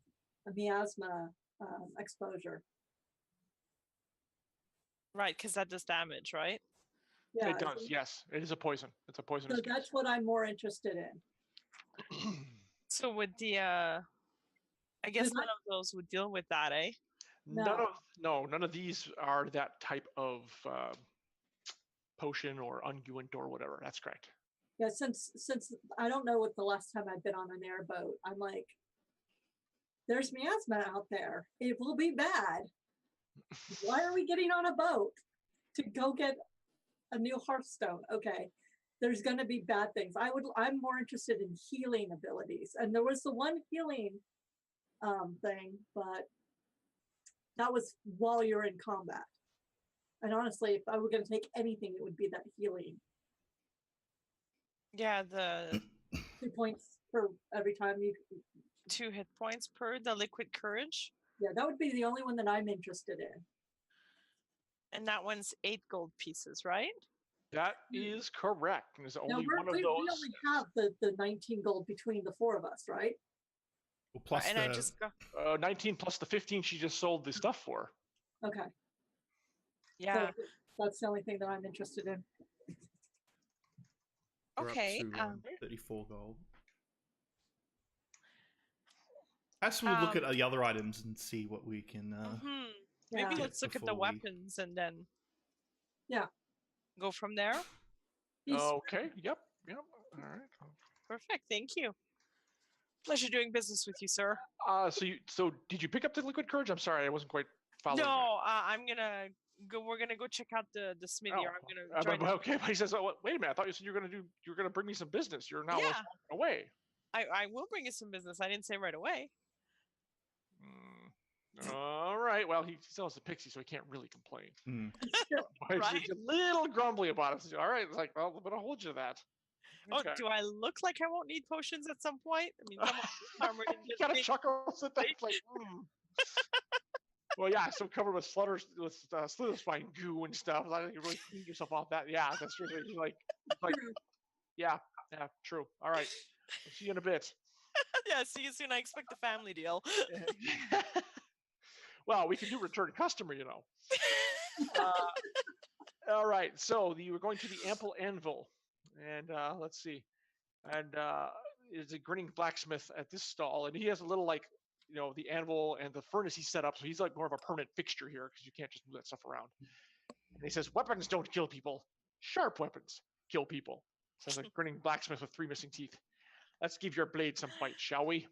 a miasma exposure.
Right, because that does damage, right?
Yeah,
It does. Yes, it is a poison. It's a poisonous
so
gas.
that's what I'm more interested in.
So would the I guess none of those would deal with that, eh?
None of these are that type of potion or unguent or whatever. That's correct.
Yeah, since I don't know what the last time I've been on an airboat, I'm like, there's miasma out there. It will be bad. Why are we getting on a boat to go get a new Hearthstone? Okay, there's going to be bad things. I'm more interested in healing abilities, and there was the one healing thing, but that was while you're in combat. And honestly, if I were going to take anything, it would be that healing.
Yeah, the
2 points for every time you.
2 hit points per the liquid courage.
Yeah, that would be the only one that I'm interested in.
And that one's 8 gold pieces, right?
That is correct. And there's only one of
we
those.
only have the 19 gold between the 4 of us, right?
Well, plus
And I just got
19 plus the 15 she just sold the stuff for.
Okay.
yeah.
So that's the only thing that I'm interested in.
we're
Okay.
up to 34 gold. Perhaps we'll look at the other items and see what we can.
Maybe
Yeah.
let's look at the weapons and then go from there.
Okay. Yep. All right.
Perfect. Thank you. Pleasure doing business with you, sir.
So did you pick up the liquid courage? I'm sorry, I wasn't quite following.
No, I'm gonna go. We're gonna go check out the smithy. Or I'm gonna join.
Okay, but he says, oh, "Wait a minute! I thought you said you were gonna bring me some business. You're now
Yeah.
away."
I will bring you some business. I didn't say right away.
All right. Well, he still has a pixie, so he can't really complain.
Right?
He's a little grumbly about it. All right. It's like, well, I'm gonna hold you to that.
Okay. Oh, do I look like I won't need potions at some point? I mean, come on, Armored and
he kind of chuckles at that. Like, Well, yeah. So covered with slither spine goo and stuff. Like, you really clean yourself off that. Yeah, that's true. He's like, yeah, true. All right. I'll see you in a bit.
Yeah, see you soon. I expect the family deal.
Well, we can do return customer, All right, so you were going to the Ample Anvil, and let's see, and is a grinning blacksmith at this stall, and he has a little the anvil and the furnace he set up, so he's like more of a permanent fixture here because you can't just move that stuff around. And he says, "Weapons don't kill people; sharp weapons kill people." Says a grinning blacksmith with 3 missing teeth. Let's give your blade some fight, shall we?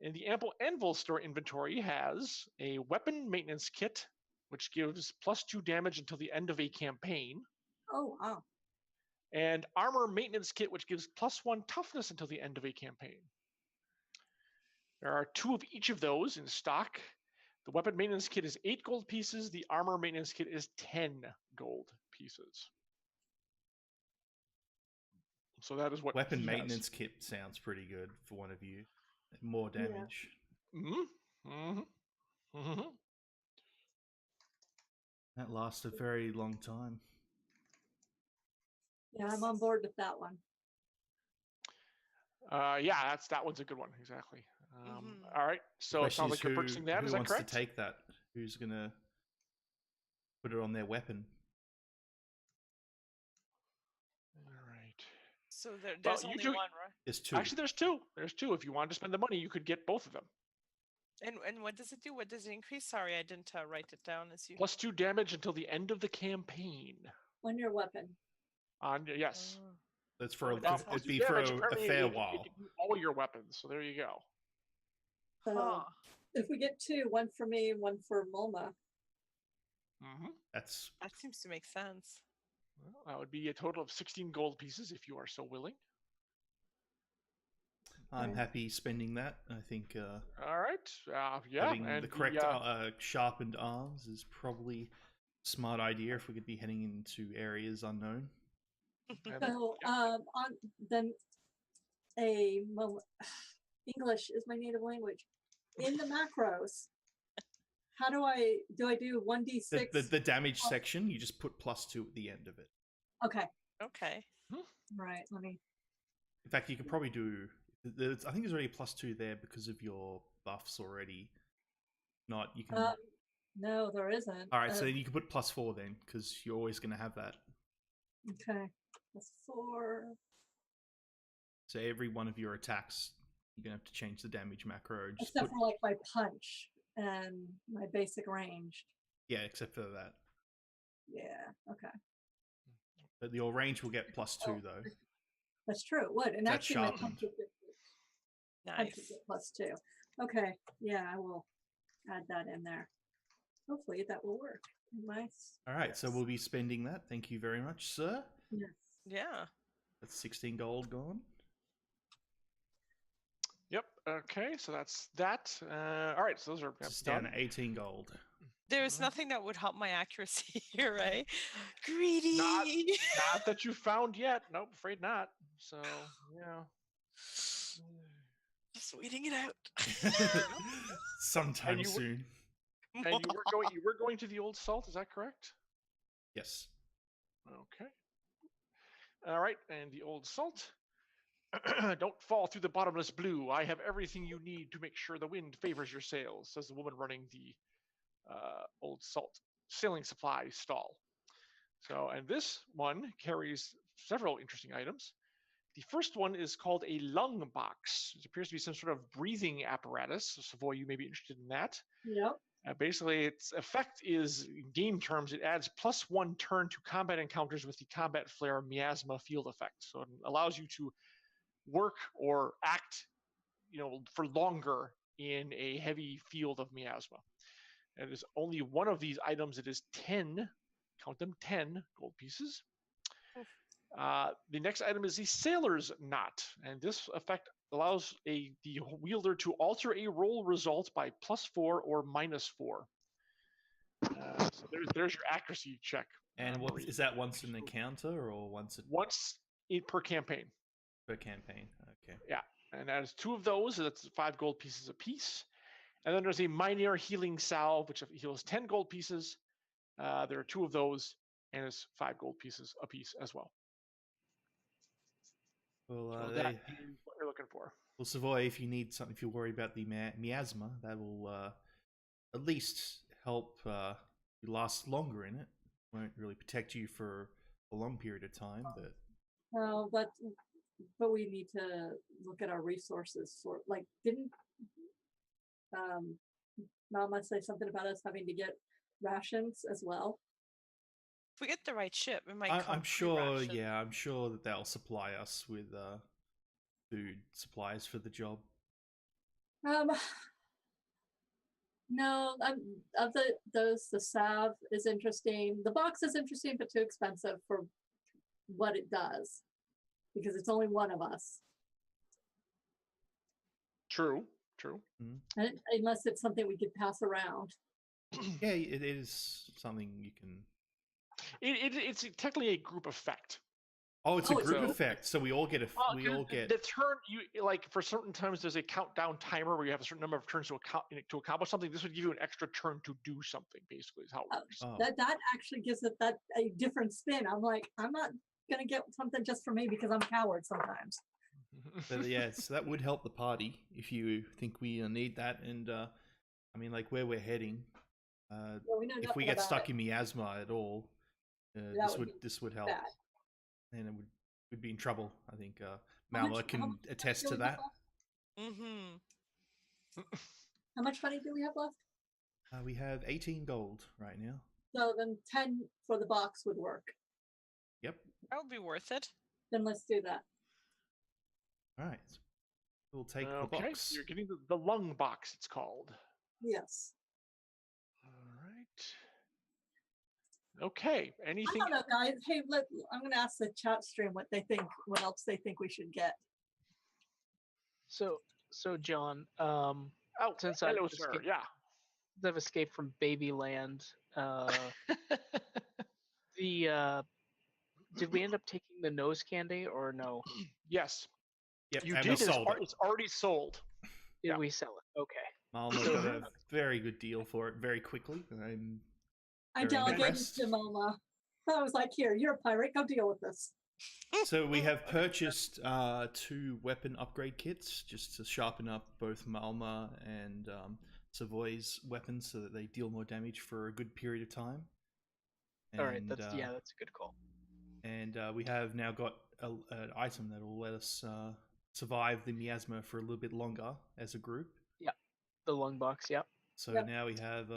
And the Ample Anvil store inventory has a weapon maintenance kit, which gives +2 damage until the end of a campaign.
Oh, wow.
And armor maintenance kit, which gives +1 toughness until the end of a campaign. There are 2 of each of those in stock. The weapon maintenance kit is 8 gold pieces. The armor maintenance kit is 10 gold pieces. So that is what
weapon maintenance kit sounds pretty good for one of you. More damage. That lasts a very long time.
Yeah, I'm on board with that one.
Yeah, that one's a good one. Exactly. All right. So it sounds like you're purchasing that. Is that correct?
Who wants to take that? Who's going to put it on their weapon?
So there's
you
only
do-
one, right?
There's two.
Actually, there's two. There's two. If you wanted to spend the money, you could get both of them.
And what does it do? What does it increase? Sorry, I didn't write it down as you.
+2 damage until the end of the campaign.
On your weapon.
Yes.
Oh.
That's for
that's
it'd
+2
be for
damage,
a
apparently
fair
it
while.
can do all your weapons. So there you go.
So
Huh.
if we get two, one for me and one for Mulma.
That seems to make sense.
Well, that would be a total of 16 gold pieces if you are so willing.
I'm happy spending that. I think
All right. Yeah.
having
And
the correct sharpened arms is probably a smart idea if we could be heading into areas unknown.
So on then English is my native language. In the macros, how do I do 1d6?
The damage section, you just put +2 at the end of it.
Okay.
Okay.
Right. Let me.
In fact, you could probably do. I think there's already a +2 there because of your buffs already. Not you can.
No, there isn't.
All right, so you can put +4 then, because you're always going to have that.
Okay. +4.
So every one of your attacks, you're going to have to change the damage macro. Just
Except for like my punch and my basic range.
Yeah, except for that.
Yeah. Okay.
But your range will get +2 though.
That's true. It would. And
That's
actually, my
sharpened.
punch would get
Nice.
+2. Okay. Yeah, I will add that in there. Hopefully that will work. Nice.
All right, so we'll be spending that. Thank you very much, sir.
Yes.
Yeah.
That's 16 gold gone.
Yep. Okay. So that's that. All right. So those are
It's
done.
down to 18 gold.
There's nothing that would help my accuracy here, right? Greedy.
Not that you found yet. Nope, afraid not. So yeah.
Just waiting it out.
Sometime
you were-
soon.
And you were going to the old salt. Is that correct?
Yes.
Okay. All right. And the old salt. Don't fall through the bottomless blue. I have everything you need to make sure the wind favors your sails, says the woman running the old salt sailing supply stall. So, and this one carries several interesting items. The first one is called a lung box. It appears to be some sort of breathing apparatus. So, Savoy, you may be interested in that.
Yep.
Basically, its effect is, in game terms, it adds +1 turn to combat encounters with the combat flare miasma field effect. So it allows you to work or act, for longer in a heavy field of miasma. And it is only one of these items. It is 10, count them, 10 gold pieces. The next item is the Sailor's Knot, and this effect allows the wielder to alter a roll result by +4 or -4. So there's your accuracy check.
And what
Marie.
is that once an encounter or once
per campaign?
per campaign? Okay.
Yeah, and that is 2 of those. So that's 5 gold pieces apiece. And then there's a minor healing salve, which heals 10 gold pieces. There are 2 of those, and it's 5 gold pieces apiece as well.
Well,
So that is what you're looking for.
Well, Savoy, if you need something, if you're worried about the miasma, that will at least help you last longer in it. Won't really protect you for a long period of time, but
No, but we need to look at our resources for didn't Mama say something about us having to get rations as well?
If we get the right ship, it might.
I'm sure. Yeah, I'm sure that they'll supply us with food supplies for the job.
No, the salve is interesting. The box is interesting, but too expensive for what it does because it's only one of us.
True.
And unless it's something we could pass around.
Yeah, it is something you can.
It's technically a group effect.
Oh, it's a group
so-
effect, so we all get we all get.
The turn you for certain times. There's a countdown timer where you have a certain number of turns to accomplish something. This would give you an extra turn to do something. Basically, is how it works.
Oh.
That actually gives it a different spin. I'm like, I'm not gonna get something just for me because I'm a coward sometimes.
But yeah, so that would help the party if you think we need that. And I mean, like where we're heading,
Well, we know
if we
nothing
get
about
stuck
it.
in miasma at all,
That would
this would help.
bad.
And it would we'd be in trouble. I think
How
Malma
much- how
can
much
attest
do
to
we have
that.
left?
Mm-hmm.
How much money do we have left?
We have 18 gold right now.
So then 10 for the box would work.
Yep.
That would be worth it.
Then let's do that.
All right. We'll take the
Okay,
box.
you're getting the lung box, it's called.
Yes.
All right. Okay,
I
anything?
don't know, guys. Hey, I'm going to ask the chat stream what else they think we should get.
So John,
Oh,
since
hello, sir. Yeah.
I've escaped from Babyland, did we end up taking the nose candy or no?
Yes,
Yep.
you
and
did.
we sold it.
It's already sold.
Did
Yeah.
we sell it? Okay.
Malma got a very good deal for it very quickly.
I
Very
delegated
impressed.
to Moma. I was like, here, you're a pirate. Go deal with this.
So we have purchased 2 weapon upgrade kits just to sharpen up both Malma and Savoy's weapons so that they deal more damage for a good period of time.
All right.
And,
That's a good call.
And we have now got an item that will let us survive the miasma for a little bit longer as a group.
The lung box. Yep.
So
Yep.
now we have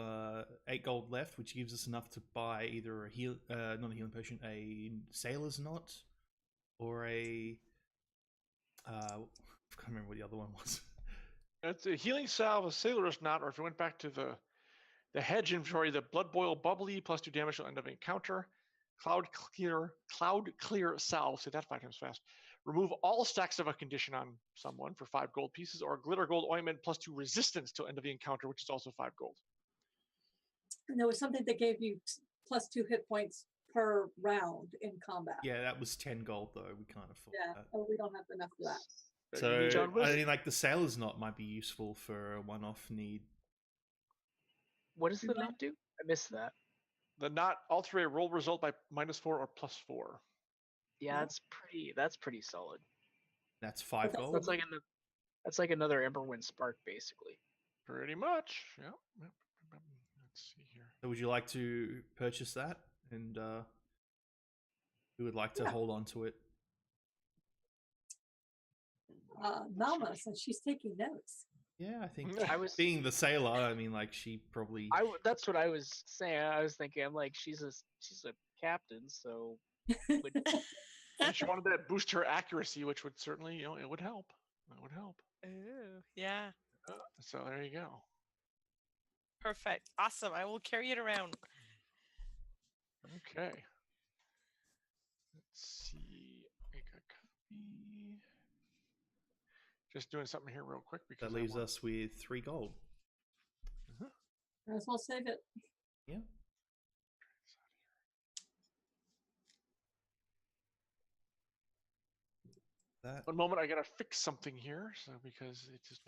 8 gold left, which gives us enough to buy either not a healing potion, a sailor's knot, or a I can't remember what the other one was.
It's a healing salve, a sailor's knot, or if you went back to the hedge inventory, the blood boil bubbly +2 damage till end of encounter. Cloud clear salve. Say that 5 times fast. Remove all stacks of a condition on someone for 5 gold pieces, or glitter gold ointment +2 resistance till end of the encounter, which is also 5 gold.
And there was something that gave you +2 hit points per round in combat.
Yeah, that was 10 gold though. We can't afford
Yeah.
that.
Oh, we don't have enough for that.
So
John, what
I
is-
think like the sailor's knot might be useful for a one-off need.
What does the
Right.
knot do? I missed that.
The knot alter a roll result by -4 or +4.
Yeah,
Yeah.
that's pretty solid.
That's 5
that's
gold.
That's like another Emberwind spark, basically.
Pretty much. Yep. Let's see here.
So would you like to purchase that? And we would like to
Yeah.
hold on to it.
Malma says she's taking notes.
Yeah, I think
I was
being the sailor, I mean, like she probably.
that's what I was saying. I was thinking, I'm like, she's a captain, so would,
And she wanted that boost her accuracy, which would certainly, it would help. It would help.
Ooh, yeah.
So there you go.
Perfect. Awesome. I will carry it around.
Okay. Let's see. Make a copy. Just doing something here real quick because
That leaves us with 3 gold.
Might as well save it.
Yeah. That.
One moment, I gotta fix something here, so because it just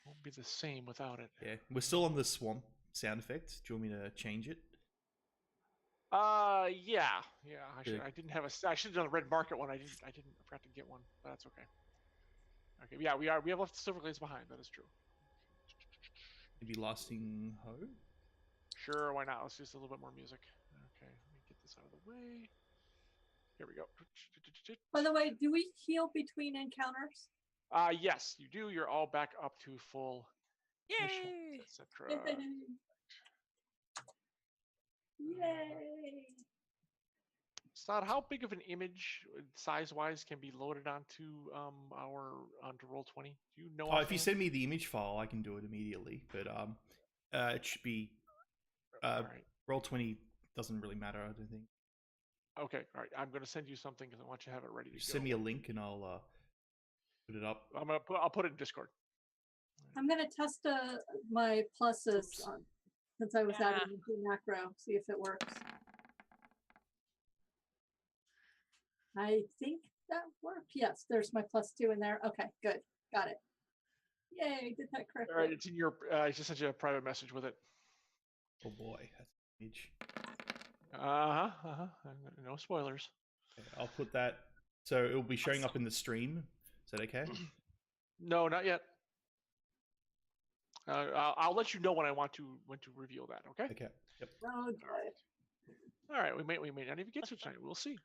won't be the same without it.
Yeah, we're still on the swamp sound effect. Do you want me to change it?
Yeah.
Good.
I didn't have I should have done the red market one. I forgot to get one, but that's okay. Okay, yeah, we have left the silver glades behind. That is true.
Maybe lasting hope.
Sure, why not? Let's just a little bit more music. Okay, let me get this out of the way. Here we go.
By the way, do we heal between encounters?
Yes, you do. You're all back up to full
Yay!
etc.
Yay!
Stod, how big of an image, size-wise, can be loaded onto onto Roll20? Do you know?
Oh, if you
offhand?
send me the image file, I can do it immediately. But it should be
All right.
Roll20 doesn't really matter. I don't think.
Okay. All right. I'm going to send you something because I want you to have it ready to
Just
go.
send me a link and I'll put it up.
I'll put it in Discord.
I'm gonna test my pluses since I was
Yeah.
adding into macro, see if it works. I think that worked. Yes, there's my +2 in there. Okay, good. Got it. Yay, did that correctly.
All right. It's in your. I just sent you a private message with it.
Oh boy, that's an image.
No spoilers.
Okay, I'll put that. So it'll be showing up in the stream. Is that okay?
No, not yet. I'll let you know when I want to reveal that. Okay.
Okay. Yep.
Oh, good.
All right, we may not even get to it tonight. We'll see.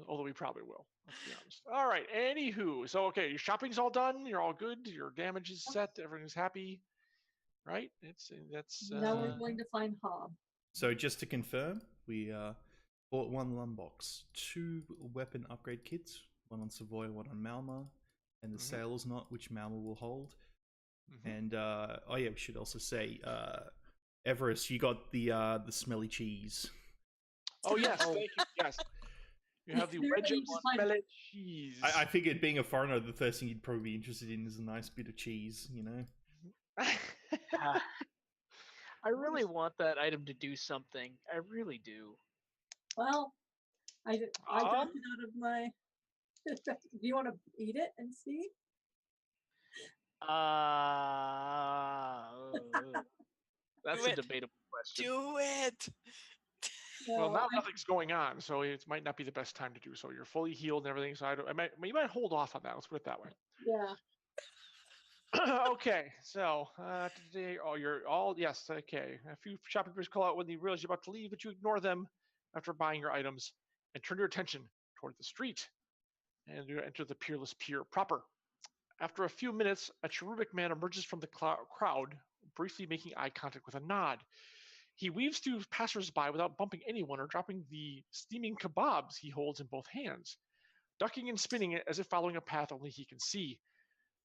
Although we probably will. Let's be honest. All right. Anywho, so okay, your shopping's all done. You're all good. Your damage is set. Everything's happy, right? That's
Now we're going to find Hob.
So just to confirm, we bought 1 lum box, 2 weapon upgrade kits, 1 on Savoy, 1 on Malma, and the Sailor's Knot, which Malma will hold. And oh yeah, we should also say, Everest, you got the smelly cheese.
Oh yes, thank you. Yes, you have the wedge of smelly cheese.
I figured, being a foreigner, the first thing you'd probably be interested in is a nice bit of cheese, you know.
I really want that item to do something. I really do.
Well, I dropped it out of my. Do you want to eat it and see?
That's
Do
a
it.
debatable question.
Do it.
Well, now nothing's going on, so it might not be the best time to do so. You're fully healed and everything, so you might hold off on that. Let's put it that way.
Yeah.
Okay, so today, you're all yes. Okay, a few shopkeepers call out when they realize you're about to leave, but you ignore them after buying your items and turn your attention toward the street, and you enter the Peerless Pier proper. After a few minutes, a cherubic man emerges from the crowd, briefly making eye contact with a nod. He weaves through passersby without bumping anyone or dropping the steaming kebabs he holds in both hands, ducking and spinning it as if following a path only he can see.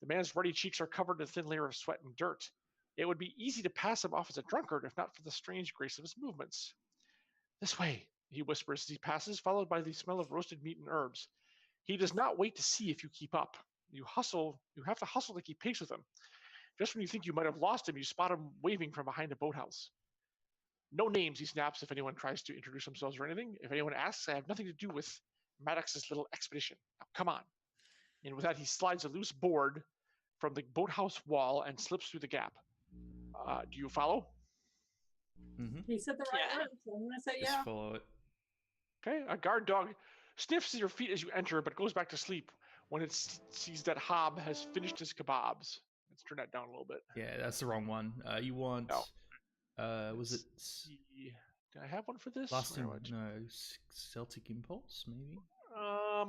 The man's ruddy cheeks are covered in a thin layer of sweat and dirt. It would be easy to pass him off as a drunkard if not for the strange grace of his movements. This way, he whispers as he passes, followed by the smell of roasted meat and herbs. He does not wait to see if you keep up. You have to hustle to keep pace with him. Just when you think you might have lost him, you spot him waving from behind a boathouse. No names, he snaps if anyone tries to introduce themselves or anything. If anyone asks, I have nothing to do with Maddox's little expedition. Now, come on. And with that, he slides a loose board from the boathouse wall and slips through the gap. Do you follow?
He said the right word, so I'm going to say
Just
yeah.
follow it.
Okay, a guard dog sniffs at your feet as you enter, but goes back to sleep when it sees that Hob has finished his kebabs. Let's turn that down a little bit.
Yeah, that's the wrong one. You want... was it...
Did I have one for this?
Lasting... No, Celtic Impulse, maybe?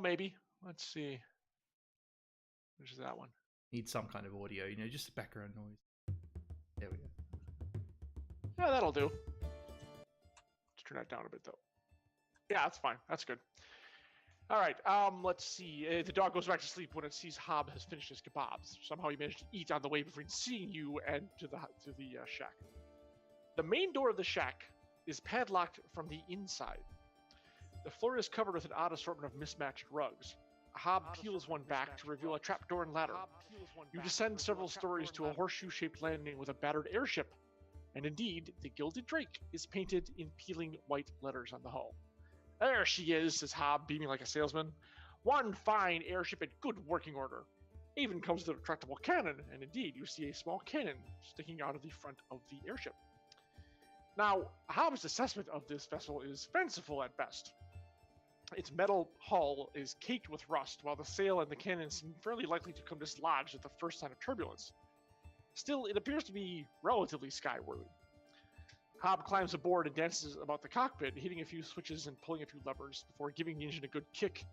Maybe. Let's see. Which is that one?
Need some kind of audio, you know, just background noise. There we go.
Yeah, that'll do. Let's turn that down a bit, though. Yeah, that's fine. That's good. All right. Let's see. The dog goes back to sleep when it sees Hob has finished his kebabs. Somehow he managed to eat on the way between seeing you and to the shack. The main door of the shack is padlocked from the inside. The floor is covered with an odd assortment of mismatched rugs. Hob peels one back to reveal a trapdoor and ladder. You descend several stories to a horseshoe-shaped landing with a battered airship. And indeed, the Gilded Drake is painted in peeling white letters on the hull. There she is, says Hob, beaming like a salesman. One fine airship in good working order. Even comes with a retractable cannon, and indeed, you see a small cannon sticking out of the front of the airship. Now, Hob's assessment of this vessel is fanciful at best. Its metal hull is caked with rust, while the sail and the cannon seem fairly likely to come dislodged at the first sign of turbulence. Still, it appears to be relatively skyworthy. Hob climbs aboard and dances about the cockpit, hitting a few switches and pulling a few levers before giving the engine a good kick.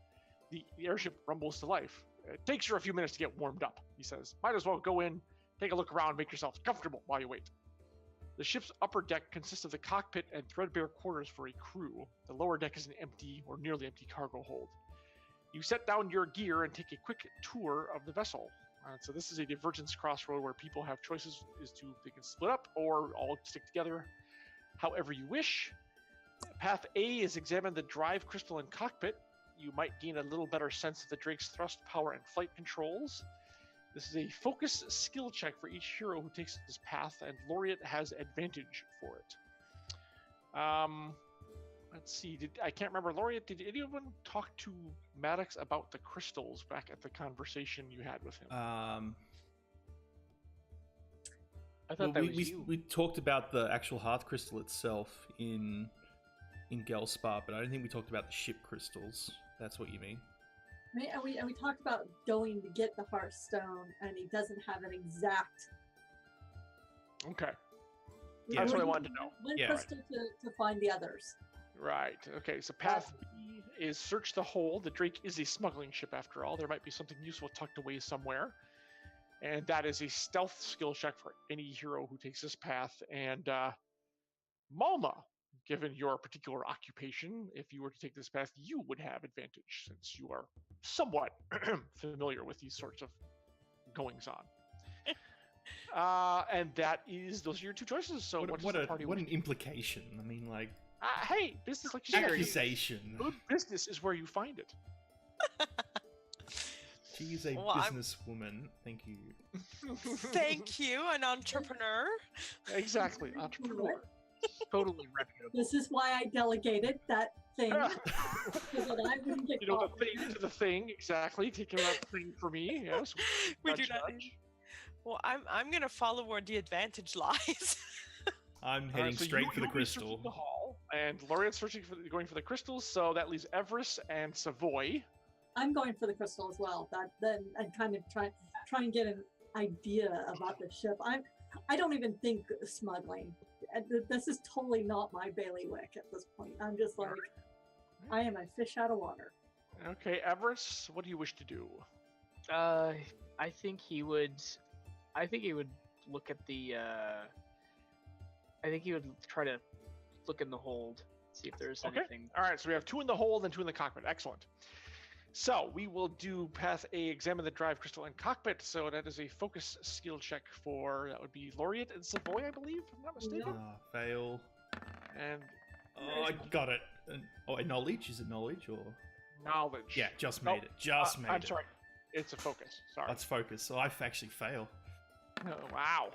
The airship rumbles to life. It takes her a few minutes to get warmed up, he says. Might as well go in, take a look around, make yourself comfortable while you wait. The ship's upper deck consists of the cockpit and threadbare quarters for a crew. The lower deck is an empty or nearly empty cargo hold. You set down your gear and take a quick tour of the vessel. So this is a divergence crossroad where people have choices as to they can split up or all stick together however you wish. Path A is examine the drive crystal and cockpit. You might gain a little better sense of the Drake's thrust, power, and flight controls. This is a focus skill check for each hero who takes this path, and Laureate has advantage for it. Let's see. I can't remember. Laureate, did anyone talk to Maddox about the crystals back at the conversation you had with him?
I thought that was you.
We talked about the actual hearth crystal itself in Gelspar, but I don't think we talked about the ship crystals. That's what you mean.
And we talked about going to get the Hearthstone, and he doesn't have an exact.
Okay.
Yeah.
That's what I wanted to know.
One
Yeah,
crystal to find the others.
Right. Okay. So path B is search the hold. The Drake is a smuggling ship after all. There might be something useful tucked away somewhere. And that is a stealth skill check for any hero who takes this path. And Malma, given your particular occupation, if you were to take this path, you would have advantage since you are somewhat familiar with these sorts of goings on. And those are your two choices. So what
an implication. I mean, like,
hey, business like you said.
accusation.
Good business is where you find it.
She is a businesswoman. Thank you.
Thank you, an entrepreneur.
Exactly, entrepreneur.
Totally reputable.
This is why I delegated that thing. So that I wouldn't get
The
caught.
thing to the thing, exactly. Taking that thing for me, yes.
We do not. Well, I'm gonna follow where the advantage lies.
I'm heading
so
straight for the
you'll be searching
crystal.
the hall, and Laureate's going for the crystals, so that leaves Everest and Savoy.
I'm going for the crystal as well. Then I kind of try and get an idea about the ship. I don't even think smuggling. This is totally not my bailiwick at this point. I'm just like, I am a fish out of water.
Okay, Everest, what do you wish to do?
I think he would look at the. I think he would try to look in the hold, see if there's anything.
All right, so we have 2 in the hold and 2 in the cockpit. Excellent. So we will do path A, examine the drive crystal and cockpit. So that is a focus skill check that would be Laureate and Savoy, I believe, if I'm not mistaken.
Fail.
And
Oh, I got it. Knowledge? Is it knowledge or?
knowledge.
Yeah, just made it. Just made it.
I'm sorry. It's a focus. Sorry.
That's focus. So I actually fail.
Oh, wow.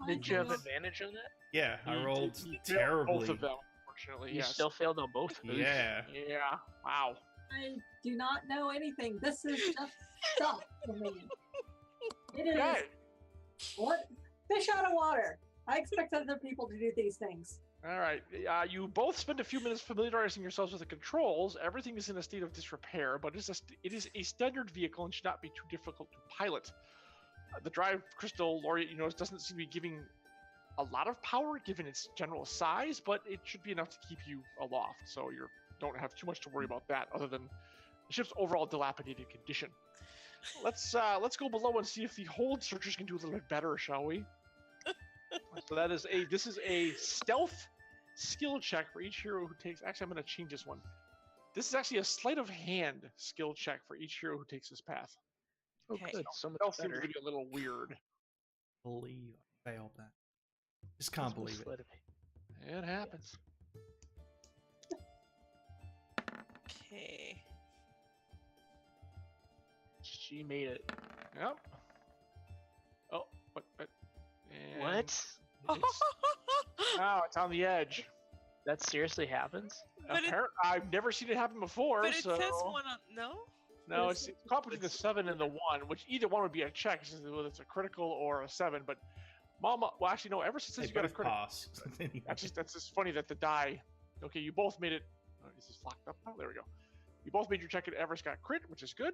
Did you have advantage on that?
Yeah, I rolled
You failed
terribly.
Both of them, unfortunately.
You
Yes.
still failed on both.
Yeah.
Yeah. Wow.
I do not know anything. This is just stuff for me. It is
Okay.
what fish out of water. I expect other people to do these things.
All right. You both spend a few minutes familiarizing yourselves with the controls. Everything is in a state of disrepair, but it is a standard vehicle and should not be too difficult to pilot. The drive crystal, Laureate, you notice, doesn't seem to be giving a lot of power given its general size, but it should be enough to keep you aloft. So you don't have too much to worry about that, other than the ship's overall dilapidated condition. Let's go below and see if the hold searchers can do a little bit better, shall we? So this is a stealth skill check for each hero who takes. Actually, I'm going to change this one. This is actually a sleight of hand skill check for each hero who takes this path.
Oh,
Okay.
good. So much
Stealth seems
better.
to be a little weird.
Believe I failed that. Just can't believe it.
It happens.
Okay.
She made it.
Yep. Oh, what? And
What?
It's, oh, it's on the edge.
That seriously happens?
But it-
I've never seen it happen before.
But it
so...
says one on no.
No, it's caught between the 7 and the 1, which either one would be a check, whether it's a critical or a 7. But Mama, well, actually, no. Ever since
They
you got a
both
critical,
pass. Anyway.
that's just funny that the die. Okay, you both made it. Oh, is this locked up? Oh, there we go. You both made your check, and Everest got crit, which is good.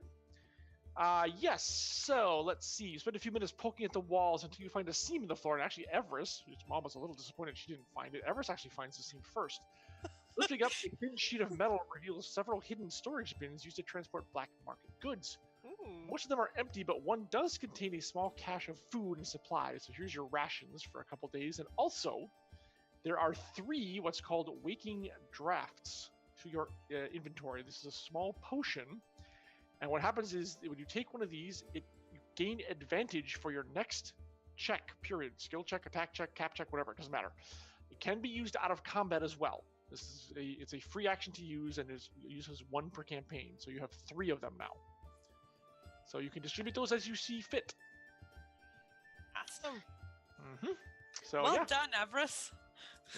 Yes. So let's see. You spend a few minutes poking at the walls until you find a seam in the floor. And actually, Everest, whose mom was a little disappointed she didn't find it. Everest actually finds the seam first. Lifting up a thin sheet of metal reveals several hidden storage bins used to transport black market goods.
Ooh.
Most of them are empty, but one does contain a small cache of food and supplies. So here's your rations for a couple days. And also, there are 3 what's called waking drafts to your inventory. This is a small potion. And what happens is when you take one of these, you gain advantage for your next check, period. Skill check, attack check, cap check, whatever. It doesn't matter. It can be used out of combat as well. It's a free action to use, and it uses 1 per campaign. So you have 3 of them now. So you can distribute those as you see fit.
Awesome.
So
Well
yeah,
done, Everest.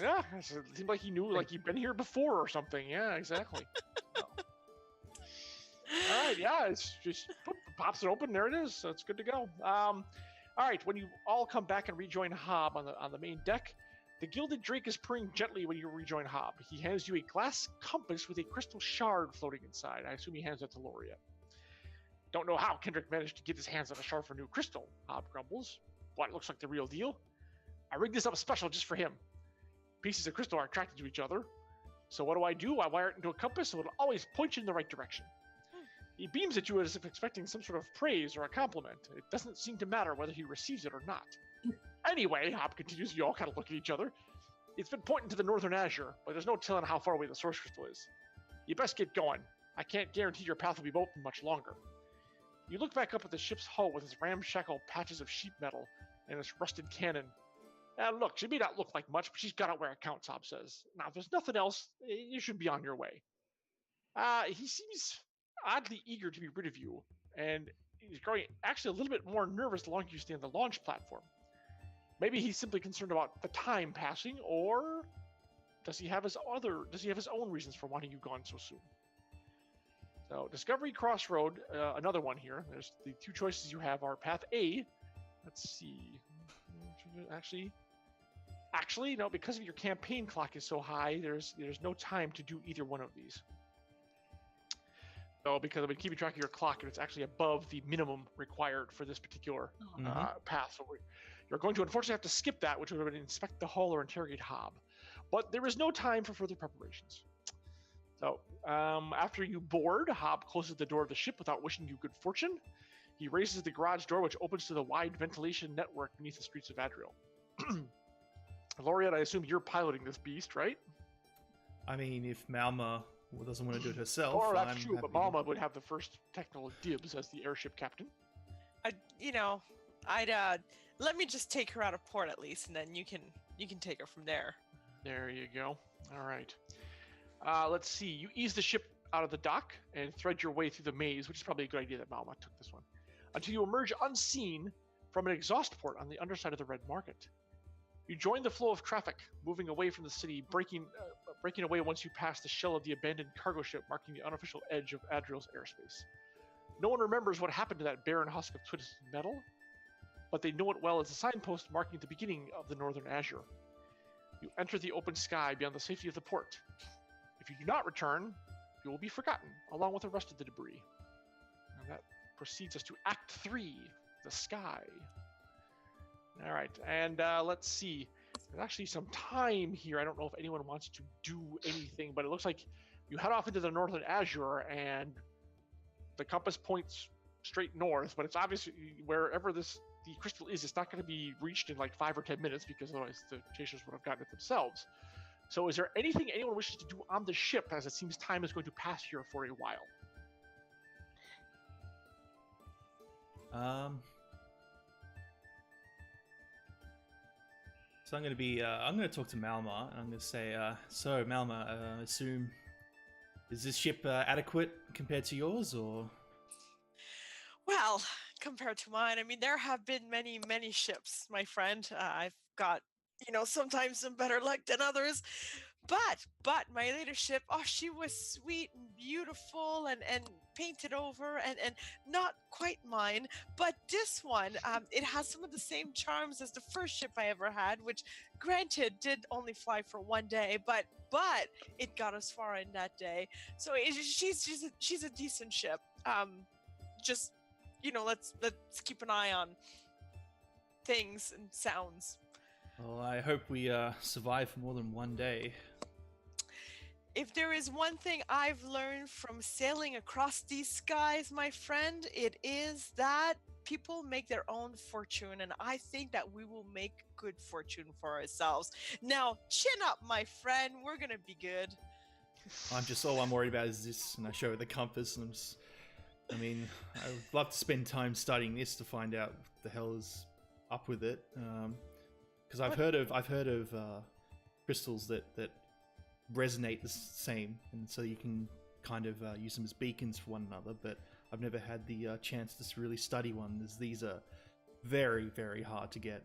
yeah. It seemed like he knew, like he'd been here before or something. Yeah, exactly. All right, yeah. It's just pops it open. There it is. So it's good to go. All right. When you all come back and rejoin Hob on the main deck, the Gilded Drake is purring gently when you rejoin Hob. He hands you a glass compass with a crystal shard floating inside. I assume he hands that to Laureate. Don't know how Kendrick managed to get his hands on a shard for new crystal, Hob grumbles. But it looks like the real deal. I rigged this up special just for him. Pieces of crystal are attracted to each other. So what do? I wire it into a compass so it'll always point you in the right direction. He beams at you as if expecting some sort of praise or a compliment. It doesn't seem to matter whether he receives it or not. Anyway, Hop continues, you all kind of look at each other. It's been pointing to the northern azure, but there's no telling how far away the source crystal is. You best get going. I can't guarantee your path will be open much longer. You look back up at the ship's hull with its ramshackle patches of sheet metal and its rusted cannon. Look, she may not look like much, but she's got it where it counts, Hop says. Now, if there's nothing else, you should be on your way. He seems oddly eager to be rid of you, and he's growing actually a little bit more nervous the longer you stay on the launch platform. Maybe he's simply concerned about the time passing, or does he have his own reasons for wanting you gone so soon? So, Discovery Crossroad, another one here. There's the two choices you have are Path A. Let's see. Actually, no, because of your campaign clock is so high, there's no time to do either one of these. So, because I've been keeping track of your clock, and it's actually above the minimum required for this particular path. So you're going to unfortunately have to skip that, which would have been inspect the hull or interrogate Hob. But there is no time for further preparations. So, after you board, Hob closes the door of the ship without wishing you good fortune. He raises the garage door, which opens to the wide ventilation network beneath the streets of Adriel. Laureate, I assume you're piloting this beast, right?
I mean, if Malma doesn't want to do it herself,
Or that's
I'm
true, but
happy.
Malma would have the first technical dibs as the airship captain.
I'd let me just take her out of port at least, and then you can take her from there.
There you go. All right. Let's see. You ease the ship out of the dock and thread your way through the maze, which is probably a good idea that Malma took this one, until you emerge unseen from an exhaust port on the underside of the Red Market. You join the flow of traffic, moving away from the city, breaking away once you pass the shell of the abandoned cargo ship marking the unofficial edge of Adriel's airspace. No one remembers what happened to that barren husk of twisted metal, but they know it well as a signpost marking the beginning of the northern azure. You enter the open sky beyond the safety of the port. If you do not return, you will be forgotten, along with the rest of the debris. And that proceeds us to Act 3, the sky. All right, and let's see. There's actually some time here. I don't know if anyone wants to do anything, but it looks like you head off into the northern azure, and the compass points straight north, but it's obviously wherever the crystal is, it's not going to be reached in like 5 or 10 minutes, because otherwise the chasers would have gotten it themselves. So is there anything anyone wishes to do on the ship, as it seems time is going to pass here for a while?
So I'm going to talk to Malma, and I'm going to say, so Malma, I assume, is this ship adequate compared to yours, or?
Well, compared to mine, I mean, there have been many, many ships, my friend. I've got, sometimes some better luck than others. But my latest ship, she was sweet and beautiful and painted over and not quite mine. But this one, it has some of the same charms as the first ship I ever had, which granted did only fly for one day, but it got us far in that day. So she's a decent ship. Just, let's keep an eye on things and sounds.
Well, I hope we survive for more than one day.
If there is one thing I've learned from sailing across these skies, my friend, it is that people make their own fortune, and I think that we will make good fortune for ourselves. Now, chin up, my friend. We're gonna be good.
All I'm worried about is this, and I show her the compass, and I mean, I would love to spend time studying this to find out what the hell is up with it. Because I've heard of crystals that resonate the same, and so you can kind of use them as beacons for one another. But I've never had the chance to really study one, as these are very, very hard to get.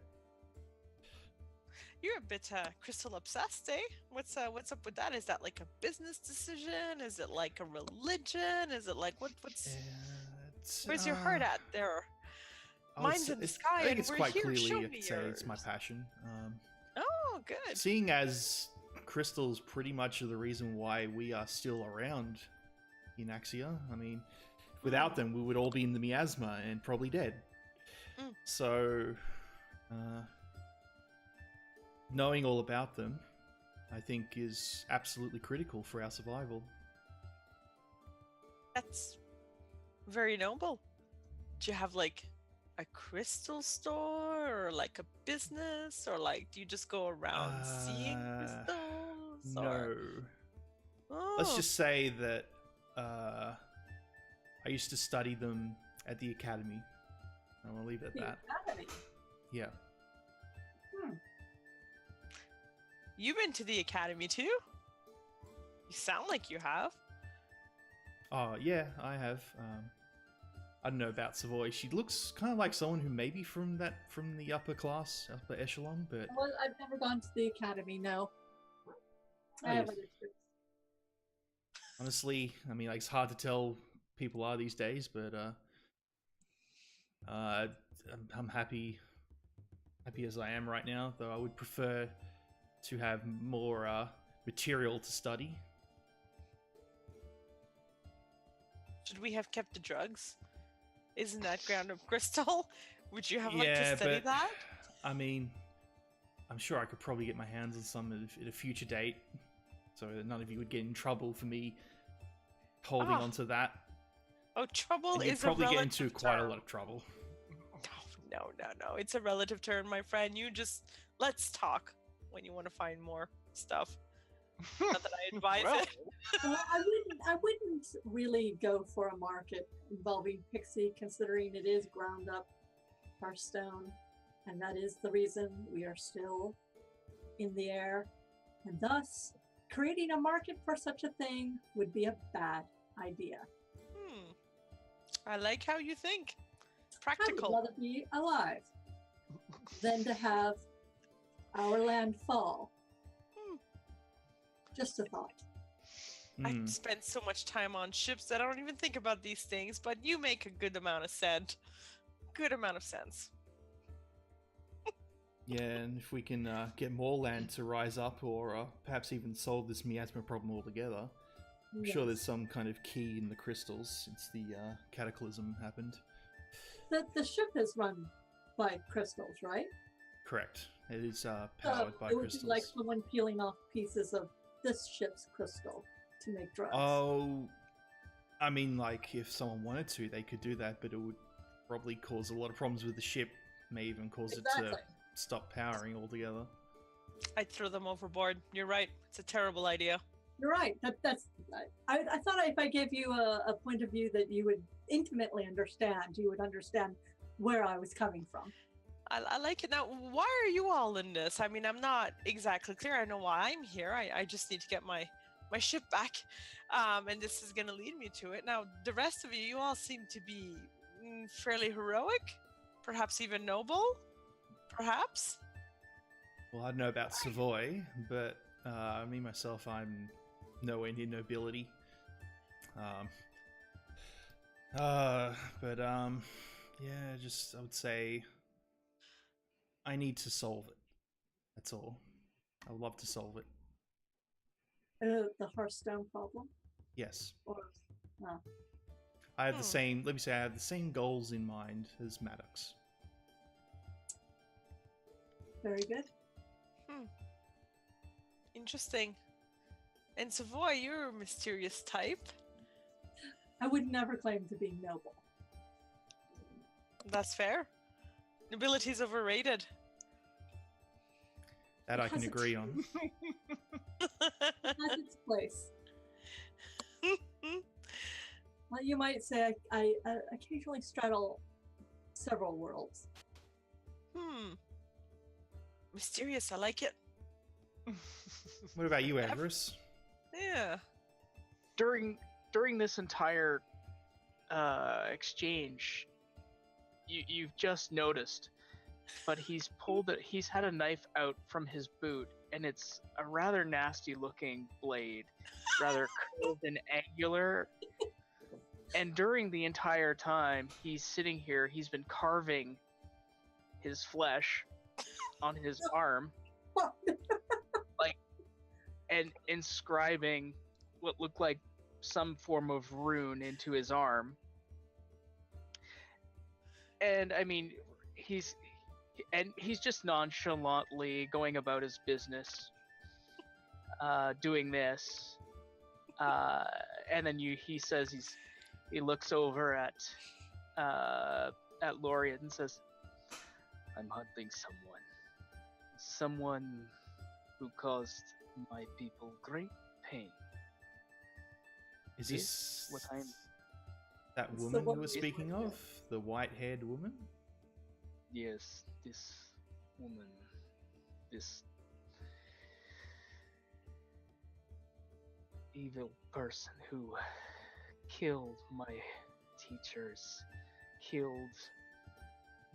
You're a bit crystal obsessed, eh? What's up with that? Is that like a business decision? Is it like a religion? Is it like what's? Where's your heart at there? Mine's in the sky,
I think
and
it's
we're
quite
here.
clearly
Show
I
me
could say it's my
yours.
passion.
Oh, good.
Seeing as crystals pretty much are the reason why we are still around in Axia. I mean, without them, we would all be in the miasma and probably dead. So, knowing all about them, I think is absolutely critical for our survival.
That's very noble. Do you have like a crystal store or like a business or like do you just go around seeing crystals or
No. Let's
oh
just say that I used to study them at the academy. I will leave it at
The
that.
Academy.
Yeah.
you've been to the academy too? You sound like you have.
Oh, yeah, I have. I don't know about Savoy. She looks kind of like someone who may be from the upper class, upper echelon, but
Well, I've never gone to the Academy, no. I
Oh,
haven't.
yes. Honestly, I mean, like, it's hard to tell people are these days, but I'm happy as I am right now. Though I would prefer to have more material to study.
Should we have kept the drugs? Isn't that ground of crystal? Would you have liked
Yeah,
to study
but
that?
I mean, I'm sure I could probably get my hands on some at a future date, so that none of you would get in trouble for me holding
Ah.
onto that.
Oh, trouble
And you'd
is
probably
a
get
relative
into quite a
term.
lot of trouble.
No. It's a relative term, my friend. You just let's talk when you want to find more stuff. Not that I advise
Well,
it.
Well, I wouldn't really go for a market involving Pixie, considering it is ground up Hearthstone, and that is the reason we are still in the air. And thus, creating a market for such a thing would be a bad idea.
I like how you think.
I would
Practical.
rather be alive than to have our land fall. Just a thought.
I
Hmm.
spend so much time on ships that I don't even think about these things, but you make a good amount of sense. Good amount of sense.
Yeah, and if we can get more land to rise up, or perhaps even solve this miasma problem altogether, I'm sure there's some kind of key in the crystals since the cataclysm happened.
The ship is run by crystals, right?
Correct. It is
So
powered by
it would
crystals.
be like someone peeling off pieces of this ship's crystal to make drugs.
Oh, I mean, like, if someone wanted to, they could do that, but it would probably cause a lot of problems with the ship. May even cause it
Exactly.
to stop powering altogether.
I'd throw them overboard. You're right. It's a terrible idea.
You're right. I thought if I gave you a point of view that you would intimately understand, you would understand where I was coming from.
I like it. Now, why are you all in this? I mean, I'm not exactly clear. I know why I'm here. I just need to get my ship back. And this is going to lead me to it. Now, the rest of you all seem to be fairly heroic, perhaps even noble, perhaps.
Well, I don't know about Savoy, but me myself, I'm nowhere near nobility. Yeah, just I would say I need to solve it. That's all. I would love to solve it.
The Hearthstone problem?
Yes.
Or, no.
I have the same, let me say, I have the same goals in mind as Maddox.
Very good.
Interesting. And Savoy, you're a mysterious type.
I would never claim to be noble.
That's fair. Nobility's overrated.
That I can
Has it-
agree on.
It has its place. Well, you might say I occasionally straddle several worlds.
Mysterious, I like it.
What about you, Everest?
Yeah.
During this entire exchange, you've just noticed, but he's had a knife out from his boot, and it's a rather nasty looking blade, rather curved and angular. And during the entire time he's sitting here, he's been carving his flesh on his arm, and inscribing what looked like some form of rune into his arm. And I mean, he's just nonchalantly going about his business. doing this, and then he says he looks over at Laureate and says, "I'm hunting someone who caused my people great pain.
Is
This
this
what I'm
that
It's the
woman you
woman
were
with
speaking
white
of? The white-haired woman?
Yes, this woman, this evil person who killed my teachers, killed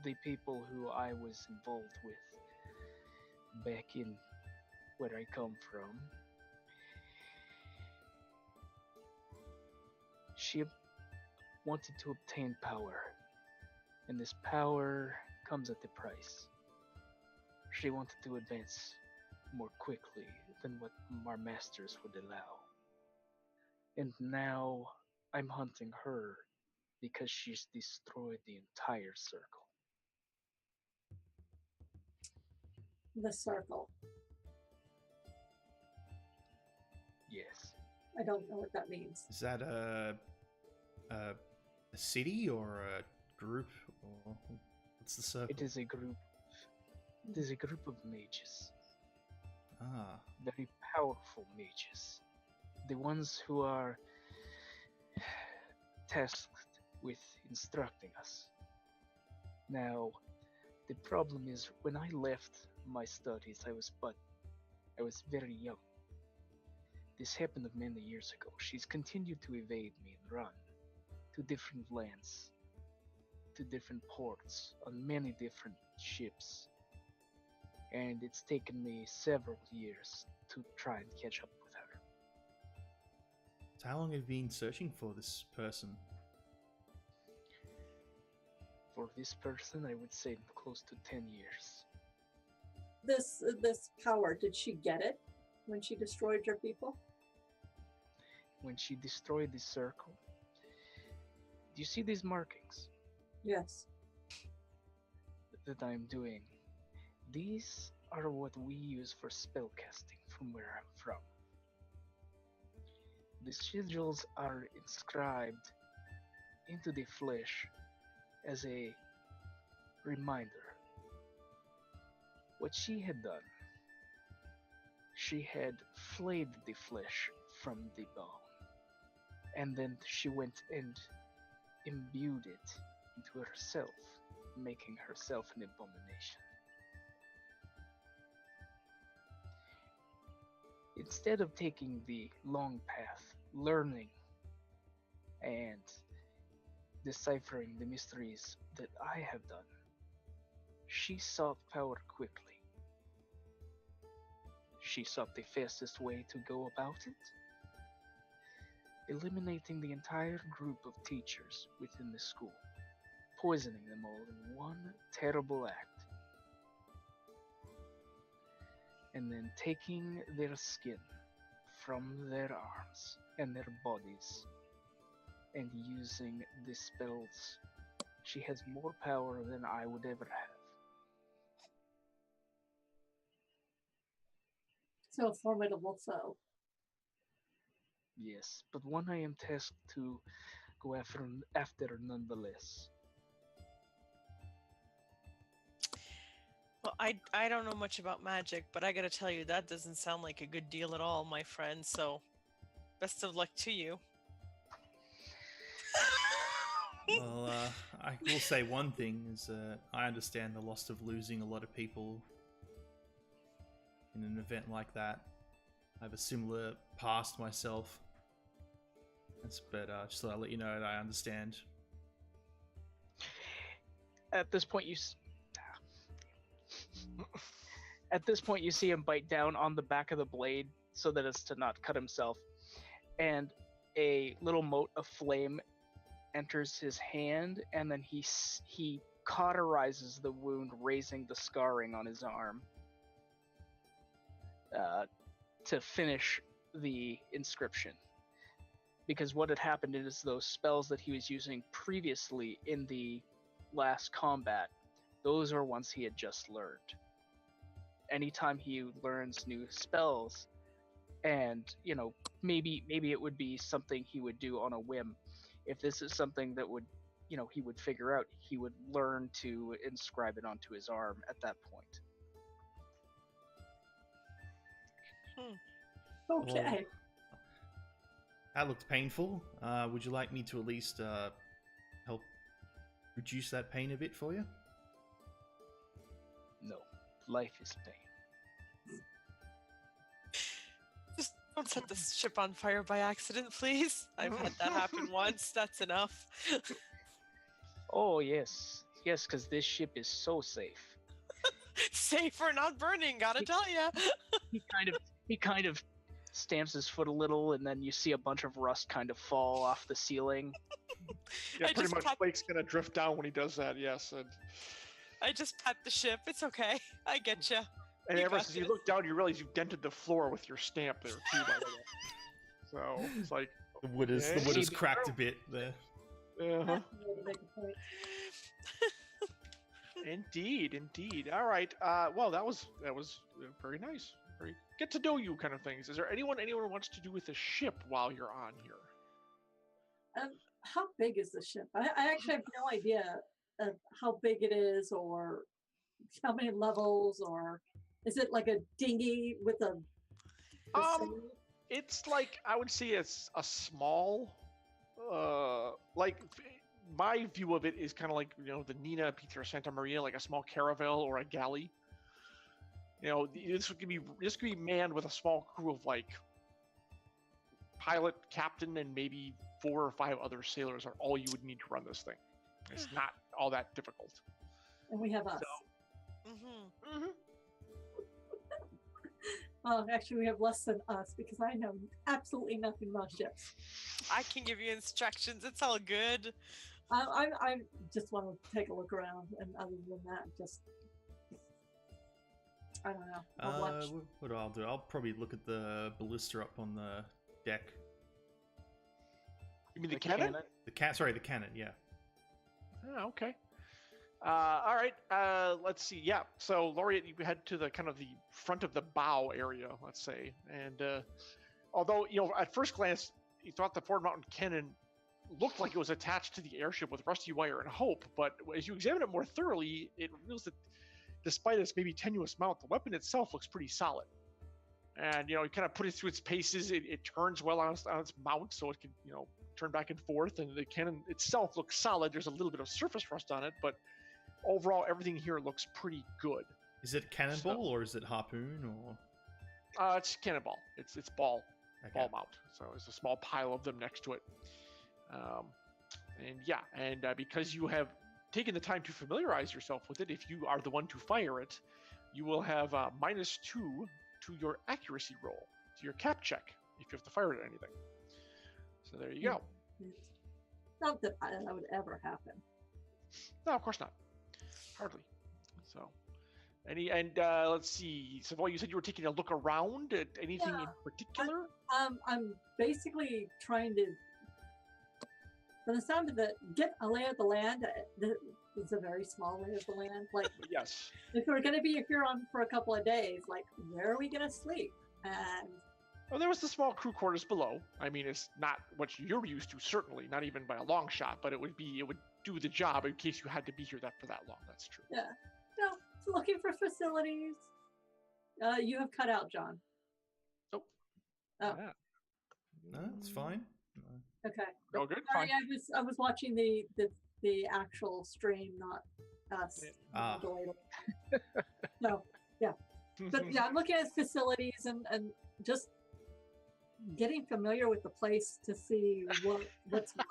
the people who I was involved with back in where I come from. She wanted to obtain power, and this power comes at a price. She wanted to advance more quickly than what our masters would allow. And now I'm hunting her because she's destroyed the entire circle.
The circle.
Yes.
I don't know what that means.
Is that a city or a group, or what's the circle?
It is a group. It is a group of mages.
Ah,
Very powerful mages. The ones who are tasked with instructing us. Now, the problem is when I left my studies, I was very young. This happened many years ago. She's continued to evade me and run to different lands, to different ports, on many different ships. And it's taken me several years to try and catch up with her.
so how long have you been searching for this person?
For this person, I would say close to 10 years.
This power, did she get it when she destroyed your people?
When she destroyed the circle, do you see these markings
Yes.
that I'm doing? These are what we use for spellcasting from where I'm from. The sigils are inscribed into the flesh as a reminder. What she had done, she had flayed the flesh from the bone, and then she went and imbued it into herself, making herself an abomination. Instead of taking the long path, learning and deciphering the mysteries that I have done, she sought power quickly. She sought the fastest way to go about it, eliminating the entire group of teachers within the school, poisoning them all in one terrible act, and then taking their skin from their arms and their bodies and using the spells. She has more power than I would ever have.
So a formidable foe.
Yes, but one I am tasked to go after nonetheless.
Well, I don't know much about magic, but I gotta tell you, that doesn't sound like a good deal at all, my friend. So, best of luck to you.
Well, I will say one thing is I understand the loss of losing a lot of people in an event like that. I have a similar past myself. But just thought I'd let you know that I understand.
At this point, at this point, you see him bite down on the back of the blade so that as to not cut himself, and a little mote of flame enters his hand, and then he cauterizes the wound, raising the scarring on his arm to finish the inscription. Because what had happened is those spells that he was using previously in the last combat, those are ones he had just learned. Anytime he learns new spells, and maybe it would be something he would do on a whim. If this is something that would he would figure out, he would learn to inscribe it onto his arm at that point.
Okay.
That looked painful. Would you like me to at least help reduce that pain a bit for you?
No, life is pain.
Just don't set the ship on fire by accident, please. I've had that happen once. That's enough.
Oh yes, because this ship is so safe.
Safe for not burning, gotta tell ya.
He kind of stamps his foot a little, and then you see a bunch of rust kind of fall off the ceiling.
Yeah,
I
pretty
just
much
pat-
Blake's gonna drift down when he does that. Yes, and
I just pat the ship. It's okay. I get you. You
ever
got
since you
this.
look down, you realize you dented the floor with your stamp there too. By the way. So it's like,
The wood is
Yeah.
cracked a bit there.
uh-huh.
That's a really big point.
Indeed. All right. Well, that was very nice. Very get to know you kind of things. Is there anyone wants to do with the ship while you're on here?
How big is the ship? I actually have no idea of how big it is, or how many levels, or is it like a dinghy with a sail?
It's like, I would say it's a small, my view of it is kind of like, the Nina Pizza Santa Maria, like a small caravel or a galley. This could be manned with a small crew of like pilot, captain, and maybe 4 or 5 other sailors are all you would need to run this thing. It's not all that difficult.
And we have us.
Mm-hmm.
Well, actually, we have less than us because I know absolutely nothing about ships.
I can give you instructions. It's all good.
I just want to take a look around, and other than that, just I don't know. I'll watch.
What I'll do? I'll probably look at the ballista up on the deck.
You mean the cannon?
The cannon. Yeah.
Oh, okay. All right. Let's see. Yeah. So, Laureate, you head to the kind of the front of the bow area, let's say. And although, at first glance, you thought the forward mounted cannon looked like it was attached to the airship with rusty wire and hope, but as you examine it more thoroughly, it reveals that despite its maybe tenuous mount, the weapon itself looks pretty solid. And, you kind of put it through its paces. It turns well on its mount, so it can, turn back and forth. And the cannon itself looks solid. There's a little bit of surface rust on it, but overall, everything here looks pretty good.
Is it cannonball or is it harpoon or?
It's cannonball. It's ball
Okay.
mount. So there's a small pile of them next to it. Because you have taken the time to familiarize yourself with it, if you are the one to fire it, you will have -2 to your accuracy roll, to your cap check, if you have to fire it at anything. So there you go.
Not that that would ever happen.
No, of course not. Hardly. So, let's see. So, you said you were taking a look around at anything in particular?
I'm basically trying to, from the sound of it, get a lay of the land. It's a very small lay of the land. Like,
Yes.
if we're going to be here for a couple of days, like, where are we going to sleep? And
Well, there was the small crew quarters below. I mean, it's not what you're used to, certainly, not even by a long shot, but it would do the job in case you had to be here for that long. That's true.
yeah, looking for facilities. You have cut out, John.
Oh.
Oh.
Yeah.
No, it's fine.
Okay.
Oh, good.
Sorry,
Fine.
I was watching the actual stream, not us.
Ah.
No, yeah. But yeah, I'm looking at facilities and just getting familiar with the place to see what's what.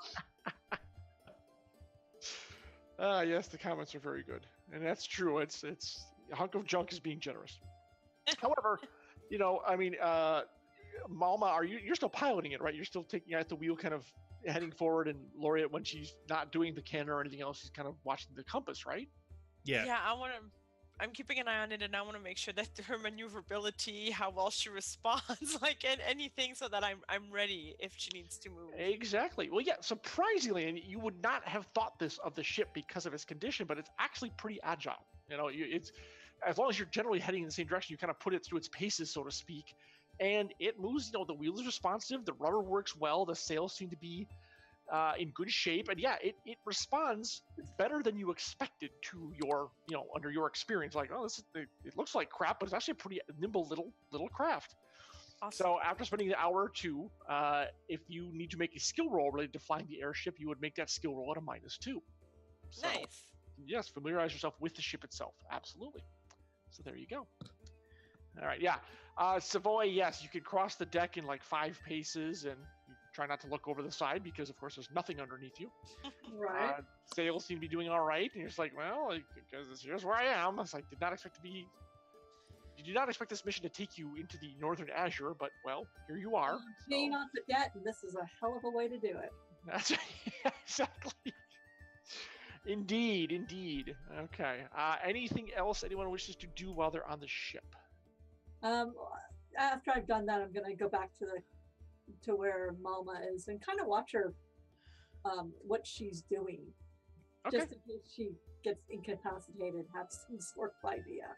Yes, the comments are very good, and that's true. It's a hunk of junk is being generous. However, Malma, you're still piloting it, right? You're still taking at the wheel, kind of heading forward, and Laureate, when she's not doing the cannon or anything else, she's kind of watching the compass, right?
Yeah.
Yeah, I'm keeping an eye on it, and I want to make sure that her maneuverability, how well she responds, and anything, so that I'm ready if she needs to move.
Exactly. Well, yeah, surprisingly, and you would not have thought this of the ship because of its condition, but it's actually pretty agile. It's as long as you're generally heading in the same direction, you kind of put it through its paces, so to speak. and it moves. The wheel is responsive, the rudder works well, the sails seem to be in good shape, and yeah, it responds better than you expected to your, under your experience. Like, oh, it looks like crap, but it's actually a pretty nimble little craft.
Awesome.
So after spending an hour or two, if you need to make a skill roll related to flying the airship, you would make that skill roll at a -2. So,
Nice.
yes, familiarize yourself with the ship itself. Absolutely. So there you go. All right, yeah. Savoy, yes, you could cross the deck in like 5 paces, and you try not to look over the side because, of course, there's nothing underneath you.
Right.
Sails seem to be doing all right, and you're just like, well, because here's where I am. It's like, you did not expect this mission to take you into the Northern Azure, but, well, here you are.
Paying
So-
off the debt, and this is a hell of a way to do it.
That's exactly. Indeed. Okay. Anything else anyone wishes to do while they're on the ship?
After I've done that, I'm gonna go back to where Malma is and kind of watch her, what she's doing,
Okay.
just in case she gets incapacitated, have some sort of idea.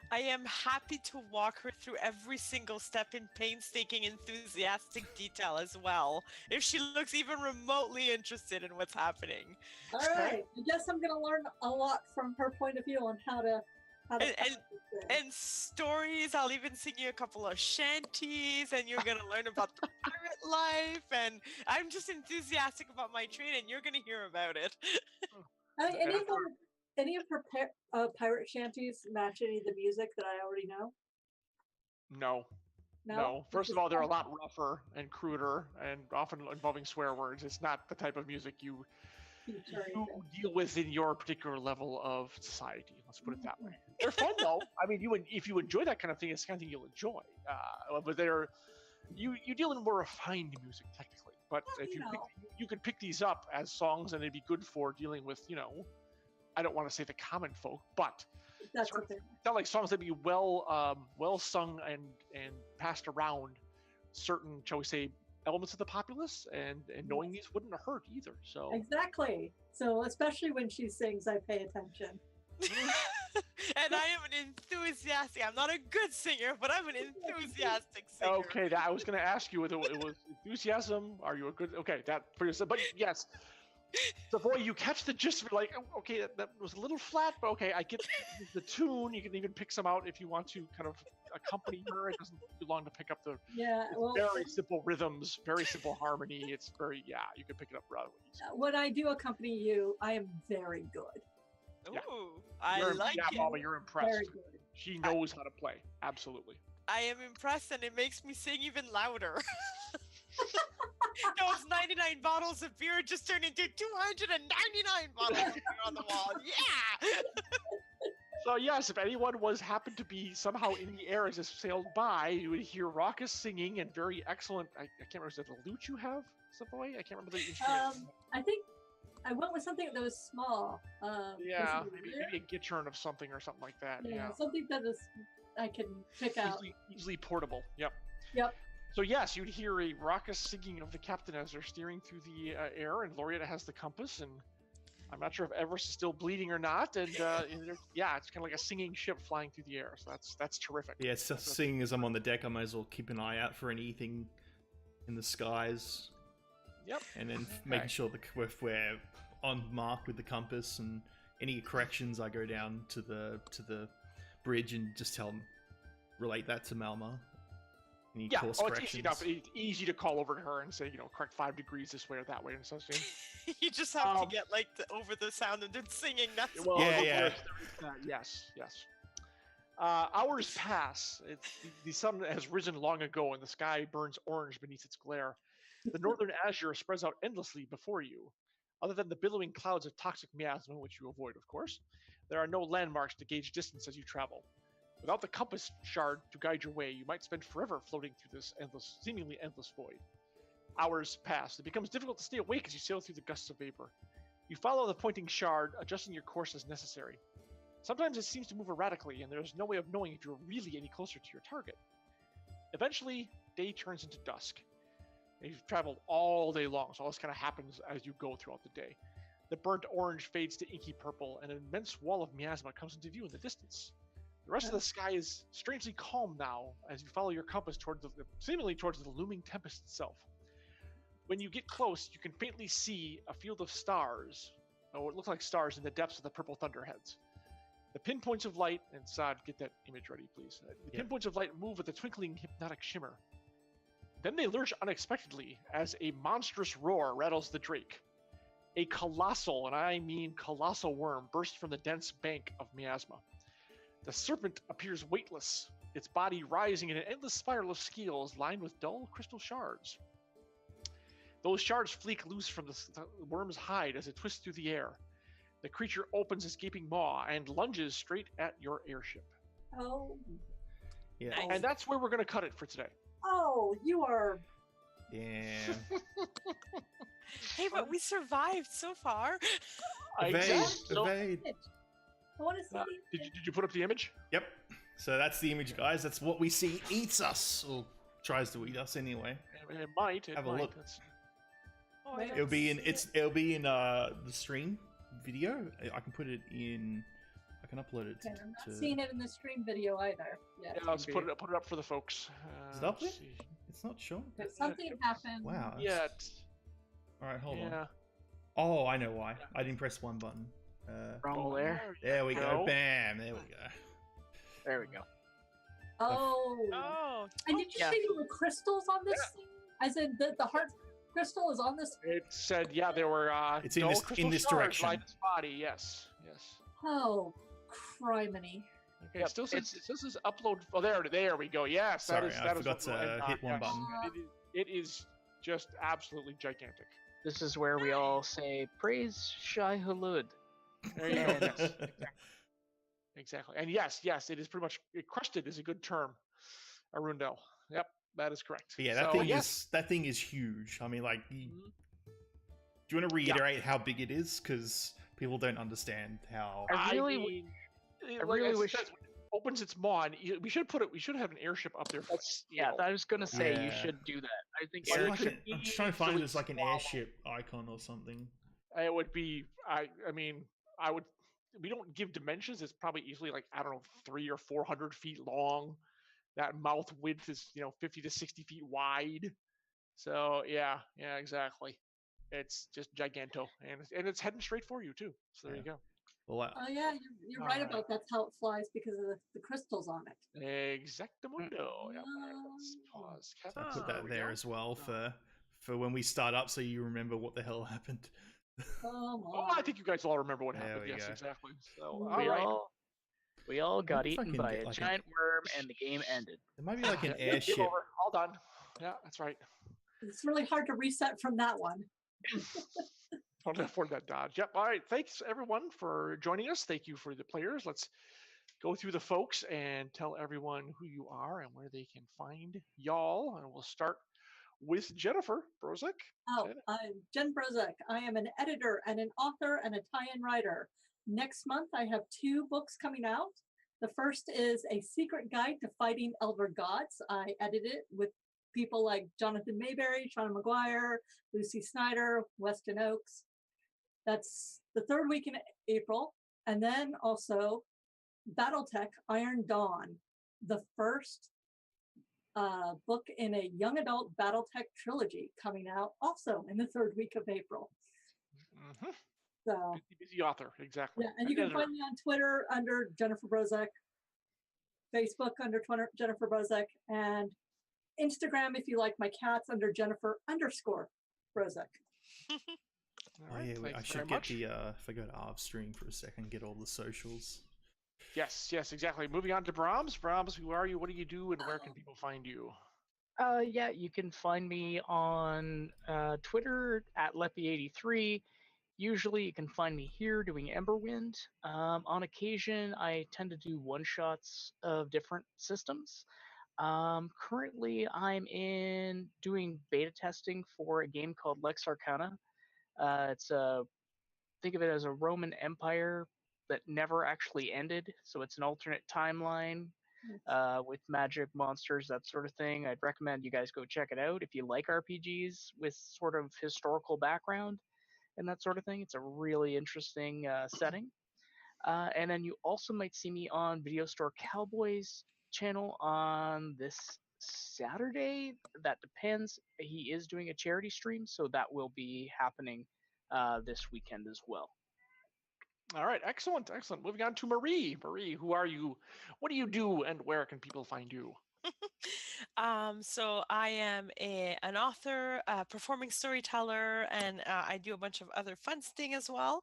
I am happy to walk her through every single step in painstaking, enthusiastic detail as well, if she looks even remotely interested in what's happening.
All right, I guess I'm gonna learn a lot from her point of view on how to.
And-
conduct this thing.
And stories, I'll even sing you a couple of shanties, and you're gonna learn about the pirate life. And I'm just enthusiastic about my trade, and you're gonna hear about it.
Any of her pirate shanties match any of the music that I already know?
No. First of all, they're a lot rougher and cruder, and often involving swear words. It's not the type of music you deal with in your particular level of society. Let's put it that way. They're fun though. I mean, if you enjoy that kind of thing, it's the kind of thing you'll enjoy. But you deal in more refined music technically. But
Well,
if
you know.
you could pick these up as songs, and they'd be good for dealing with, I don't want to say the common folk, but
That's
sort
what they're.
sound like songs that be well sung and passed around certain, shall we say, elements of the populace, and knowing these wouldn't hurt either. So
Exactly. So especially when she sings, I pay attention.
And I am an enthusiastic. I'm not a good singer, but I'm an enthusiastic singer.
okay, I was going to ask you whether it was enthusiasm. Are you a good? Okay, that for yourself. But yes, so boy, you catch the gist of it. Like, okay, that was a little flat, but okay, I get the tune. You can even pick some out if you want to kind of accompany her. It doesn't take too long to pick up the
Yeah. Well,
very simple rhythms, very simple harmony. It's very, you can pick it up rather easy.
when I do accompany you, I am very good.
Yeah.
Ooh, I
You're-
like
yeah,
it.
Mama, you're impressed.
Very good.
She knows how to play. Absolutely.
I am impressed, and it makes me sing even louder. Those 99 bottles of beer just turned into 299 bottles of beer on the wall. Yeah!
So yes, if anyone happened to be somehow in the air as it sailed by, you would hear raucous singing and very excellent. I can't remember, is that the lute you have, Savoy? I can't remember the instrument.
I think I went with something that was small.
Yeah,
was it
maybe
lyre?
a guitar of something or something like that. Yeah.
Something that is I can pick out.
Easily portable. Yep.
Yep.
So yes, you'd hear a raucous singing of the captain as they're steering through the air, and Lorietta has the compass, and I'm not sure if Everest is still bleeding or not. And it's kind of like a singing ship flying through the air. So that's terrific.
Yeah, it's just seeing as I'm on the deck, I might as well keep an eye out for anything in the skies.
Yep.
And then making sure that we're on mark with the compass, and any corrections, I go down to the bridge and just relate that to Malma. Any course
it's easy enough.
corrections.
It's easy to call over to her and say, correct 5 degrees this way or that way and such.
You just have to get over the sound and then singing. That's
Well,
Yeah.
Yes. Hours pass. The sun has risen long ago, and the sky burns orange beneath its glare. The northern azure spreads out endlessly before you. Other than the billowing clouds of toxic miasma, which you avoid, of course, there are no landmarks to gauge distance as you travel. Without the compass shard to guide your way, you might spend forever floating through this seemingly endless void. Hours pass. It becomes difficult to stay awake as you sail through the gusts of vapor. You follow the pointing shard, adjusting your course as necessary. Sometimes it seems to move erratically, and there's no way of knowing if you're really any closer to your target. Eventually, day turns into dusk. You've traveled all day long, so all this kind of happens as you go throughout the day. The burnt orange fades to inky purple, and an immense wall of miasma comes into view in the distance. The rest of the sky is strangely calm now as you follow your compass seemingly towards the looming tempest itself. When you get close, you can faintly see a field of stars, or what look like stars in the depths of the purple thunderheads. The pinpoints of light, and Saad, get that image ready, please. The pinpoints of light move with a twinkling, hypnotic shimmer. Then they lurch unexpectedly as a monstrous roar rattles the drake. A colossal, and I mean colossal worm bursts from the dense bank of miasma. The serpent appears weightless, its body rising in an endless spiral of scales lined with dull crystal shards. Those shards fleek loose from the worm's hide as it twists through the air. The creature opens its gaping maw and lunges straight at your airship.
Oh,
Yeah.
And that's where we're going to cut it for today.
oh, you are.
Yeah.
Hey, but we survived so far.
Evade.
So,
Evade.
I want to see.
did you put up the image?
Yep. So that's the image, guys. That's what we see eats us, or tries to eat us anyway.
It might.
Have a look.
Oh, I
Wait,
don't
It'll be in
see it.
it'll be in the stream video. I can put it in. I can upload it
Okay, I'm not
to.
seeing it in the stream video either. Yeah.
Yeah, let's put it up for the folks.
Is it up there?
Let's see.
It's not showing.
But something happened.
Wow. that's-
Yeah.
All right, hold on.
Yeah.
Oh, I know why. I didn't press one button.
Wrong there.
There we go.
go.
Bam. There we go.
There we go.
Oh.
Oh,
And did you
Yeah.
say there were crystals on this thing? As in the heart crystal is on this?
It said, yeah, there were.
It's in
dull
this- in
crystal
this
shards
direction.
lined its body. Yes. Yes.
Oh, criminy.
Okay.
Yep,
It still says
it's-
this is upload. Oh, there we go. Yes,
Sorry,
that
I
is
forgot
what we're-
to hit one
yes,
button.
It is just absolutely gigantic.
This is where we all say, praise Shai Hulud.
There you go.
And-
Yes. Exactly. And yes, it is pretty much crusted is a good term. Arundel. Yep, that is correct.
But yeah, that
So,
thing
yes.
is huge. I mean, like,
Mhm.
do you want to reiterate how big it is? Because people don't understand how.
I really
mean,
I really wish-
when it opens its maw. And we should have an airship up there. For,
That's I was gonna say you
Yeah.
should do that. I think
It's
But it
like
could
I'm
be
trying to find
really
it as like an
small.
airship icon or something.
It would be. I mean, I would. We don't give dimensions. It's probably easily like I don't know, 300 or 400 feet long. That mouth width is 50 to 60 feet wide. So yeah, exactly. It's just giganto, and it's heading straight for you too. So there you go.
Well,
Oh yeah, you're right
Alright.
about that's how it flies because of the crystals on it.
Exactamundo. Yeah, let's
Oh.
pause.
so I
Kevin.
put that
we
there
go.
as well for when we start up, so you remember what the hell happened.
Oh my.
Oh, I think you guys all remember what
There
happened.
we
Yes,
go.
exactly. So,
We
all
we
right.
all got
If I
eaten
can
by
get,
a
like, a-
giant worm and the game ended.
There might be like an
Yeah, game
airship.
over. All done. Yeah, that's right.
It's really hard to reset from that one.
Don't afford that dodge. Yep. All right. Thanks everyone for joining us. Thank you for the players. Let's go through the folks and tell everyone who you are and where they can find y'all. And we'll start with Jennifer Brozek.
Oh,
Jen?
I'm Jen Brozek. I am an editor and an author and a tie-in writer. Next month, I have 2 books coming out. The first is A Secret Guide to Fighting Elder Gods. I edited it with people like Jonathan Mayberry, Shauna McGuire, Lucy Snyder, Weston Oakes. That's the 3rd week in April. And then also Battletech Iron Dawn, the first book in a young adult Battletech trilogy coming out also in the 3rd week of April.
Mhm.
So
Busy author. Exactly.
yeah, and you can
editor.
find me on Twitter under Jennifer Brozek, Facebook under Jennifer Brozek, and Instagram if you like my cats under Jennifer_Brozek.
All
Oh
right,
yeah, I
thanks
should
very
get
much.
the if I go to Arv stream for a second, get all the socials.
Yes, exactly. Moving on to Brahms. Brahms, who are you? What do you do? And where can people find you?
Yeah, you can find me on Twitter at Leppy83. Usually you can find me here doing Emberwind. On occasion, I tend to do one-shots of different systems. Currently, I'm doing beta testing for a game called Lex Arcana. Think of it as a Roman Empire that never actually ended. So it's an alternate timeline with magic, monsters, that sort of thing. I'd recommend you guys go check it out if you like RPGs with sort of historical background and that sort of thing. It's a really interesting setting. And then you also might see me on Video Store Cowboys channel on this Saturday. That depends. He is doing a charity stream, so that will be happening this weekend as well.
All right, excellent, excellent. Moving on to Marie. Marie, who are you? What do you do, and where can people find you?
So I am an author, performing storyteller, and I do a bunch of other fun things as well,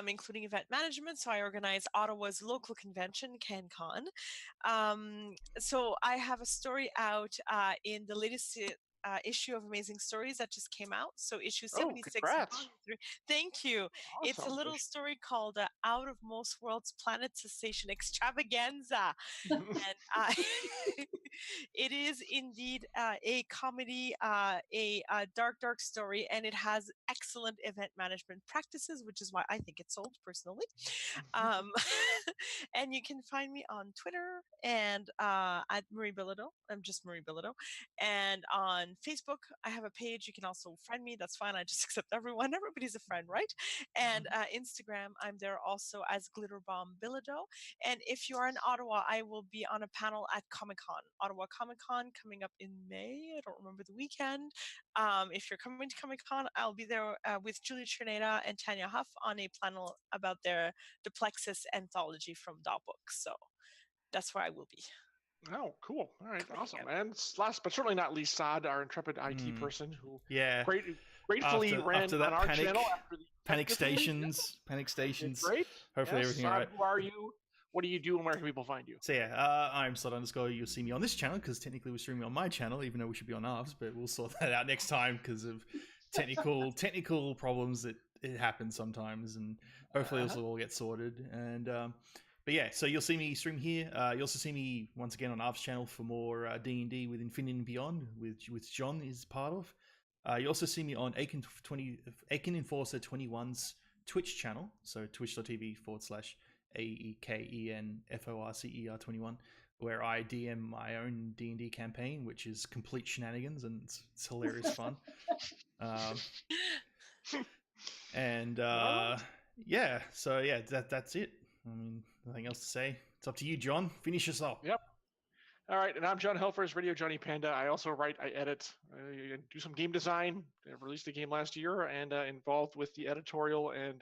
including event management. So I organize Ottawa's local convention, CanCon. So I have a story out in the latest issue of Amazing Stories that just came out. So issue
Oh,
76 and
congrats.
volume 3. Thank you. It's a
Awesome.
little story called Out of Most Worlds Planet Cessation Extravaganza. And it is indeed a comedy, a dark story, and it has excellent event management practices, which is why I think it's sold personally. And you can find me on Twitter and at Marie Bilodeau. I'm just Marie Bilodeau. And on Facebook, I have a page. You can also friend me. That's fine. I just accept everyone. Everybody's a friend, right? And Instagram, I'm there also as Glitterbomb Bilodeau. And if you are in Ottawa, I will be on a panel at Comic-Con, Ottawa Comic-Con, coming up in May. I don't remember the weekend. If you're coming to Comic-Con, I'll be there with Julia Trineda and Tanya Huff on a panel about their Duplexus anthology from Daw Books. So that's where I will be.
Oh, cool. All right,
Coming
awesome.
out.
And last but certainly not least, Saad, our intrepid IT
Mm.
person who
Yeah.
gratefully ran
after that
on our
panic,
channel after the
Panic
technical issue.
Stations, Panic Stations.
Great.
Hopefully
Yes,
everything
Saad,
all right.
who are you? What do you do, and where can people find you?
So yeah, I'm Slot_. You'll see me on this channel because technically we're streaming on my channel, even though we should be on ours. But we'll sort that out next time because of technical problems that it happens sometimes, and hopefully this will all get sorted. And but yeah, so you'll see me stream here. You also see me once again on Arv's channel for more D&D with Infinity and Beyond, which John is part of. You also see me on Aiken Enforcer 21's Twitch channel, so twitch.tv/AEKENFORCER21, where I DM my own D&D campaign, which is complete shenanigans and it's hilarious fun. And yeah, so yeah, that's it. I mean, nothing else to say. It's up to you, John. Finish us off.
Yep. All right, and I'm John Helfers, Radio Johnny Panda. I also write, I edit, do some game design. I released a game last year and involved with the editorial and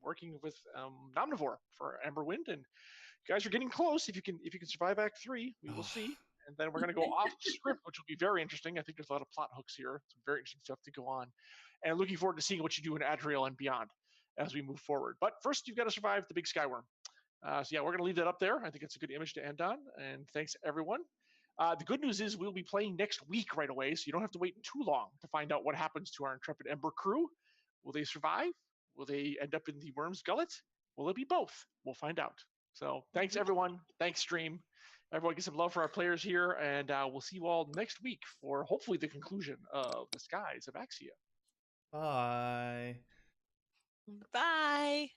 working with Omnivore for Emberwind. And you guys are getting close. If you can survive Act 3, we will see. And then we're going to go off script, which will be very interesting. I think there's a lot of plot hooks here. Some very interesting stuff to go on. And looking forward to seeing what you do in Adriel and beyond as we move forward. But first, you've got to survive the big Skyworm. So yeah, we're going to leave that up there. I think it's a good image to end on. And thanks, everyone. The good news is we'll be playing next week right away, so you don't have to wait too long to find out what happens to our intrepid Ember crew. Will they survive? Will they end up in the worm's gullet? Will it be both? We'll find out. So thanks, everyone. Thanks, stream. Everyone get some love for our players here, and we'll see you all next week for hopefully the conclusion of The Skies of Axia.
Bye.
Bye.